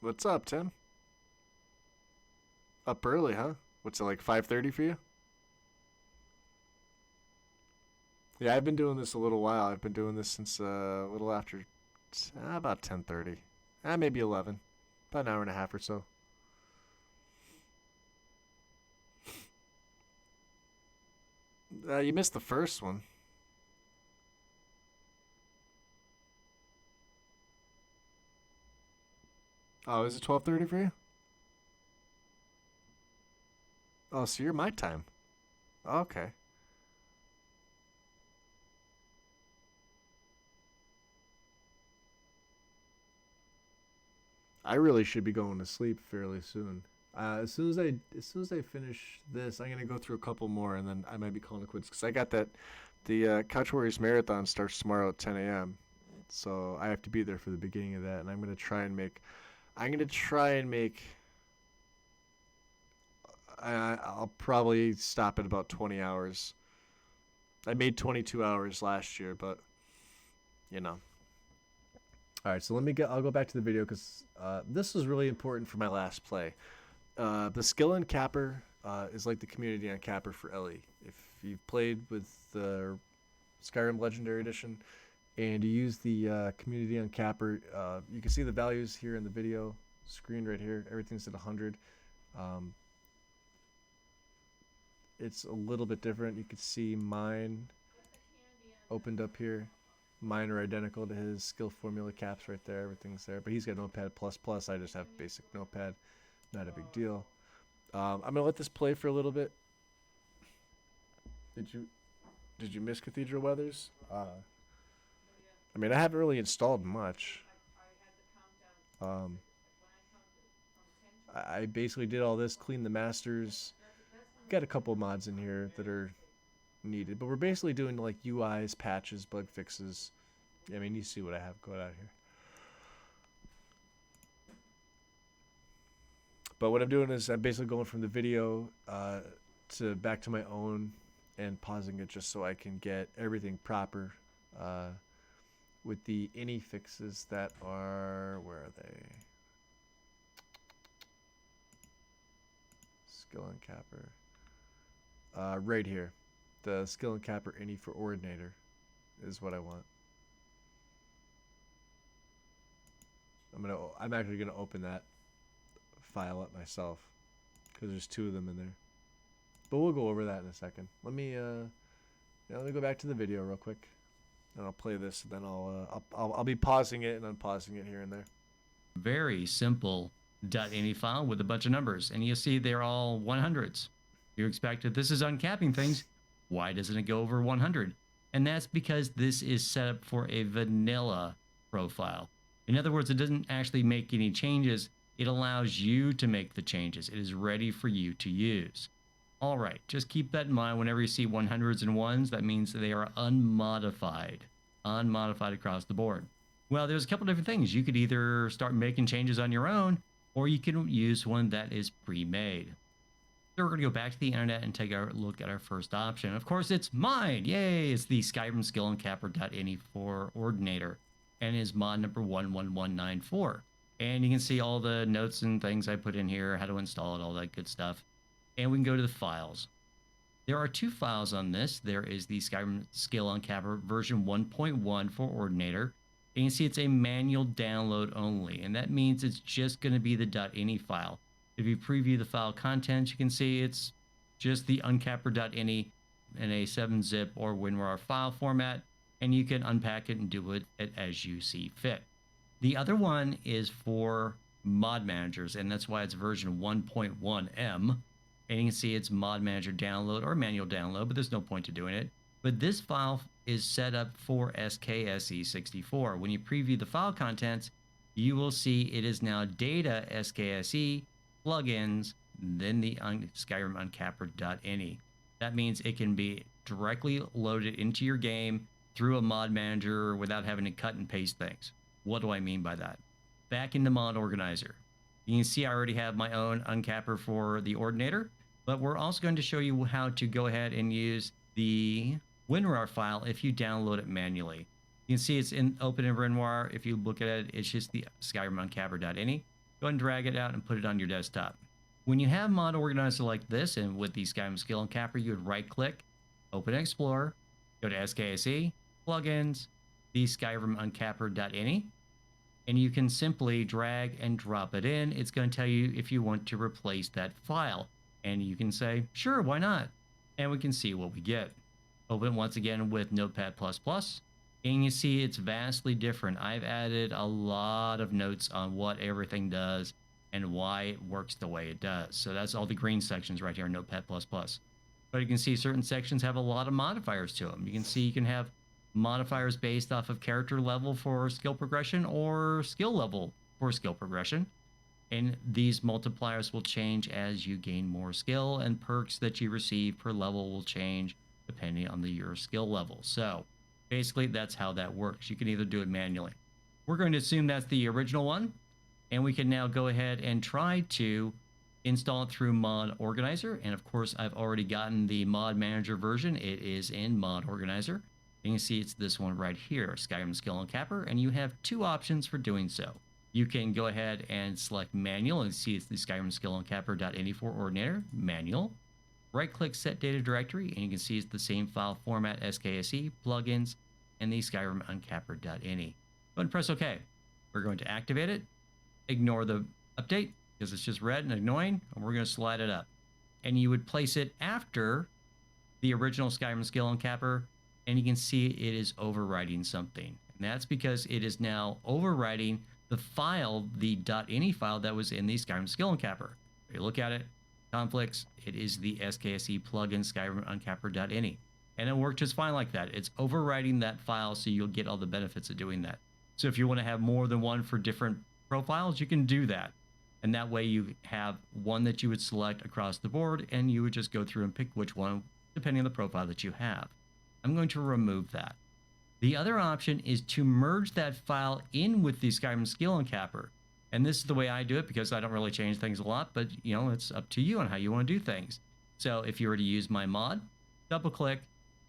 What's up, Tim? Up early, huh? What's it, like 5:30 for you? Yeah, I've been doing this a little while. I've been doing this since a little after about 10:30. Maybe 11. About an hour and a half or so. You missed the first one. Oh, is it 12:30 for you? Oh, so you're my time. Okay. I really should be going to sleep fairly soon. As soon as I finish this, I'm gonna go through a couple more, and then I might be calling it quits because I got that. The Couch Warriors Marathon starts tomorrow at 10 a.m. So I have to be there for the beginning of that, and I'm gonna try and make. I'll probably stop at about 20 hours. I made 22 hours last year, but you know. All right, so I'll go back to the video because this was really important for my last play. The skill uncapper is like the community uncapper for Ellie. If you've played with the Skyrim Legendary Edition and you use the community uncapper, you can see the values here in the video screen right here. Everything's at 100. It's a little bit different. You can see mine opened up here. Mine are identical to his skill formula caps right there. Everything's there, but he's got Notepad++. I just have basic Notepad. Not a big deal. I'm gonna let this play for a little bit. Did you miss Cathedral Weathers? I mean, I haven't really installed much. I basically did all this, cleaned the masters. Got a couple mods in here that are needed, but we're basically doing like UIs, patches, bug fixes. I mean, you see what I have going on here. But what I'm doing is I'm basically going from the video to back to my own and pausing it just so I can get everything proper with the any fixes that are, where are they? Skill uncapper. Right here. The skill uncapper any for ordinator is what I want. I'm actually gonna open that file up myself because there's 2 of them in there. But we'll go over that in a second. Let me let me go back to the video real quick, and I'll play this. And then I'll be pausing it and unpausing it here and there. Very simple .ini file with a bunch of numbers, and you'll see they're all 100s. You expected this is uncapping things. Why doesn't it go over 100? And that's because this is set up for a vanilla profile. In other words, it doesn't actually make any changes. It allows you to make the changes. It is ready for you to use. All right, just keep that in mind. Whenever you see 100s and 1s, that means that they are unmodified across the board. Well, there's a couple different things. You could either start making changes on your own, or you can use one that is pre-made. So we're going to go back to the internet and take a look at our first option. Of course, it's mine. Yay! It's the Skyrim Skill Uncapper.ini for Ordinator, and is mod number 11194. And you can see all the notes and things I put in here, how to install it, all that good stuff. And we can go to the files. There are 2 files on this. There is the Skyrim Skill Uncapper version 1.1 for Ordinator. And you can see it's a manual download only, and that means it's just going to be the .ini file. If you preview the file contents, you can see it's just the uncapper.ini in a 7-zip or WinRAR file format, and you can unpack it and do it as you see fit. The other one is for mod managers, and that's why it's version 1.1M. And you can see it's mod manager download or manual download, but there's no point to doing it. But this file is set up for SKSE64. When you preview the file contents, you will see it is now data SKSE plugins, then the Skyrim uncapper.ini. That means it can be directly loaded into your game through a mod manager without having to cut and paste things. What do I mean by that? Back in the mod organizer, you can see I already have my own uncapper for the Ordinator, but we're also going to show you how to go ahead and use the WinRAR file if you download it manually. You can see it's open in WinRAR. If you look at it, it's just the Skyrim uncapper.ini. Go ahead and drag it out and put it on your desktop. When you have mod organizer like this, and with the Skyrim Skill Uncapper, you would right click, open Explorer, go to SKSE, plugins, the Skyrim uncapper.ini, and you can simply drag and drop it in. It's going to tell you if you want to replace that file, and you can say, sure, why not? And we can see what we get. Open once again with Notepad++, and you see it's vastly different. I've added a lot of notes on what everything does and why it works the way it does. So that's all the green sections right here in Notepad++. But you can see certain sections have a lot of modifiers to them. You can see you can have modifiers based off of character level for skill progression or skill level for skill progression. And these multipliers will change as you gain more skill, and perks that you receive per level will change depending on your skill level. So basically, that's how that works. You can either do it manually. We're going to assume that's the original one, and we can now go ahead and try to install it through Mod Organizer. And of course, I've already gotten the Mod Manager version. It is in Mod Organizer. And you can see it's this one right here, Skyrim Skill Uncapper, and you have two options for doing so. You can go ahead and select manual and see it's the Skyrim Skill Uncapper.ini for Ordinator, manual. Right-click Set Data Directory, and you can see it's the same file format, SKSE, plugins, and the Skyrim Uncapper.ini. Go ahead and press OK. We're going to activate it. Ignore the update because it's just red and annoying, and we're going to slide it up. And you would place it after the original Skyrim Skill Uncapper, and you can see it is overwriting something. And that's because it is now overwriting the file, the .ini file that was in the Skyrim Skill Uncapper. If you look at it, conflicts, it is the SKSE plugin Skyrim Uncapper.ini. And it worked just fine like that. It's overwriting that file, so you'll get all the benefits of doing that. So if you want to have more than one for different profiles, you can do that. And that way you have one that you would select across the board, and you would just go through and pick which one, depending on the profile that you have. I'm going to remove that. The other option is to merge that file in with the Skyrim Skill Uncapper. And this is the way I do it because I don't really change things a lot, but you know, it's up to you on how you want to do things. So if you were to use my mod, double click,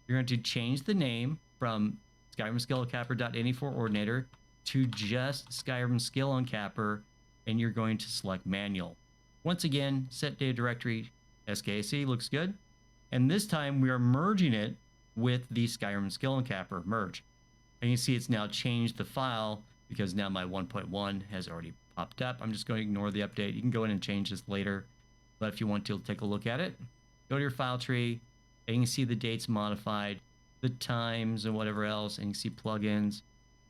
you're going to change the name from Skyrim Skill Uncapper.ini for Ordinator to just Skyrim Skill Uncapper, and you're going to select manual. Once again, set data directory, SKSE looks good. And this time we are merging it with the Skyrim Skill Uncapper merge. And you see it's now changed the file because now my 1.1 has already popped up. I'm just going to ignore the update. You can go in and change this later. But if you want to take a look at it, go to your file tree, and you can see the dates modified, the times and whatever else, and you can see plugins,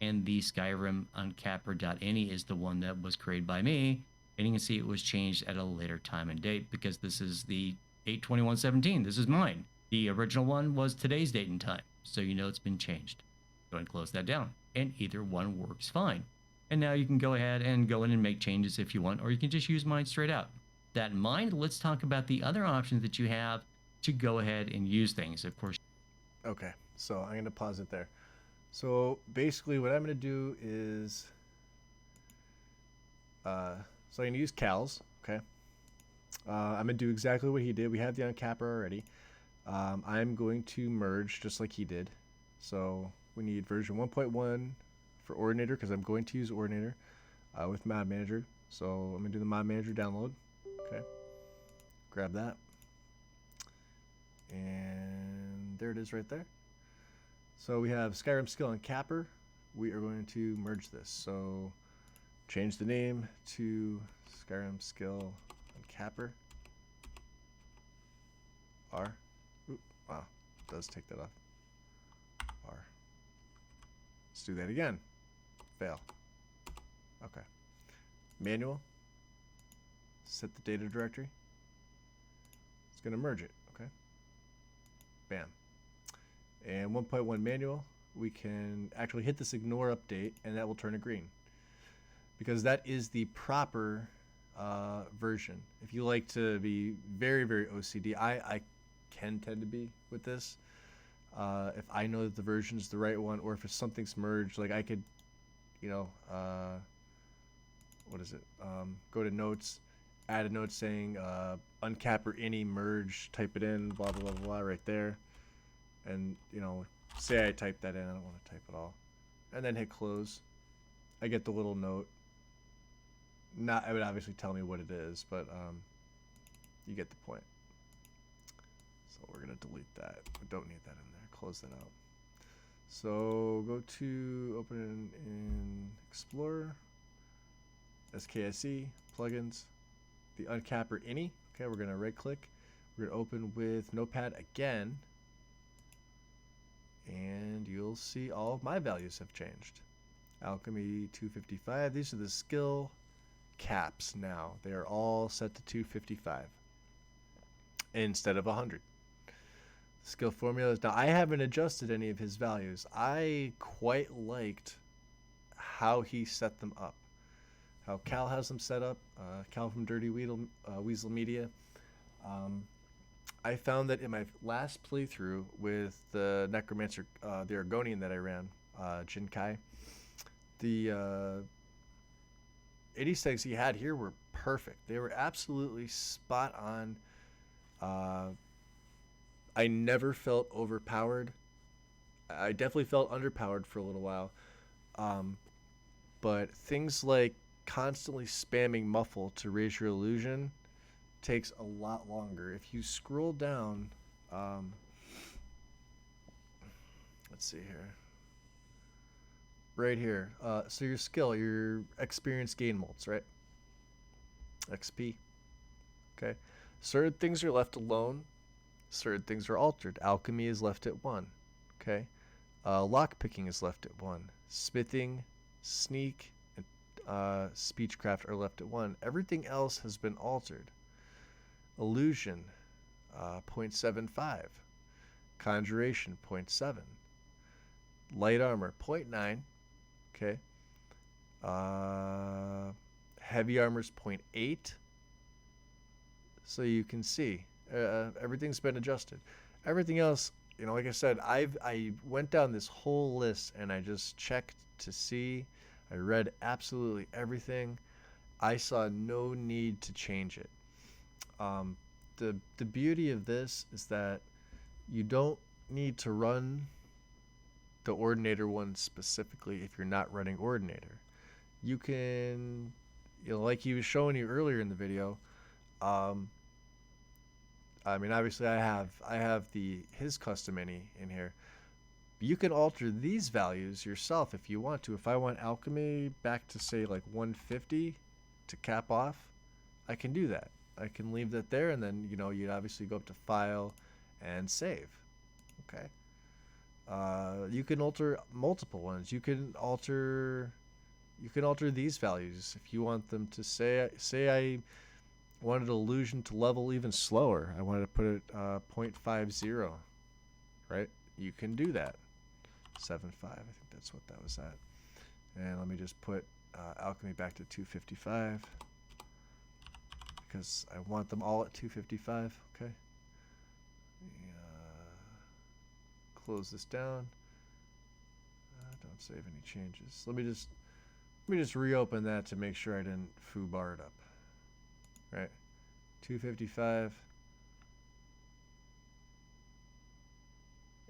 and the Skyrim Uncapper.ini is the one that was created by me, and you can see it was changed at a later time and date because this is the 8/21/17. This is mine. The original one was today's date and time, so you know it's been changed. Go ahead and close that down, and either one works fine. And now you can go ahead and go in and make changes if you want, or you can just use mine straight out. That in mind, let's talk about the other options that you have to go ahead and use things. Of course. Okay, so I'm going to pause it there. So basically what I'm going to do is, so I'm going to use Cal's, okay? I'm going to do exactly what he did. We have the uncapper already. I'm going to merge just like he did. So we need version 1.1 for Ordinator because I'm going to use Ordinator with Mod Manager. So I'm going to do the Mod Manager download. Okay, grab that. And there it is right there. So we have Skyrim Skill Uncapper. We are going to merge this. So change the name to Skyrim Skill Uncapper. R. Ooh, wow, it does take that off. R. Let's do that again. Fail. Okay. Manual. Set the data directory. It's going to merge it. Okay. Bam. And 1.1 manual, we can actually hit this ignore update, and that will turn it green. Because that is the proper version. If you like to be very, very OCD, I can tend to be with this. If I know that the version is the right one, or if it's something's merged, like I could, you know, what is it? Go to notes, add a note saying uncapper any merge, type it in, blah, blah, blah, blah, right there. And, you know, say I type that in, I don't want to type it all. And then hit close. I get the little note. It would obviously tell me what it is, but you get the point. So we're going to delete that. We don't need that in there. Close that out. So go to open in Explorer, SKSE, plugins, the uncapper any. Okay, we're going to right click. We're going to open with Notepad again. And you'll see all of my values have changed. Alchemy 255. These are the skill caps now. They are all set to 255 instead of 100. Skill formulas. Now, I haven't adjusted any of his values. I quite liked how he set them up. How Cal has them set up. Cal from Dirty Weasel Media. I found that in my last playthrough with the Necromancer, the Argonian that I ran, Jinkai, the 86 he had here were perfect. They were absolutely spot on. I never felt overpowered. I definitely felt underpowered for a little while. Um, but things like constantly spamming muffle to raise your illusion takes a lot longer. If you scroll down, um, let's see here. Right here. So your skill, your experience gain molds, right? XP. Okay. Certain things are left alone. Certain things are altered. Alchemy is left at 1. Okay. Lockpicking is left at 1. Smithing, sneak, and speechcraft are left at 1. Everything else has been altered. Illusion, 0.75. Conjuration, 0.7. Light armor, 0.9. Okay. Heavy armor's 0.8. So you can see everything's been adjusted. Everything else, like I said, I went down this whole list and I just checked to see. I read absolutely everything. I saw no need to change it. The beauty of this is that you don't need to run the Ordinator one specifically if you're not running Ordinator. You can, like he was showing you earlier in the video. I mean, obviously, I have his custom any in here. But you can alter these values yourself if you want to. If I want alchemy back to say like 150 to cap off, I can do that. I can leave that there, and then you'd obviously go up to file and save. Okay. You can alter multiple ones. You can alter these values if you want them to say I wanted illusion to level even slower. I wanted to put it 0.50, right? You can do that. 7.5, I think that's what that was at. And let me just put alchemy back to 255 because I want them all at 255. Okay. Close this down. Don't save any changes. Let me just reopen that to make sure I didn't foobar it up. Right, 255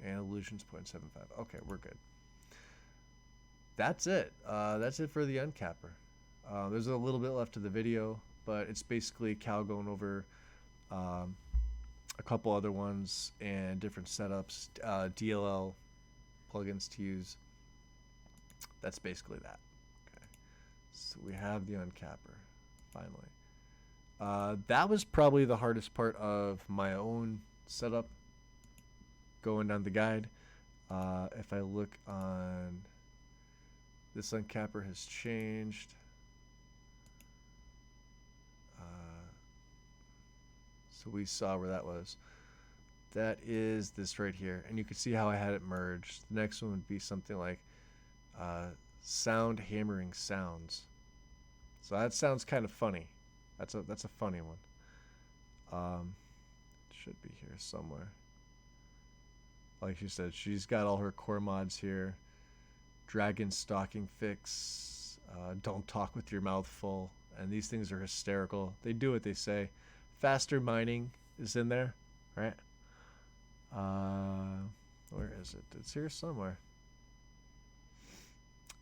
and illusions 0.75. Okay, we're good. That's it. That's it for the uncapper. There's a little bit left of the video, but it's basically Cal going over a couple other ones and different setups, DLL plugins to use. That's basically that. Okay, so we have the uncapper finally. That was probably the hardest part of my own setup going down the guide. If I look on this uncapper has changed. So we saw where that was. That is this right here. And you can see how I had it merged. The next one would be something like sound hammering sounds. So that sounds kind of funny. That's a funny one. It should be here somewhere. Like she said, she's got all her core mods here. Dragon stalking fix. Don't talk with your mouth full. And these things are hysterical. They do what they say. Faster mining is in there, right? Where is it? It's here somewhere.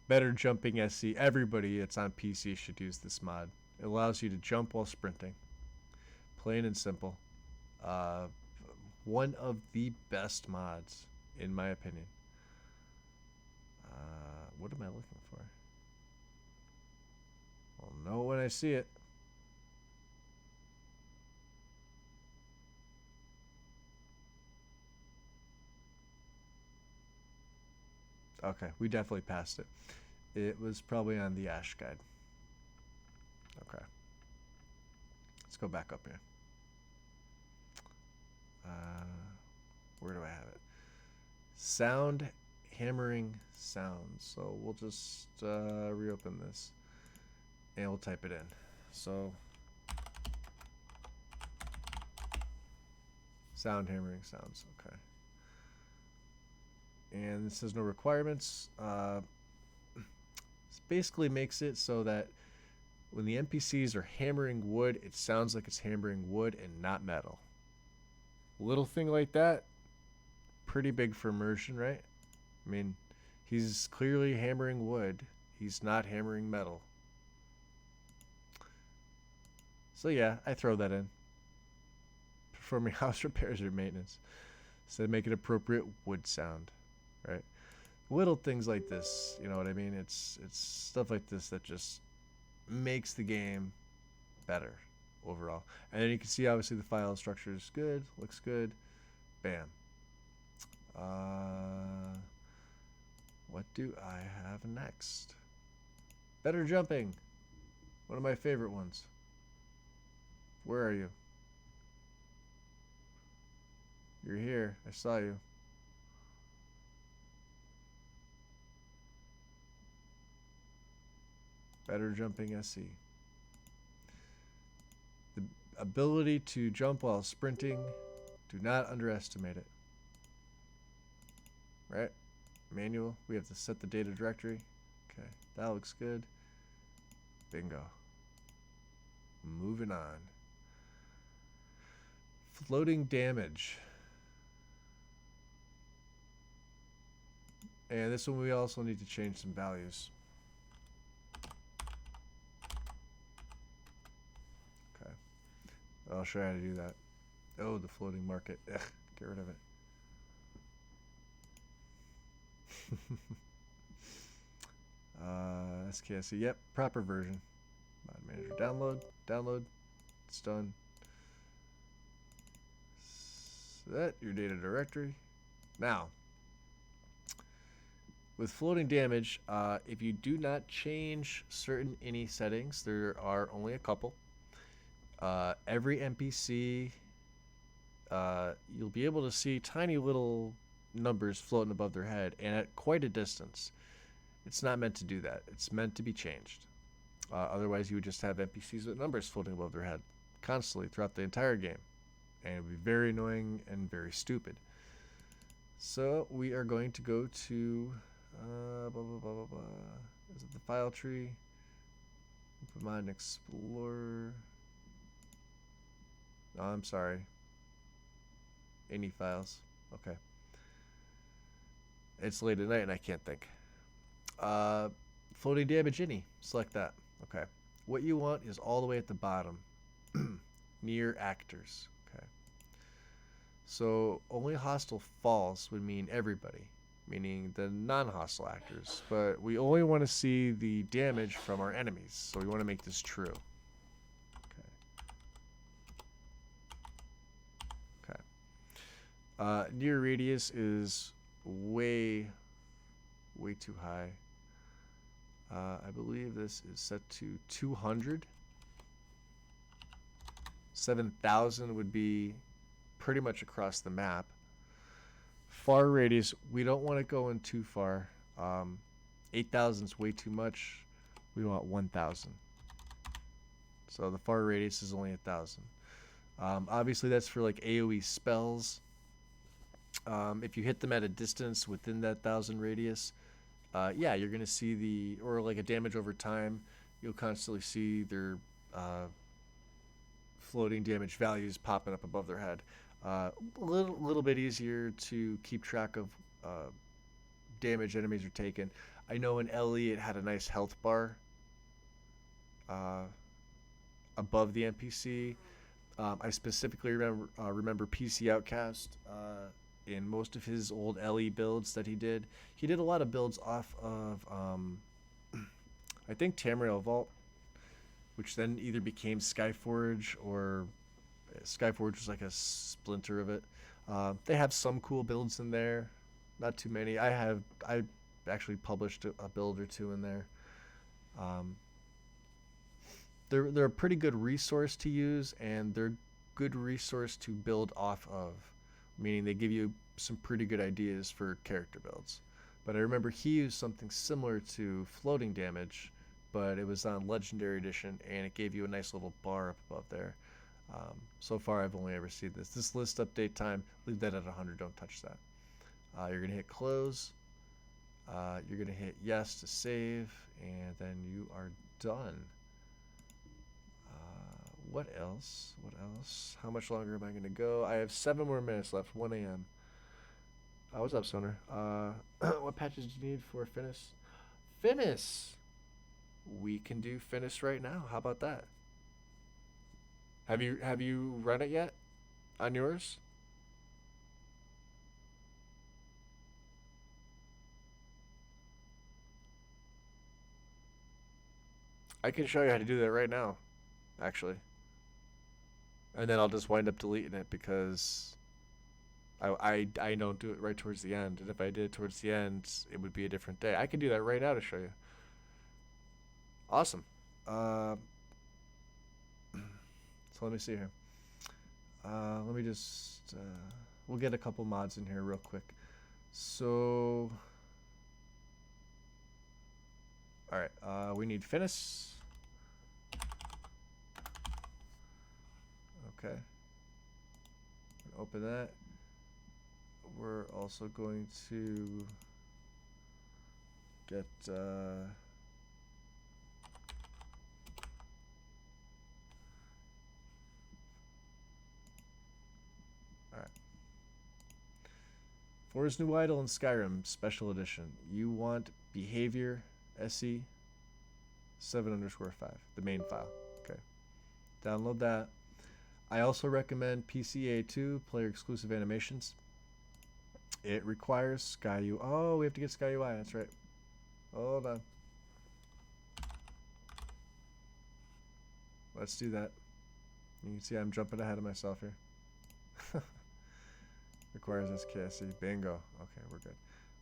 Better jumping SC. Everybody that's on PC should use this mod. It allows you to jump while sprinting. Plain and simple. One of the best mods, in my opinion. What am I looking for? I'll know when I see it. Okay, we definitely passed it. It was probably on the Ash guide. Okay. Let's go back up here. Where do I have it? Sound hammering sounds. So we'll just reopen this and we'll type it in. So sound hammering sounds. Okay. And this says no requirements. This basically makes it so that when the NPCs are hammering wood, it sounds like it's hammering wood and not metal. Little thing like that, pretty big for immersion, right? I mean, he's clearly hammering wood. He's not hammering metal. So yeah, I throw that in. Performing house repairs or maintenance. So make an appropriate wood sound, right? Little things like this, you know what I mean? It's stuff like this that just makes the game better overall. And then you can see obviously the file structure is good, looks good. Bam. What do I have next? Better jumping. One of my favorite ones. Where are you? You're here. I saw you. Better jumping SE. The ability to jump while sprinting. Do not underestimate it. Right? Manual. We have to set the data directory. Okay. That looks good. Bingo. Moving on. Floating damage. And this one we also need to change some values. Okay. I'll show you how to do that. Oh, the floating market. Ugh, get rid of it. SKSE. Yep, proper version. Mod manager. Download. It's done. Set your data directory. Now, with floating damage, if you do not change certain ini settings, there are only a couple. Every NPC, you'll be able to see tiny little numbers floating above their head, and at quite a distance. It's not meant to do that. It's meant to be changed. Otherwise, you would just have NPCs with numbers floating above their head constantly throughout the entire game. And it would be very annoying and very stupid. So we are going to go to blah, blah, blah, blah, blah. Is it the file tree? Open Mod Explorer. No, I'm sorry. Any files. Okay. It's late at night and I can't think. Floating damage any. Select that. Okay. What you want is all the way at the bottom. Near actors. Okay. So only hostile falls would mean everybody, meaning the non-hostile actors. But we only want to see the damage from our enemies. So we want to make this true. Okay. Near radius is way too high. I believe this is set to 200. 7,000 would be pretty much across the map. Far radius, we don't want to go in too far. 8,000 is way too much. We want 1,000. So the far radius is only 1,000. Obviously, that's for like AoE spells. If you hit them at a distance within that 1,000 radius, yeah, you're going to see or like a damage over time, you'll constantly see their floating damage values popping up above their head. A little bit easier to keep track of damage enemies are taking. I know in LE it had a nice health bar above the NPC. I specifically remember PC Outcast in most of his old LE builds that he did. He did a lot of builds off of, I think, Tamriel Vault, which then either became Skyforge or Skyforge was like a splinter of it. They have some cool builds in there, not too many. I actually published a build or two in there. They're a pretty good resource to use, and they're good resource to build off of, meaning they give you some pretty good ideas for character builds. But I remember he used something similar to floating damage, but it was on Legendary Edition, and it gave you a nice little bar up above there. So far, I've only ever seen this. This list update time, leave that at 100. Don't touch that. You're going to hit close. You're going to hit yes to save, and then you are done. What else? What else? How much longer am I going to go? I have 7 more minutes left. 1 a.m. What's up, Sonar? What patches do you need for Finis? Finis! We can do Finis right now. How about that? Have you run it yet on yours? I can show you how to do that right now, actually. And then I'll just wind up deleting it because I don't do it right towards the end. And if I did it towards the end, it would be a different day. I can do that right now to show you. Awesome. So let me see here. Let me just we'll get a couple mods in here real quick. So all right, we need Finis. Okay. Open that. We're also going to get alright. For's New Idol in Skyrim Special Edition. You want Behavior SE 7_5, the main file. Okay. Download that. I also recommend PCA2, player exclusive animations. It requires Sky UI. Oh, we have to get Sky UI. That's right. Hold on. Let's do that. You can see I'm jumping ahead of myself here. Requires SKSE. Bingo. Okay, we're good.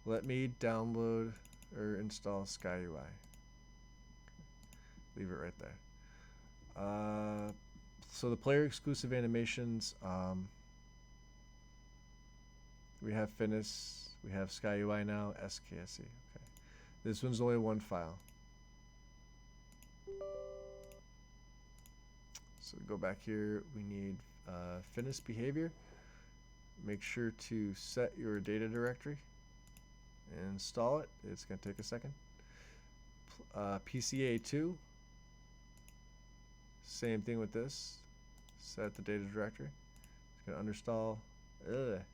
Let me download or install Sky UI. Okay. Leave it right there. So the player exclusive animations, we have Finis, we have Sky UI now, SKSE. Okay. This one's only one file. So go back here, we need Finis behavior. Make sure to set your data directory. Install it. It's going to take a second. PCA2. Same thing with this. Set the data directory. It's going to uninstall.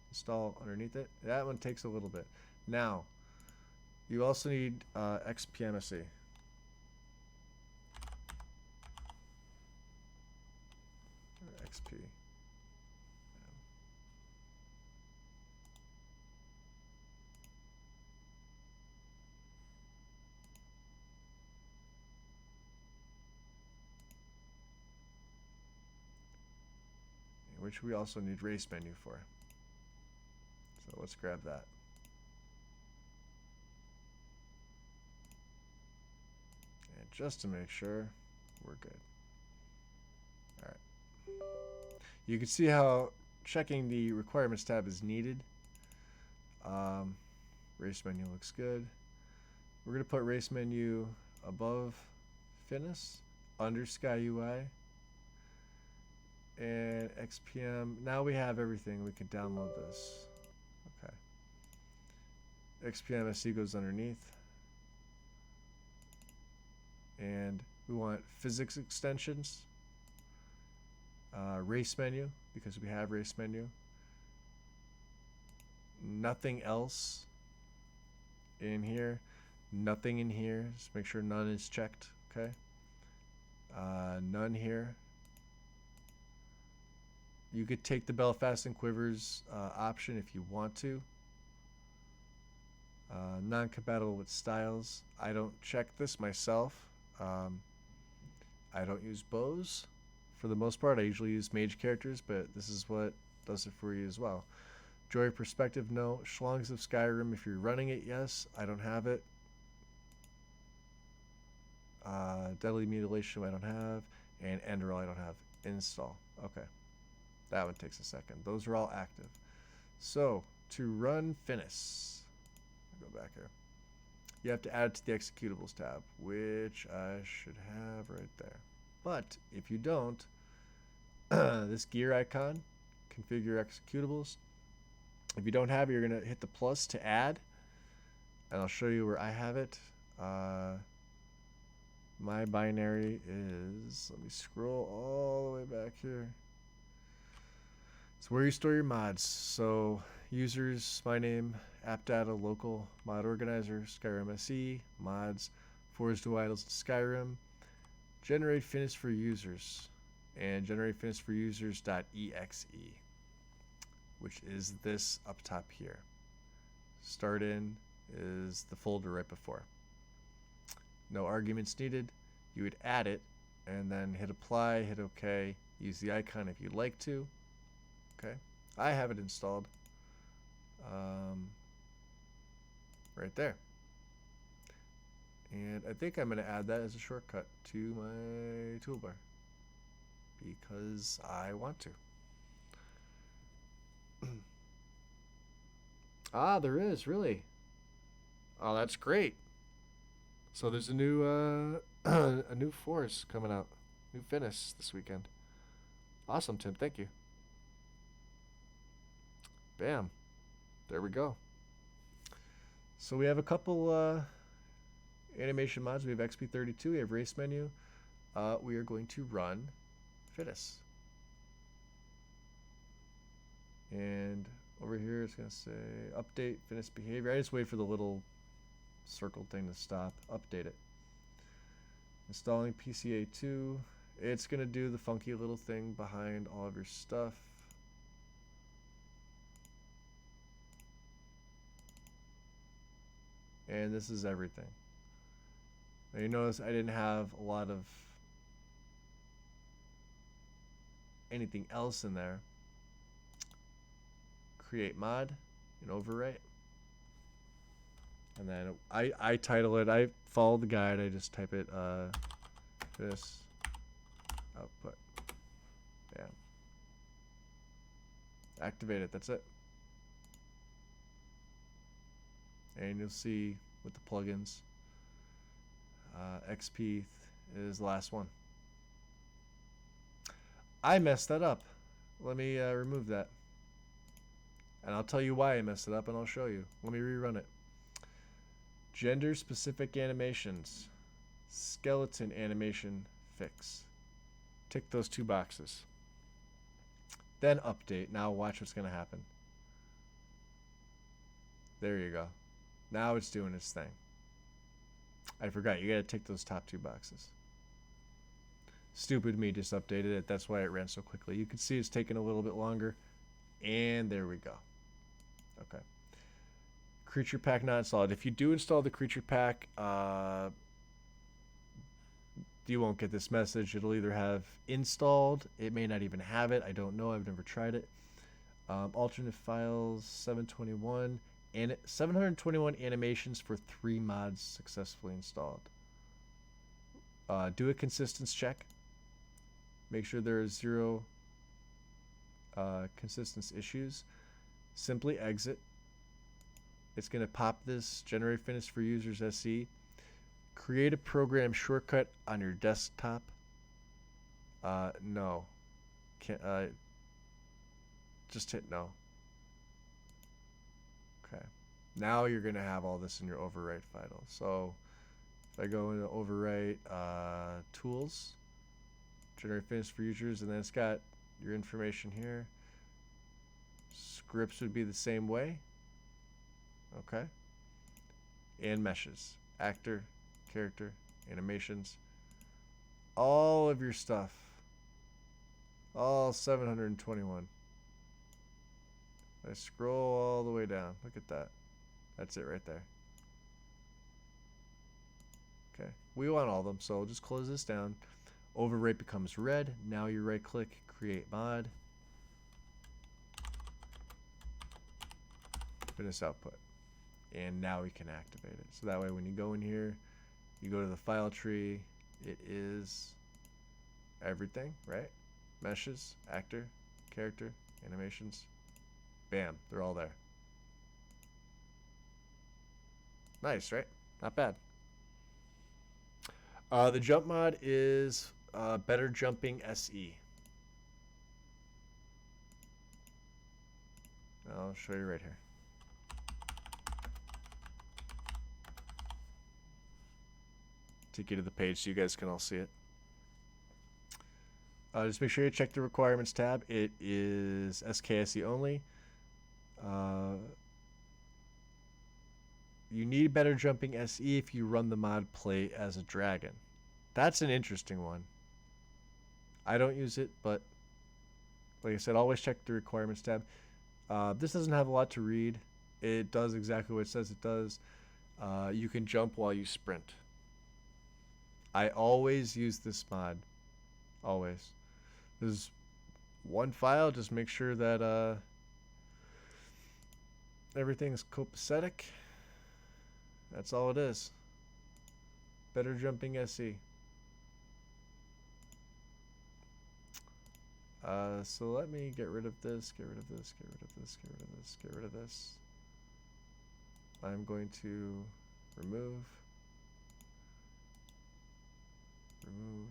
Install underneath it. That one takes a little bit. Now, you also need XPMSE. Or XP. Which we also need race menu for. So let's grab that. And just to make sure, we're good. All right. You can see how checking the requirements tab is needed. Race menu looks good. We're going to put race menu above Finis, under Sky UI, and XPM. Now we have everything. We can download this. Okay. XPM SE goes underneath. And we want physics extensions. Race menu, because we have race menu. Nothing else in here. Nothing in here. Just make sure none is checked. Okay. None here. You could take the Belfast and Quivers option if you want to. Non-compatible with styles. I don't check this myself. I don't use bows for the most part. I usually use mage characters, but this is what does it for you as well. Joy Perspective, no. Schlongs of Skyrim, if you're running it, yes. I don't have it. Deadly Mutilation, I don't have. And Enderal, I don't have. Install. Okay. That one takes a second. Those are all active. So, to run Finis, go back here. You have to add it to the executables tab, which I should have right there. But if you don't, this gear icon, configure executables. If you don't have it, you're going to hit the plus to add, and I'll show you where I have it. My binary is, let me scroll all the way back here. It's where you store your mods. So users, my name, app data, local, mod organizer, Skyrim SE, mods, Forged to Idols in Skyrim, generate finished for users, and generate finished for users.exe, which is this up top here. Start in is the folder right before. No arguments needed. You would add it and then hit apply, hit OK, use the icon if you'd like to. Okay, I have it installed right there. And I think I'm going to add that as a shortcut to my toolbar because I want to. Ah, there is, really. Oh, that's great. So there's a new a new force coming out, new finish this weekend. Awesome, Tim. Thank you. Bam. There we go. So we have a couple animation mods. We have XP32. We have race menu. We are going to run Finis. And over here it's going to say update Finis behavior. I just wait for the little circle thing to stop. Update it. Installing PCA2. It's going to do the funky little thing behind all of your stuff. And this is everything. Now you notice I didn't have a lot of anything else in there. Create mod and overwrite. And then I title it, I follow the guide, I just type it this output. Yeah. Activate it, that's it. And you'll see with the plugins, XP is the last one. I messed that up. Let me remove that. And I'll tell you why I messed it up and I'll show you. Let me rerun it. Gender specific animations. Skeleton animation fix. Tick those two boxes. Then update. Now watch what's going to happen. There you go. Now it's doing its thing. I forgot. You got to tick those top two boxes. Stupid me just updated it. That's why it ran so quickly. You can see it's taking a little bit longer. And there we go. Okay. Creature pack not installed. If you do install the creature pack, you won't get this message. It'll either have installed. It may not even have it. I don't know. I've never tried it. Alternate files 721 and 721 animations for 3 mods successfully installed. Do a consistency check. Make sure there is 0 consistency issues. Simply exit. It's going to pop this generate finished for users SE. Create a program shortcut on your desktop. No. Can't. Just hit no. Okay. Now you're going to have all this in your overwrite file. So if I go into overwrite tools, generate finished for users, and then it's got your information here. Scripts would be the same way. Okay. And meshes. Actor, character, animations. All of your stuff. All 721. I scroll all the way down. Look at that. That's it right there. Okay. We want all of them, so just close this down. Overwrite becomes red. Now you right click, create mod. Finish output. And now we can activate it. So that way when you go in here, you go to the file tree, it is everything, right? Meshes, actor, character, animations. Bam, they're all there. Nice, right? Not bad. The jump mod is Better Jumping SE. I'll show you right here. Take you to the page so you guys can all see it. Just make sure you check the requirements tab. It is SKSE only. You need better jumping SE if you run the mod play as a dragon. That's an interesting one. I don't use it, but like I said, always check the requirements tab. This doesn't have a lot to read. It does exactly what it says it does. You can jump while you sprint. I always use this mod. Always. There's one file. Just make sure that everything's copacetic. That's all it is. Better jumping SE. So let me get rid of this, get rid of this, get rid of this, get rid of this, get rid of this. I'm going to remove, remove,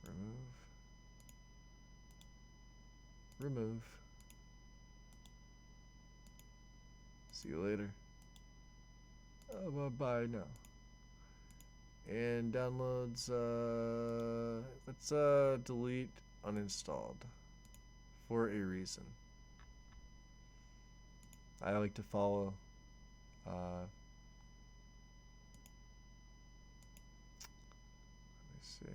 remove, remove. See you later. Bye now. And downloads, let's delete uninstalled for a reason. I like to follow let me see.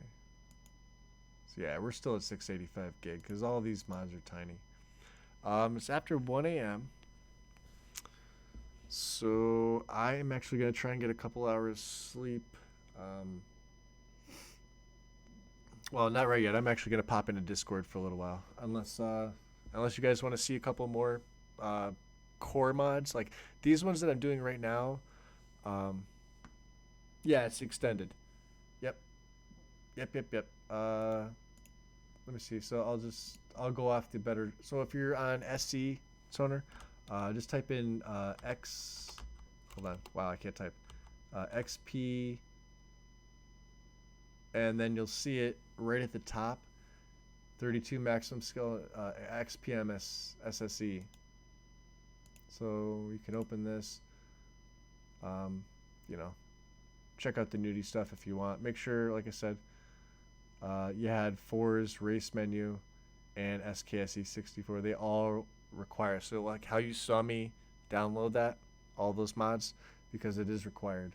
So yeah, we're still at 685 gig because all these mods are tiny. It's after 1 a.m. So I am actually gonna try and get a couple hours sleep. Well, not right yet. I'm actually gonna pop into Discord for a little while, unless you guys want to see a couple more core mods like these ones that I'm doing right now. Yeah, it's extended. Yep. Let me see. So I'll go off the better. So if you're on SC Sonar, just type in X. Hold on. Wow, I can't type. XP. And then you'll see it right at the top. 32 maximum scale XPMS SSE. So you can open this. You know, check out the nudie stuff if you want. Make sure, like I said, you had 4's race menu and SKSE 64. They all require. So like how you saw me download that, all those mods, because it is required.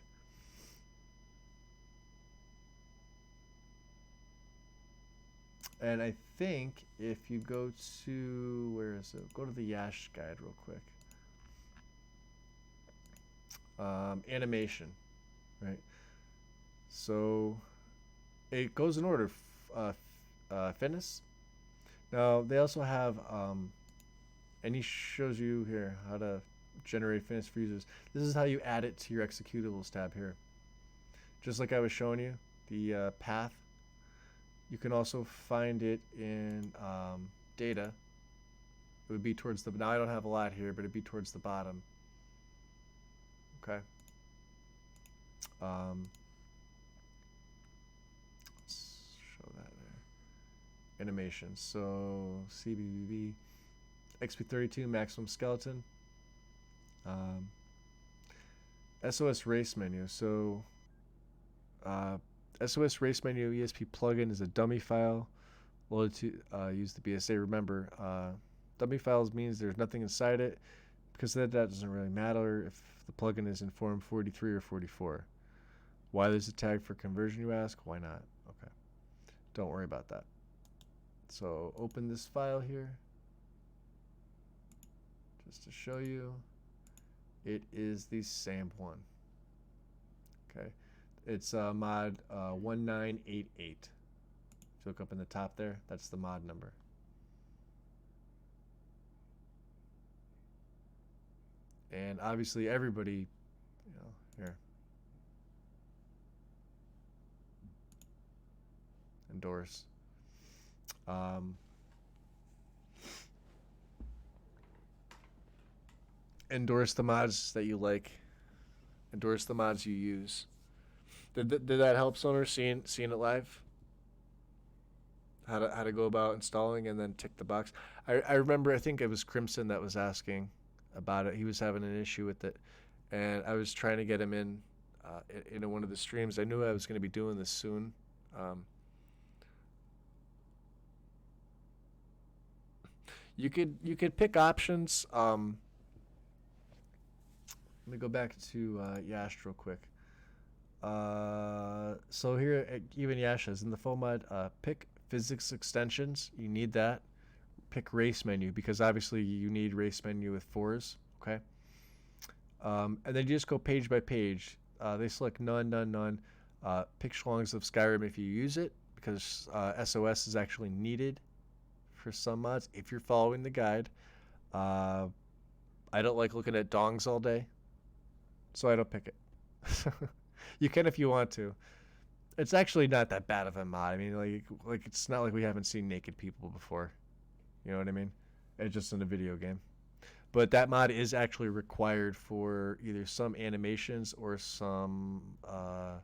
And I think if you go to, where is it? Go to the Yash guide real quick. Animation, right? So it goes in order. Fitness. Now they also have, and he shows you here how to generate fitness for users. This is how you add it to your executables tab here. Just like I was showing you, the path. You can also find it in data. It would be towards the, now I don't have a lot here, but it'd be towards the bottom. Okay. Let's show that there. Animation. So CBBB, XP32 maximum skeleton. SOS race menu. So SOS race menu ESP plugin is a dummy file loaded to use the BSA. Remember, dummy files means there's nothing inside it, because that doesn't really matter if the plugin is in form 43 or 44. Why there's a tag for conversion, you ask? Why not? Okay. Don't worry about that. So open this file here just to show you. It is the same one. Okay. It's mod 1988. If you look up in the top there, that's the mod number. And obviously everybody, you know, here. Endorse. Endorse the mods that you like. Endorse the mods you use. Did that help, Sonar, seeing it live? How to go about installing and then tick the box. I remember, I think it was Crimson that was asking about it. He was having an issue with it, and I was trying to get him in one of the streams. I knew I was going to be doing this soon. You could pick options. Let me go back to Yash real quick. So here at even Yasha's in the full mod, pick physics extensions. You need that. Pick race menu because obviously you need race menu with 4s. Okay. And then you just go page by page. They select none, none, none. Pick Schlongs of Skyrim if you use it because SOS is actually needed for some mods if you're following the guide. I don't like looking at dongs all day, so I don't pick it. You can if you want to. It's actually not that bad of a mod. I mean, like it's not like we haven't seen naked people before. You know what I mean? It's just in a video game. But that mod is actually required for either some animations or some of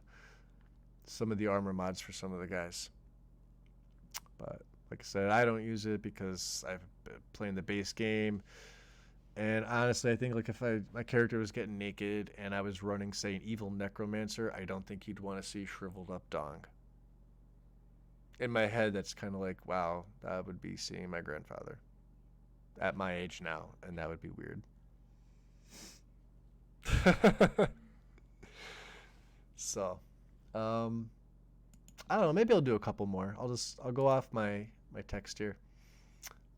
the armor mods for some of the guys. But like I said, I don't use it because I've been playing the base game. And honestly, I think like if my character was getting naked and I was running, say, an evil necromancer, I don't think you'd want to see shriveled up dong. In my head, that's kind of like, wow, that would be seeing my grandfather at my age now, and that would be weird. So, I don't know. Maybe I'll do a couple more. I'll go off my text here.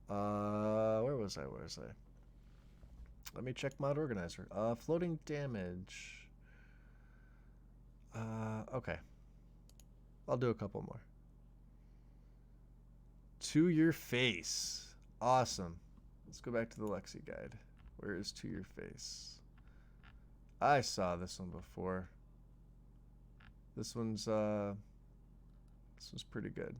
Where was I? Let me check mod organizer. Floating damage. Okay. I'll do a couple more. To your face. Awesome. Let's go back to the Lexi guide. Where is to your face? I saw this one before. This one's pretty good.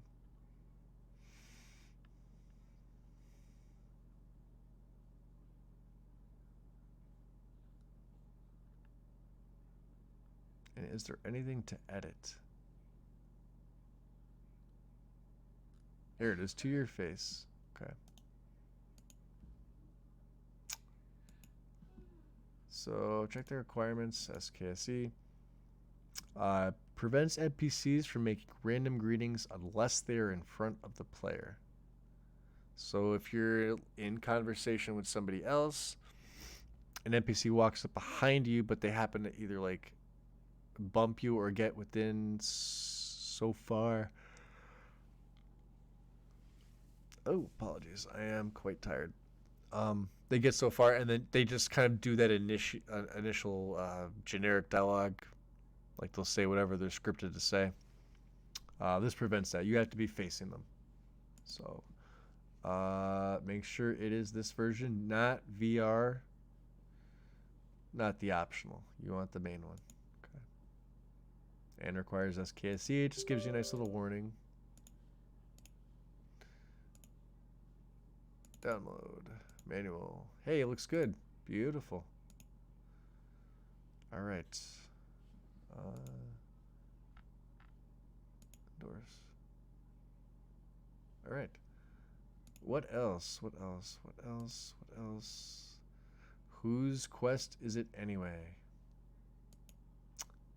And is there anything to edit? Here it is, to your face. Okay. So check the requirements, SKSE. Prevents NPCs from making random greetings unless they are in front of the player. So if you're in conversation with somebody else, an NPC walks up behind you, but they happen to either like bump you or get within so far. Oh, apologies. I am quite tired. They get so far, and then they just kind of do that initial generic dialogue. Like they'll say whatever they're scripted to say. This prevents that. You have to be facing them. So make sure it is this version, not VR, not the optional. You want the main one. Okay. And requires SKSE. It just gives you a nice little warning. Download. Manual. Hey, it looks good. Beautiful. All right. Doors. All right. What else? Whose quest is it anyway?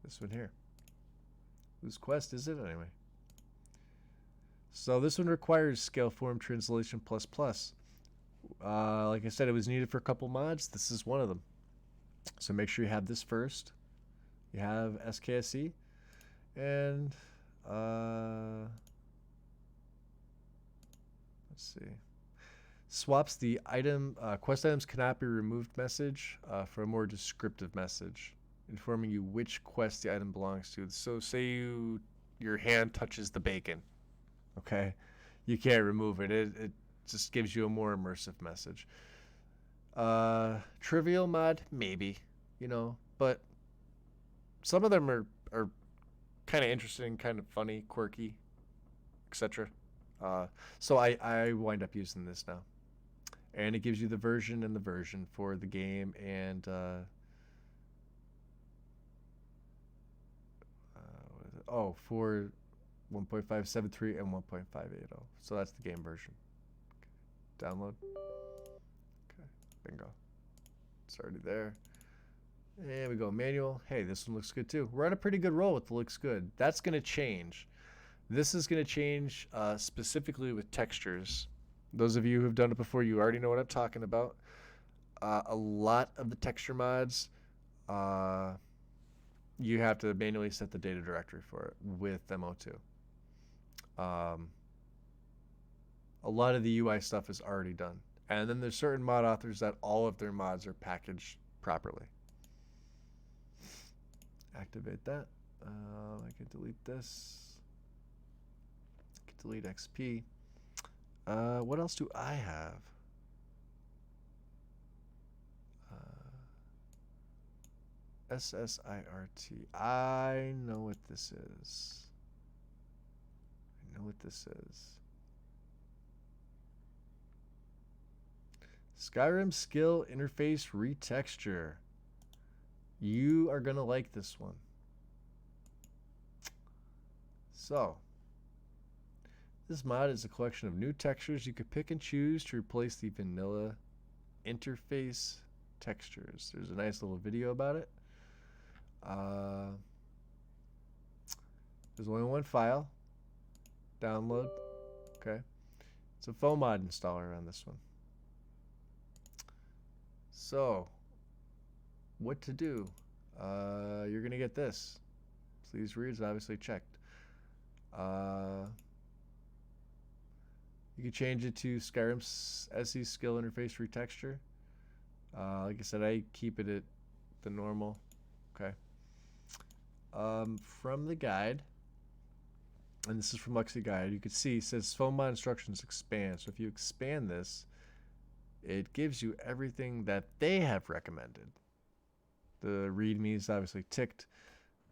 This one here. Whose quest is it anyway? So this one requires scale form translation plus plus. Like I said, it was needed for a couple mods. This is one of them. So make sure you have this first. You have SKSE. And let's see. Swaps the item quest items cannot be removed message for a more descriptive message, informing you which quest the item belongs to. So say your hand touches the bacon. Okay, you can't remove it. It just gives you a more immersive message. Trivial mod, maybe, but some of them are kind of interesting, kind of funny, quirky, etc. So I wind up using this now, and it gives you the version and the version for the game and for 1.573 and 1.580. So that's the game version. Okay. Download. Okay, bingo. It's already there. And we go manual. Hey, this one looks good too. We're on a pretty good roll with the looks good. That's going to change. This is going to change specifically with textures. Those of you who've done it before, you already know what I'm talking about. A lot of the texture mods, you have to manually set the data directory for it with MO2. A lot of the UI stuff is already done. And then there's certain mod authors that all of their mods are packaged properly. Activate that. I can delete this. I can delete XP. What else do I have? SSIRT. I know what this is. I know what this is. Skyrim Skill Interface Retexture. You are going to like this one. So, this mod is a collection of new textures you could pick and choose to replace the vanilla interface textures. There's a nice little video about it. There's only one file. Download. Okay. It's a FOMod installer on this one. So, what to do? You're going to get this. Please read is obviously checked. You can change it to Skyrim SE Skill Interface Retexture. Like I said, I keep it at the normal. Okay. From the guide, and this is from Lexi Guide, you can see it says FOMod instructions expand. So if you expand this, it gives you everything that they have recommended. The README is obviously ticked.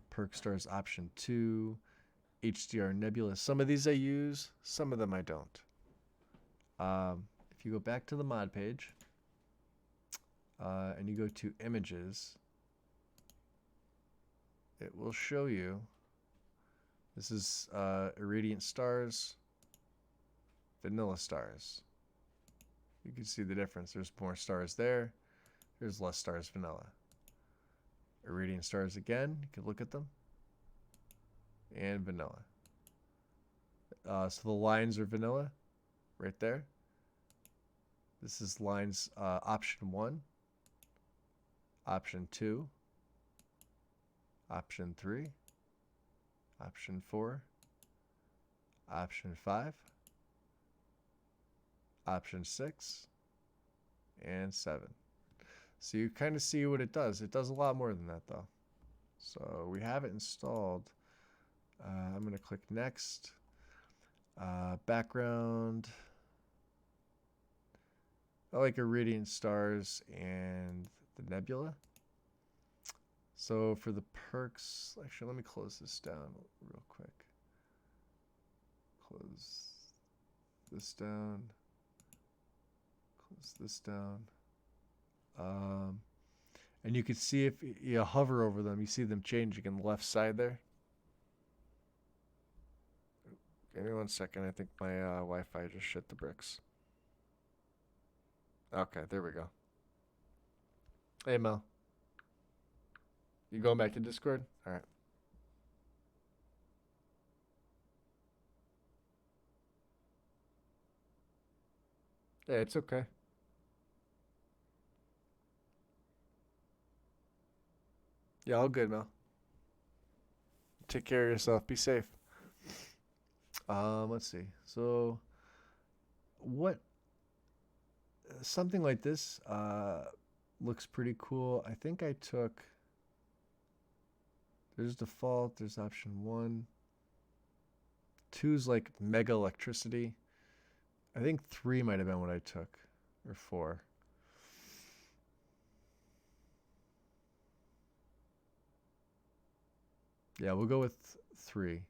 Perk stars option 2. HDR Nebula. Some of these I use, some of them I don't. If you go back to the mod page and you go to images, it will show you. This is irradiant stars, vanilla stars. You can see the difference. There's more stars there. There's less stars vanilla. Irradiant stars again. You can look at them. And vanilla. So the lines are vanilla right there. This is lines option 1, option 2, option 3, option 4, option 5, option 6, and 7. So you kind of see what it does. It does a lot more than that though. So we have it installed. I'm going to click next. Background. I like irradiant stars and the nebula. So for the perks, actually, let me close this down real quick. Close this down. Close this down. And you can see if you hover over them, you see them changing on the left side there. Give me 1 second. I think my Wi-Fi just shit the bricks. Okay, there we go. Hey, Mel. You going back to Discord? All right. Yeah, it's okay. Yeah, all good, Mel. Take care of yourself. Be safe. Let's see. So, what? Something like this looks pretty cool. I think I took. There's default. There's option 1. 2 is like mega electricity. I think 3 might have been what I took, or 4. Yeah, we'll go with 3.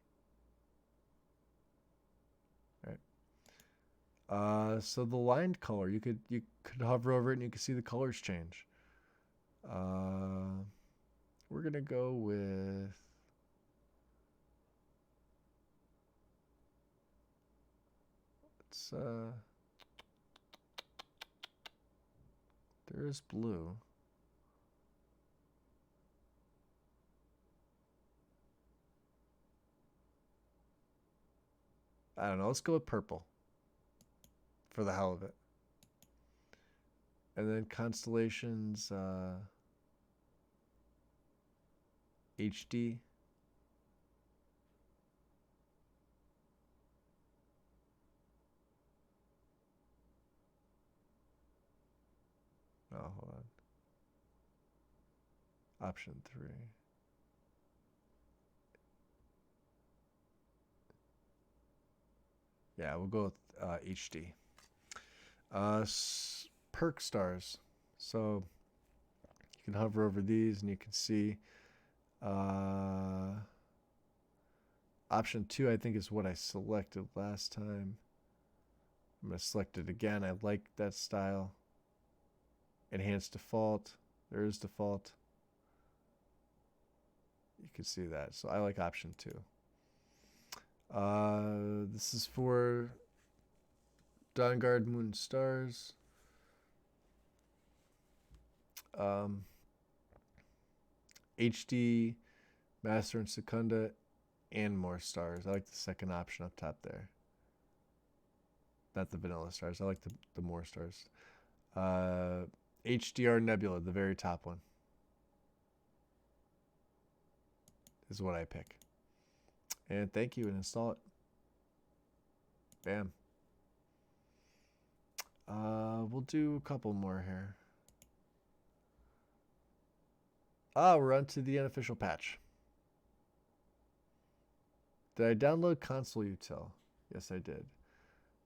So the lined color, you could hover over it and you can see the colors change. We're gonna go with there's blue. I don't know. Let's go with purple. for the hell of it. And then Constellations HD. Oh, hold on. Option 3. Yeah, we'll go with HD. Perk stars. So you can hover over these and you can see option 2, I think, is what I selected last time. I'm going to select it again. I like that style. Enhanced default. There is default. You can see that. So I like option 2. This is for Dawnguard Moon Stars. HD, Master and Secunda, and more stars. I like the second option up top there. Not the vanilla stars. I like the more stars. HDR Nebula, the very top one, is what I pick. And thank you, and install it. Bam. We'll do a couple more here. We're on to the unofficial patch. Did I download console util? Yes, I did.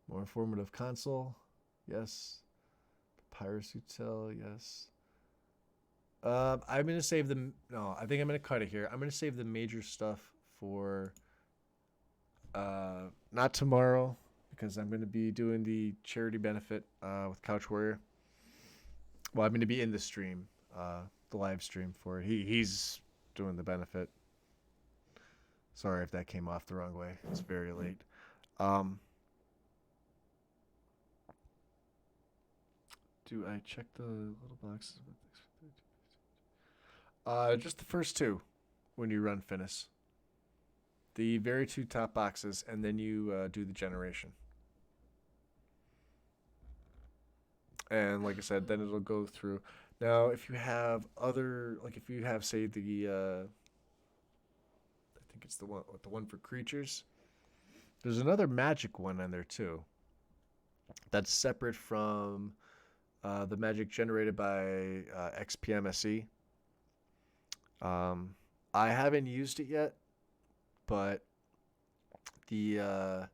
More informative console? Yes. Papyrus util? Yes. I'm going to save the... No, I think I'm going to cut it here. I'm going to save the major stuff for... not tomorrow, because I'm going to be doing the charity benefit with Couch Warrior. Well, I'm going to be in the stream, the live stream for it. He's doing the benefit. Sorry if that came off the wrong way. It's very late. Do I check the little boxes? Just the first two when you run Finis. The very two top boxes, and then you do the generation. And like I said, then it'll go through. Now, if you have other, like if you have, say, the, I think it's the one for creatures. There's another magic one on there too. That's separate from the magic generated by XPMSE. I haven't used it yet, but the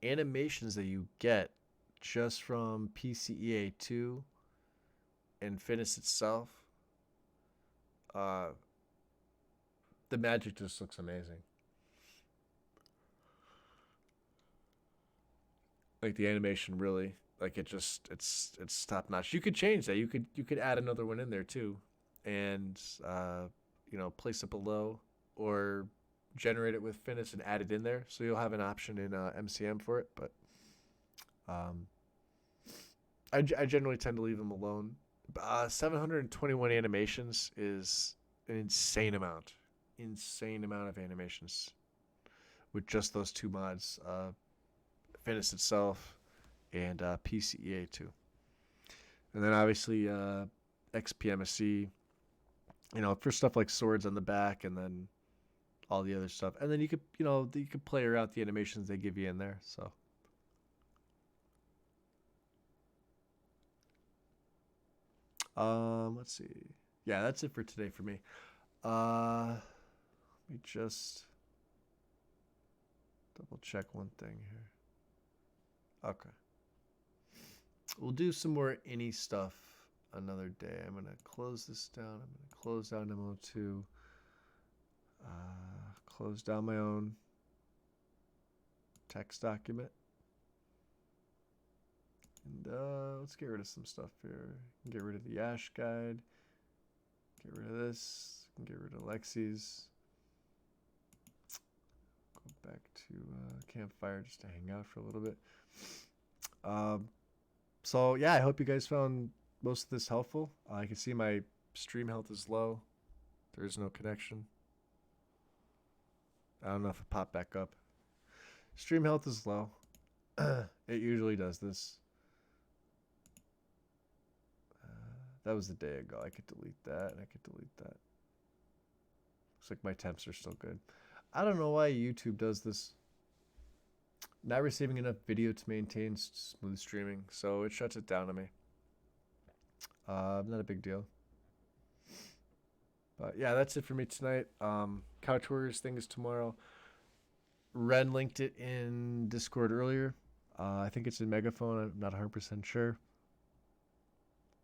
animations that you get just from PCEA 2 and Finis itself, the magic just looks amazing. Like the animation really, like it's top notch. You could change that. You could add another one in there too, and place it below or generate it with Finis and add it in there. So you'll have an option in MCM for it. But I generally tend to leave them alone. 721 animations is an insane amount of animations with just those two mods. Finis itself and PCEA 2. And then obviously XPMSE, for stuff like swords on the back and then all the other stuff. And then you could play around the animations they give you in there. So let's see. Yeah, that's it for today for me. Let me just double check one thing here. Okay. We'll do some more any stuff another day. I'm going to close this down. I'm going to close down MO2. Close down my own text document. And let's get rid of some stuff here. Get rid of the Ash guide. Get rid of this. Get rid of Lexi's. Go back to Campfire just to hang out for a little bit. So yeah, I hope you guys found most of this helpful. I can see my stream health is low. There is no connection. I don't know if it popped back up. Stream health is low. It usually does this. That was the day ago. I could delete that, and I could delete that. Looks like my temps are still good. I don't know why YouTube does this. Not receiving enough video to maintain smooth streaming, so it shuts it down to me. Not a big deal. But yeah, that's it for me tonight. Couch Warriors thing is tomorrow. Ren linked it in Discord earlier. I think it's in Megaphone. I'm not 100% sure.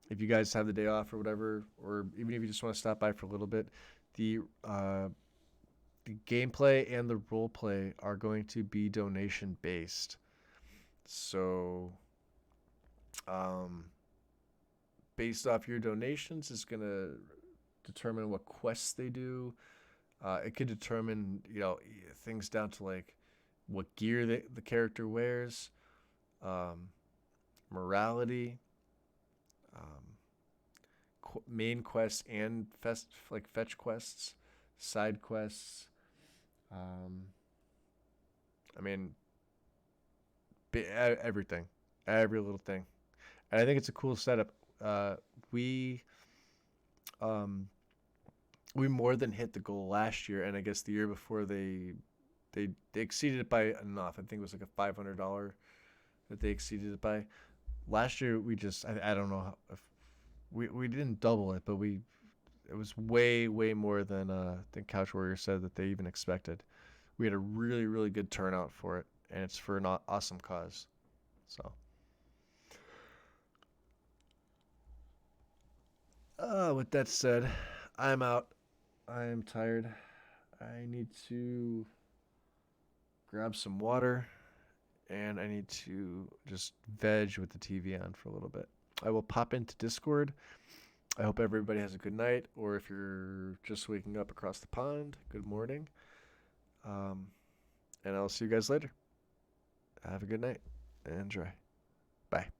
If you guys have the day off or whatever, or even if you just want to stop by for a little bit, the gameplay and the role play are going to be donation based. So, based off your donations, is going to determine what quests they do. It could determine, things down to like what gear the character wears, morality, main quests and fetch quests, side quests. I mean, everything, every little thing, and I think it's a cool setup. We more than hit the goal last year, and I guess the year before they exceeded it by enough. I think it was like a $500 that they exceeded it by. Last year we just I don't know if we didn't double it, but it was way more than Couch Warrior said that they even expected. We had a really, really good turnout for it, and it's for an awesome cause. So, with that said, I'm out. I am tired. I need to grab some water, and I need to just veg with the TV on for a little bit. I will pop into Discord. I hope everybody has a good night, or if you're just waking up across the pond, good morning. And I'll see you guys later. Have a good night and enjoy. Bye.